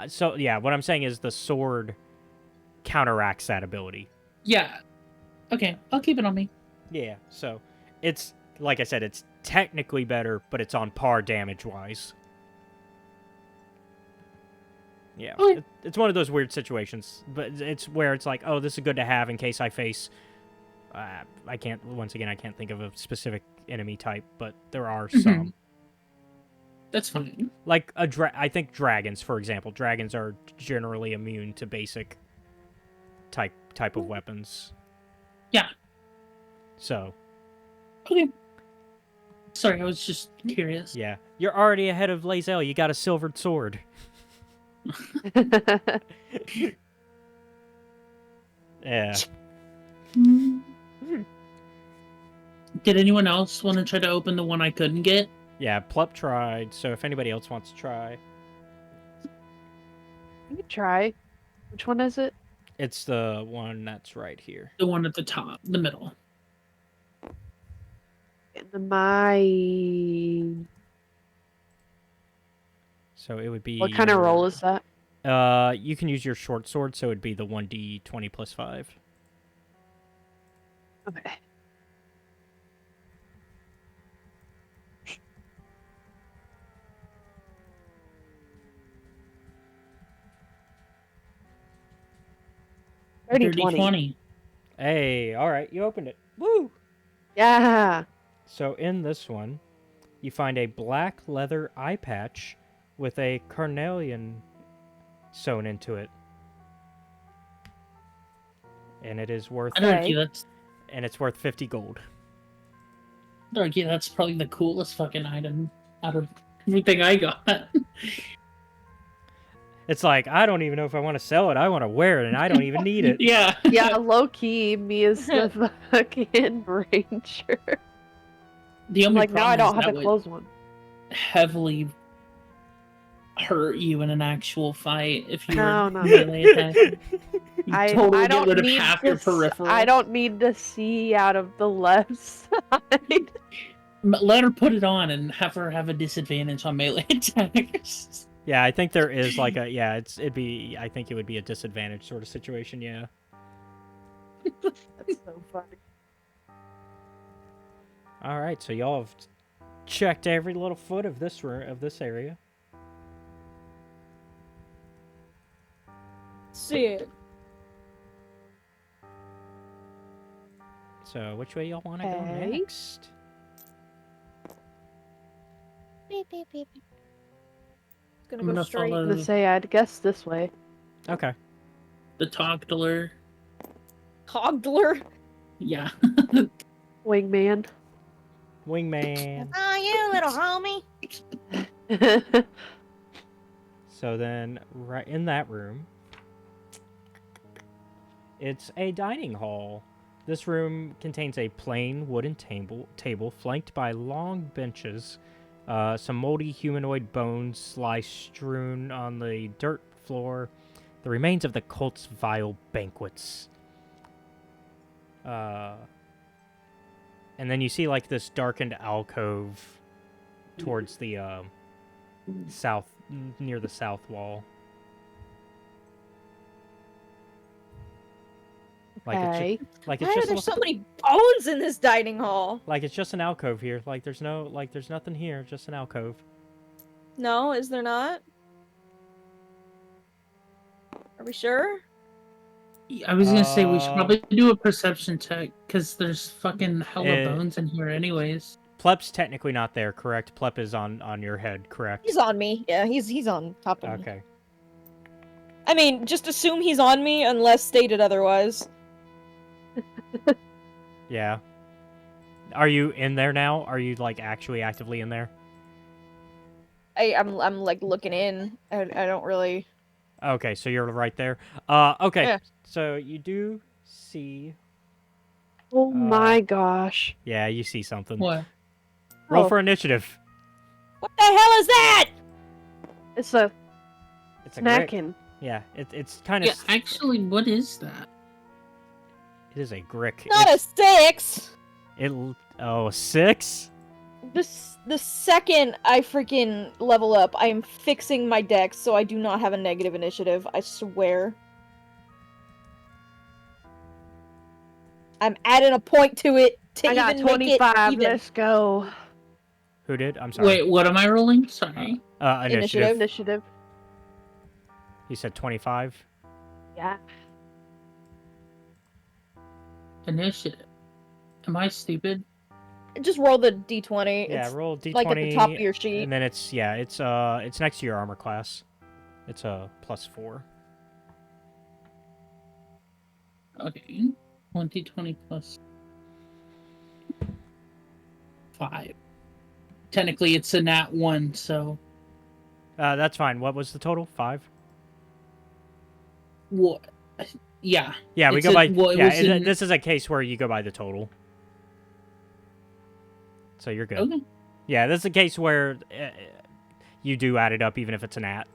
So yeah, what I'm saying is the sword counteracts that ability. Yeah. Okay, I'll keep it on me. Yeah. So it's like I said, it's technically better, but it's on par damage wise. Yeah, Okay. it's one of those weird situations, but it's where it's like, oh, this is good to have in case I face. I can't think of a specific enemy type, but there are some. That's fine. Like I think dragons, for example. Dragons are generally immune to basic type of weapons. Yeah. So, Okay. Sorry, I was just curious. yeah. You're already ahead of Lae'zel. You got a silvered sword. Yeah. Did anyone else want to try to open the one I couldn't get? Yeah, Plup tried, so if anybody else wants to try. You could try. Which one is it? It's the one that's right here. The one at the top, the middle. My. So it would be... What kind of roll is that? You can use your short sword, so it'd be the 1d20 plus 5. Okay. Dirty 20. 20. Hey, alright, you opened it. Woo! Yeah. So in this one, you find a black leather eye patch with a carnelian sewn into it. And it is worth... I'd argue that's And it's worth 50 gold. probably the coolest fucking item out of everything I got. It's like, I don't even know if I want to sell it. I want to wear it, and I don't even need it. Yeah. Yeah, low key, me is the fucking ranger. The only Like, now I problem don't is have that the clothes one. would heavily hurt you in an actual fight if you No, were no. melee attacking. You I totally don't get rid of need half your to peripheral. I don't need to see out of the left side. Let her put it on and have her have a disadvantage on melee attacks. Yeah, I think there is like a... Yeah, I think it would be a disadvantage sort of situation, yeah. That's so funny. Alright, so y'all have checked every little foot of this area. See it. So, which way y'all want to go Okay. next? Gonna I'm go gonna straight. follow- I'm gonna say I'd guess this way. Okay. The Togdler. Hogdler. Yeah. Wingman. Wingman. Oh, you little homie. So then, right in that room, it's a dining hall. This room contains a plain wooden table flanked by long benches. Some moldy humanoid bones lie strewn on the dirt floor. The remains of the cult's vile banquets. And then you see like this darkened alcove towards the south, near the south wall. Like Okay. it's like it's Why are just there so many bones in this dining hall? like it's just an alcove here. Like there's nothing here, just an alcove. No, is there not? Are we sure? I was gonna say we should Uh, probably do a perception check because there's fucking hella Eh. bones in here, anyways. Plep's technically not there, correct? Plep is on your head, correct? He's on me. Yeah, he's on top of me. Okay. I mean, just assume he's on me unless stated otherwise. Yeah. Are you in there now? Are you like actually actively in there? I'm like looking in. I don't really. Okay, so you're right there. Okay. Yeah. So you do see... Oh my gosh. Yeah, you see something. What? Roll Oh. for initiative. What the hell is that? It's a It's a grick. snacking. Yeah, it's kind of... Yeah, actually, what is that? It is a grick. Not a 6. Oh, 6? The second I freaking level up, I am fixing my dex so I do not have a negative initiative. I swear. I'm adding a point to it to I got even make it 25. even. Let's go. Who did? I'm sorry. Wait, what am I rolling? Sorry. Initiative. Initiative. Initiative. You said 25? Yeah. Initiative. Am I stupid? Just roll the d20. Yeah, It's roll d20. like at the top of your sheet. And then it's next to your armor class. It's a +4. Okay. 20 plus 5. Technically, it's a nat 1, so That's fine. What was the total? 5? what? Yeah. Yeah, we It's go by. well, it Yeah, was in. this is a case where you go by the total. So you're good. Okay. Yeah, this is a case where you do add it up even if it's an at.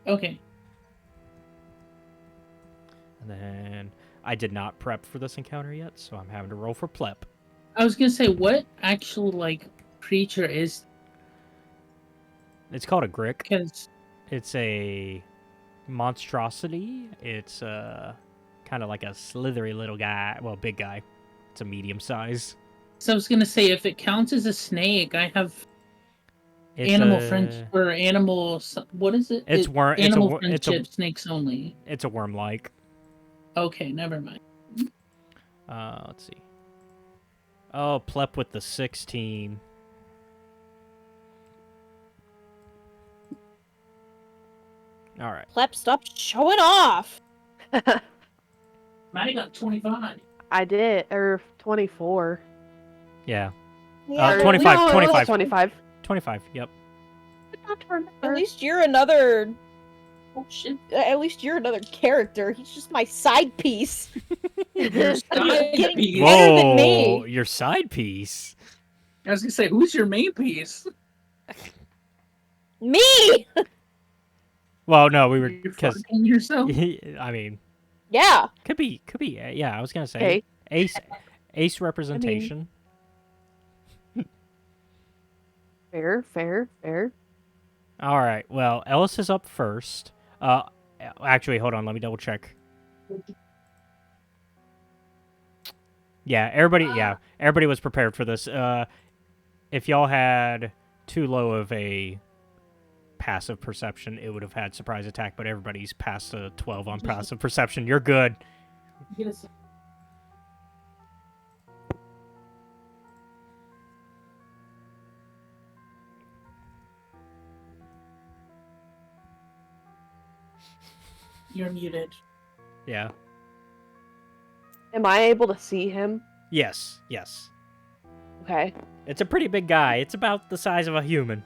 Okay. And then I did not prep for this encounter yet, so I'm having to roll for plep. I was gonna say, what actual creature is? It's called a grick. Because It's a monstrosity. It's kind of like a slithery little guy. Well, big guy. It's a medium size. I was gonna say, if it counts as a snake, I have It's animal a, friends or animal. What is it? It's worm. Animal It's friendship, snakes only. a worm-like. Okay, never mind. Let's see. Oh, plep with the 16. All right. Plep, stop showing off. Maddie got 25. I did, or 24. Yeah. Yeah, 25, No, it was 25. 25. 25. Yep. At least you're another. Oh shit! At least you're another character. He's just my side piece. Your side Getting piece. better than me. Whoa, your side piece. I was gonna say, who's your main piece? Me. Well, no, we were You're because fucking yourself. I mean, Yeah. could be. Yeah, I was gonna say Okay. ace representation. Fair. All right. Well, Ellis is up first. Actually, hold on. Let me double check. Yeah, everybody was prepared for this. If y'all had too low of a passive perception, it would have had surprise attack, but everybody's past a 12 on passive perception. You're good. You're muted. Yeah. Am I able to see him? Yes. Okay. It's a pretty big guy. It's about the size of a human.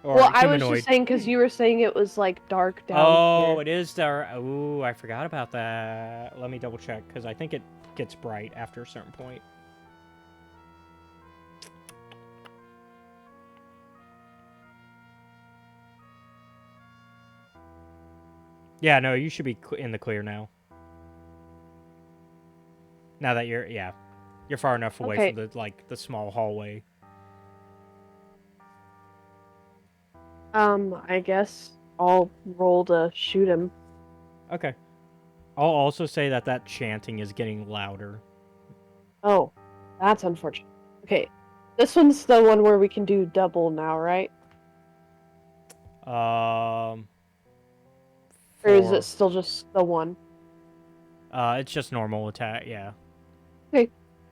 Or Well, I was humanoid. just saying because you were saying it was dark down Oh, here. it is dark. Ooh, I forgot about that. Let me double check because I think it gets bright after a certain point. Yeah, no, you should be in the clear now. Now that you're far enough away Okay. from the small hallway. I guess I'll roll to shoot him. Okay. I'll also say that chanting is getting louder. Oh, that's unfortunate. Okay. This one's the one where we can do double now, right? Or is it still just the one? It's just normal attack, yeah.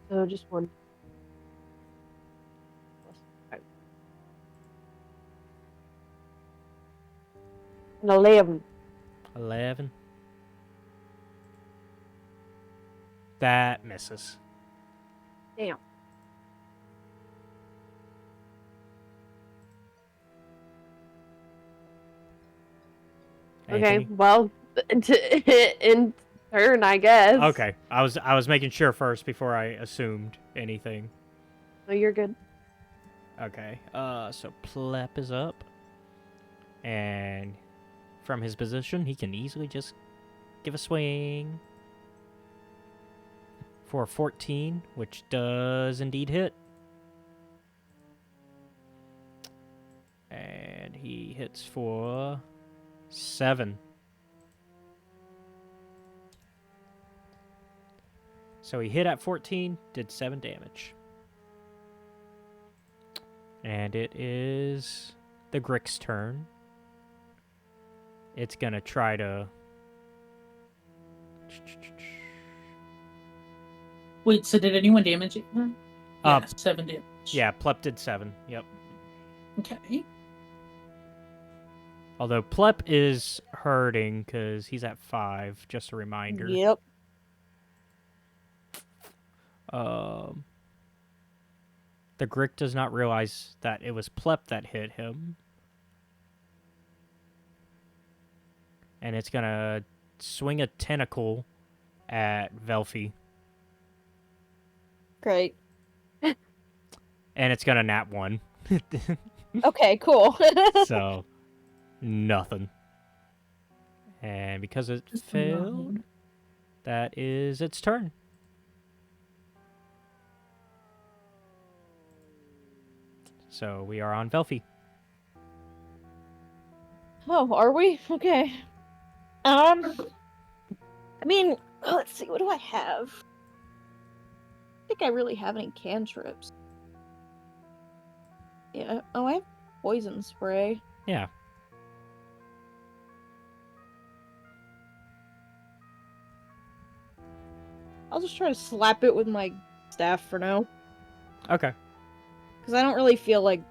No, just one. An 11. 11. That misses. Damn. Okay, Anything? well, in turn, I guess. Okay. I was making sure first before I assumed anything. No, you're good. Okay. So Plep is up. And from his position, he can easily just give a swing. For 14, which does indeed hit. And he hits for 7. So he hit at 14, did 7 damage. And it is the Grick's turn. It's gonna try to... Wait, so did anyone damage it? Uh, Yeah, 7 damage. Yeah, Plep did 7, yep. Okay. Although Plep is hurting because he's at 5, just a reminder. Yep. Um, the Grick does not realize that it was Plep that hit him. And it's going to swing a tentacle at Velfie. Great. And it's going to nat 1. Okay, cool. So, nothing. And because it Just a failed, nod. that is its turn. So we are on Velfie. Oh, are we? Okay. I mean, let's see, what do I have? I think I really have any cantrips. Yeah. Oh, I have poison spray. Yeah. I'll just try to slap it with my staff for now. Okay. Because I don't really feel like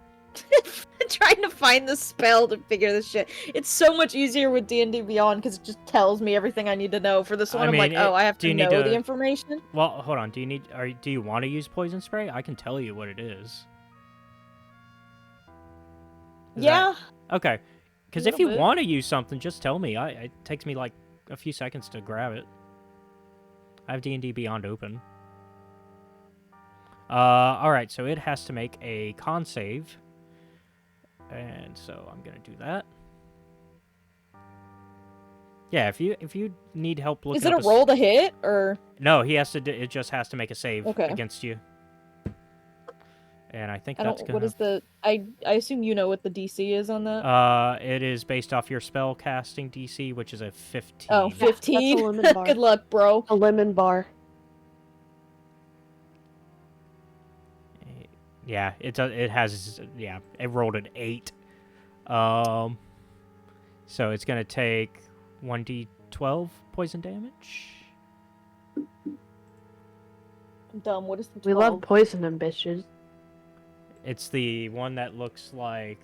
trying to find the spell to figure this shit. It's so much easier with D&D Beyond because it just tells me everything I need to know. For this one, I'm like, oh, I have do to you need know to- the information. Well, hold on. Do you want to use poison spray? I can tell you what it is. Is Yeah. that- Okay. Because if little you bit. want to use something, just tell me. It takes me like a few seconds to grab it. I have D&D Beyond open. All right. So it has to make a con save, and so I'm gonna do that. Yeah. If you need help looking Is it up a roll to hit, or...? No, he has to. It just has to make a save Okay. against you. And I think I that's don't... gonna. What is the... I assume you know what the DC is on that? It is based off your spell casting DC, which is a 15. Oh, Yeah, 15? that's a lemon bar. Good luck, bro. A lemon bar. Yeah, it has. Yeah, it rolled an 8. So it's gonna take 1d12 poison damage. I'm dumb. What is the 12? We love poisoning bitches. It's the one that looks like.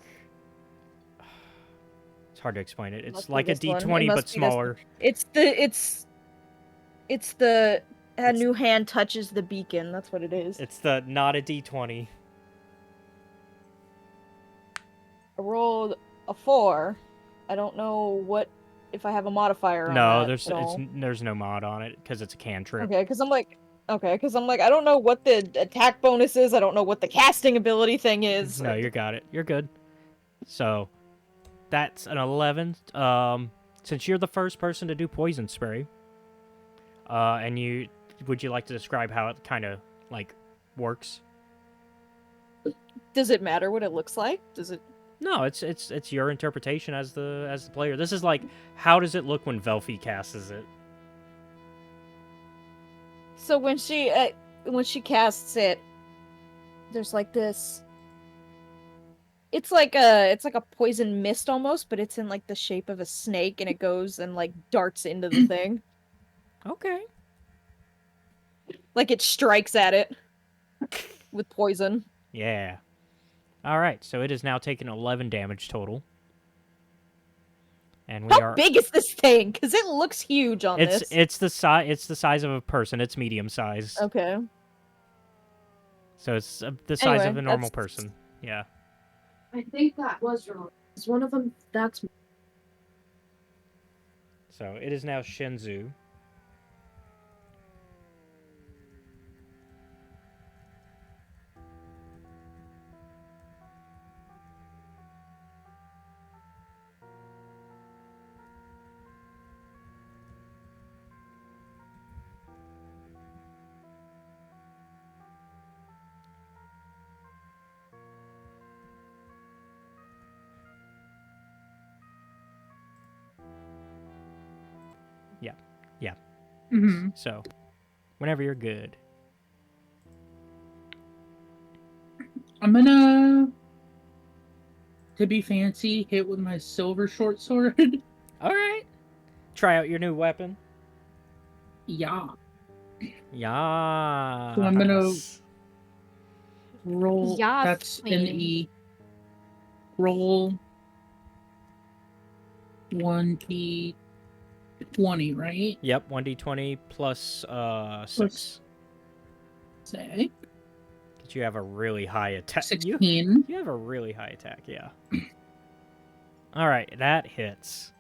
It's hard to explain it. It's Must be like a this one. It d20 must but be this smaller. It's the... A It's- new hand touches the beacon. That's what it is. It's the not a d20. I rolled a 4. I don't know what... If I have a modifier on No, that. there's no mod on it because it's a cantrip. Okay, because I'm like... I don't know what the attack bonus is. I don't know what the casting ability thing is. No, you got it. You're good. So, that's an 11. Since you're the first person to do poison spray, and would you like to describe how it kind of like works? Does it matter what it looks like? Does it... No, it's your interpretation as the player. This is like, how does it look when Velfie casts it? So when she casts it, there's like this... It's like a poison mist almost, but it's in like the shape of a snake, and it goes and like darts into the thing. Okay. Like it strikes at it with poison. Yeah. All right. So it is now taken 11 damage total. And we How are. big is this thing? Because it looks huge on this. It's the size of a person. It's medium sized. Okay. So it's the size of Anyway, a normal that's- person. Yeah. I think that was wrong. It's one of them. That's So it is now Shinzu. Hmm. So, whenever you're good. I'm gonna, to be fancy, hit with my silver short sword. All right. Try out your new weapon. Yeah. Yeah. So I'm gonna roll. Yes, That's an queen. E. Roll 1d20, right? Yep, 1d20 plus 6. Say Because you have a really high attack. 16. You have a really high attack, yeah. All right, that hits.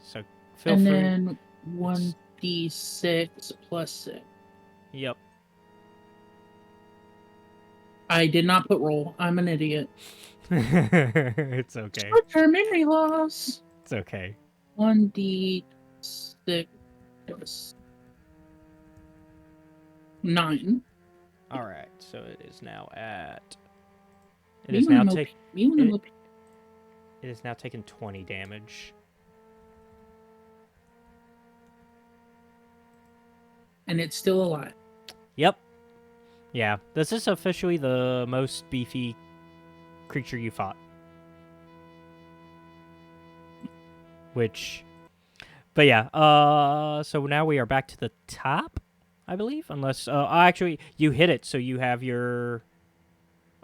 So feel And free. then 1d6 plus 6. Yep. I did not put roll. I'm an idiot. It's okay. Short-term memory loss. It's okay. 1d6 plus 9. All right, so it is now at. It Me is when now I'm take. OP. Me when I'm it- OP. It is now taking 20 damage. And it's still alive. Yep. Yeah, this is officially the most beefy creature you fought. Which, but yeah, so now we are back to the top, I believe, unless, actually, you hit it, so you have your,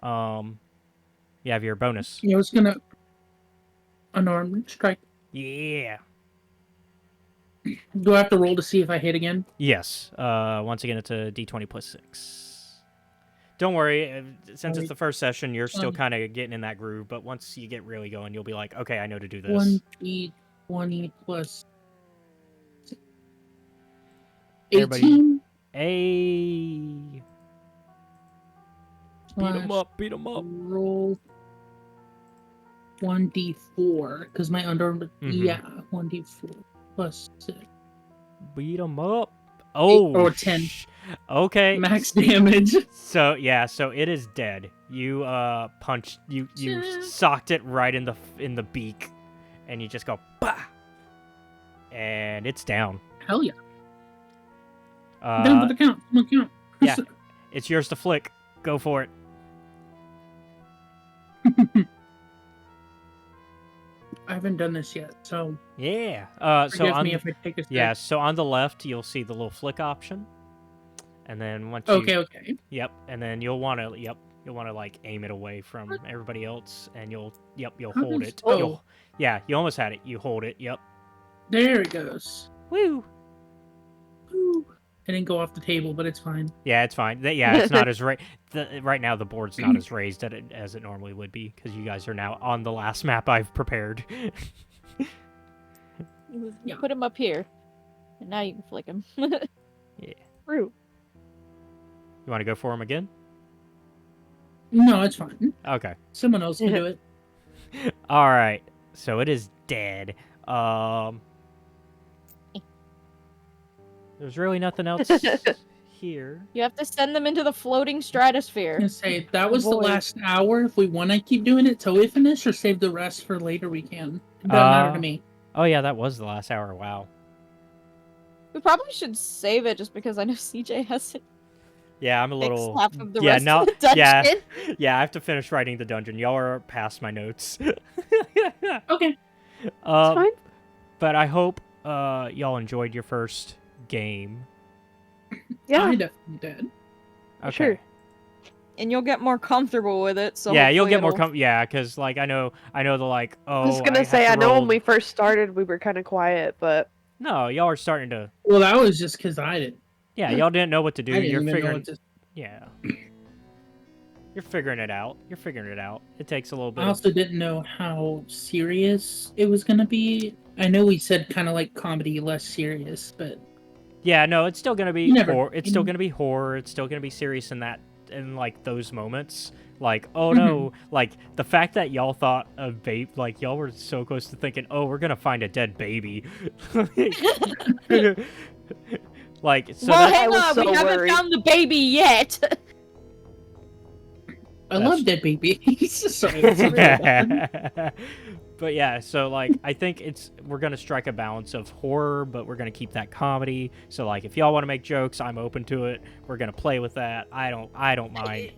bonus. I was gonna unarmed strike. Yeah. Do I have to roll to see if I hit again? Yes. Once again, it's a d20 plus 6. Don't worry, since it's the first session, you're still kind of getting in that groove, but once you get really going, you'll be like, okay, I know to do this. 1d20 plus Everybody- 18. Hey. Beat 'em slash up, beat 'em up. Roll 1d4 because my unarmed. Mhm. Yeah, 1d4 plus 6. Beat 'em up. Oh. or 10. Okay. Max damage. So yeah, so it is dead. You punched you socked it right in the beak, and you just go bah, and it's down. Hell yeah. Down to the count. Come on, count. Yeah, it's yours to flick. Go for it. I haven't done this yet, so Yeah. So forgive on me if I take a sec. yeah, so on the left you'll see the little flick option, and then once you Okay. yep, and then you'll want to like aim it away from everybody else, and you'll How hold does- it. oh. You almost had it. You hold it. Yep. There it goes. Woo. Ooh. I didn't go off the table, but it's fine. Yeah, it's fine. Yeah, it's not as right now the board's not as raised as it normally would be because you guys are now on the last map I've prepared. Yeah. Put him up here. And now you can flick him. Yeah. True. You want to go for him again? No, it's fine. Okay. Someone else can do it. All right. So it is dead. There's really nothing else here. You have to send them into the floating stratosphere. I was gonna say that was the Avoid. last hour. If we want to keep doing it till we finish, or save the rest for later, we can. It doesn't matter to me. Oh yeah, that was the last hour. Wow. We probably should save it just because I know CJ hasn't Yeah, I'm a fixed little. half of the yeah, rest no, of the dungeon. yeah, yeah. I have to finish writing the dungeon. Y'all are past my notes. Okay. It's fine. But I hope y'all enjoyed your first game. Yeah. I definitely did. Okay. Sure. And you'll get more comfortable with it. So yeah, you'll hopefully get more it'll- yeah, because like I know the like oh. I was gonna have say, to I know roll- when we first started, we were kind of quiet, but No, y'all are starting to. Well, that was just because I didn't. Yeah, y'all didn't know what to do. I didn't You're even know figuring. what to. Yeah. You're figuring it out. You're figuring it out. It takes a little bit. I also didn't know how serious it was gonna be. I know we said kind of like comedy, less serious, but Yeah, no, it's still gonna be You never- horror. It's you still n- gonna be horror. It's still gonna be serious in like those moments. Like, oh no, like the fact that y'all thought of babe, like y'all were so close to thinking, oh, we're gonna find a dead baby. Like, so well, that, hang was on, so we haven't worried. found the baby yet. I That's- love dead babies. Sorry, that's really bad. But yeah, so like I think we're gonna strike a balance of horror, but we're gonna keep that comedy. So like if y'all want to make jokes, I'm open to it. We're gonna play with that. I don't mind.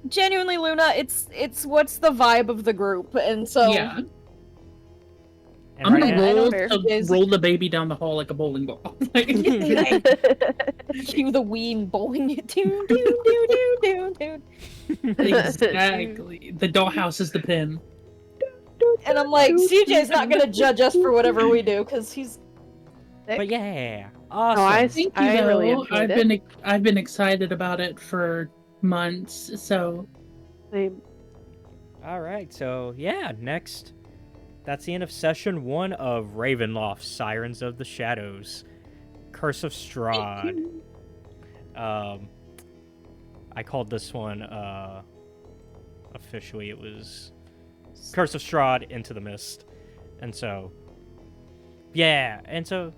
Genuinely, Luna, it's what's the vibe of the group, and so Yeah, And I'm right gonna now, I roll, don't to is- roll the baby down the hall like a bowling ball. Like- cue the ween bowling it. Doon, doon, doon, doon, doon, doon. Exactly. The dollhouse is the pin. And I'm like, CJ's not gonna judge us for whatever we do, because he's but yeah, Awesome. Thank you, I though. really enjoyed I've been excited about it for months. So Same. All right, so yeah, next. That's the end of session 1 of Ravenloft, Sirens of the Shadows, Curse of Strahd. I called this one, officially, it was Curse of Strahd, Into the Mist. And so, yeah, and so,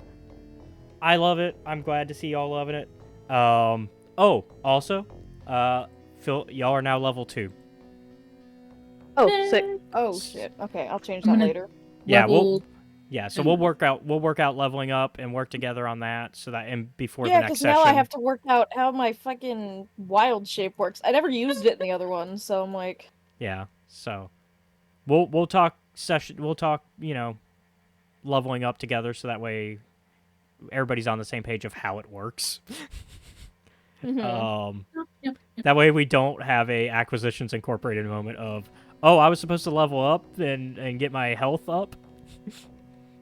I love it. I'm glad to see y'all loving it. Oh, also, Phil, y'all are now level 2. Oh, sick. Oh shit. Okay, I'll change I'm that gonna later. Yeah, level. so we'll work out leveling up and work together on that so that and before the Yeah, next because session. now I have to work out how my fucking wild shape works. I never used it in the other one, so I'm like, Yeah. So we'll talk leveling up together so that way everybody's on the same page of how it works. Yep. That way we don't have a Acquisitions Incorporated moment of, oh, I was supposed to level up and get my health up.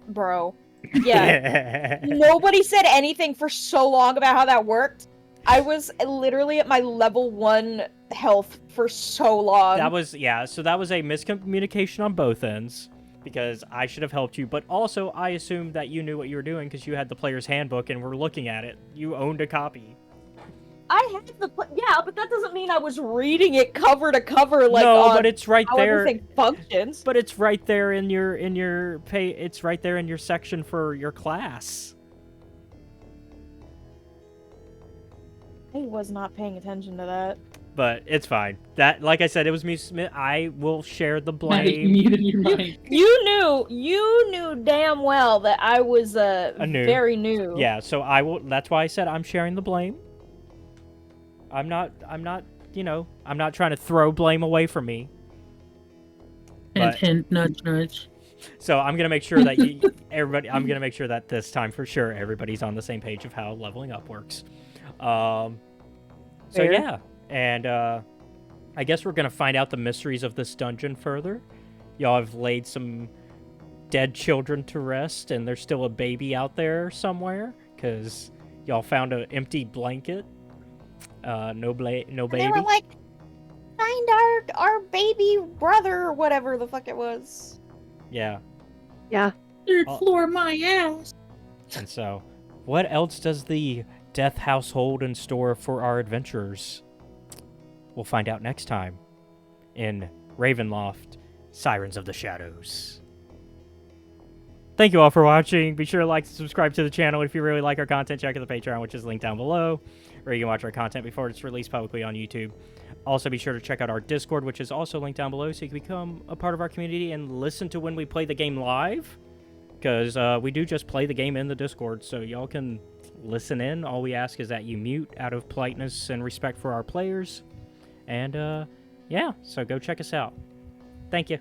bro. Yeah. Nobody said anything for so long about how that worked. I was literally at my level 1 health for so long. That was a miscommunication on both ends because I should have helped you, but also I assumed that you knew what you were doing because you had the player's handbook and were looking at it. You owned a copy. I had yeah, but that doesn't mean I was reading it cover to cover like no, on but it's right how there. everything functions. But it's right there in your pay. It's right there in your section for your class. I was not paying attention to that. But it's fine. That, like I said, it was me. I will share the Now that you blame. muted your mic. You knew damn well that I was new. very new. Yeah, so I will. That's why I said I'm sharing the blame. I'm not. I'm not trying to throw blame away from me. Hint, But- hint, nudge, nudge. So I'm gonna make sure that everybody. I'm gonna make sure that this time for sure everybody's on the same page of how leveling up works. So Fair. yeah, and I guess we're gonna find out the mysteries of this dungeon further. Y'all have laid some dead children to rest, and there's still a baby out there somewhere because y'all found an empty blanket. No baby. And they were like, find our baby brother or whatever the fuck it was. Yeah. Yeah. Third Oh. floor, my ass. And so, what else does the Death House hold in store for our adventurers? We'll find out next time in Ravenloft, Sirens of the Shadows. Thank you all for watching. Be sure to like and subscribe to the channel. If you really like our content, check out the Patreon, which is linked down below, where you can watch our content before it's released publicly on YouTube. Also, be sure to check out our Discord, which is also linked down below, so you can become a part of our community and listen to when we play the game live. Because we do just play the game in the Discord, so y'all can listen in. All we ask is that you mute out of politeness and respect for our players. And, yeah, so go check us out. Thank you.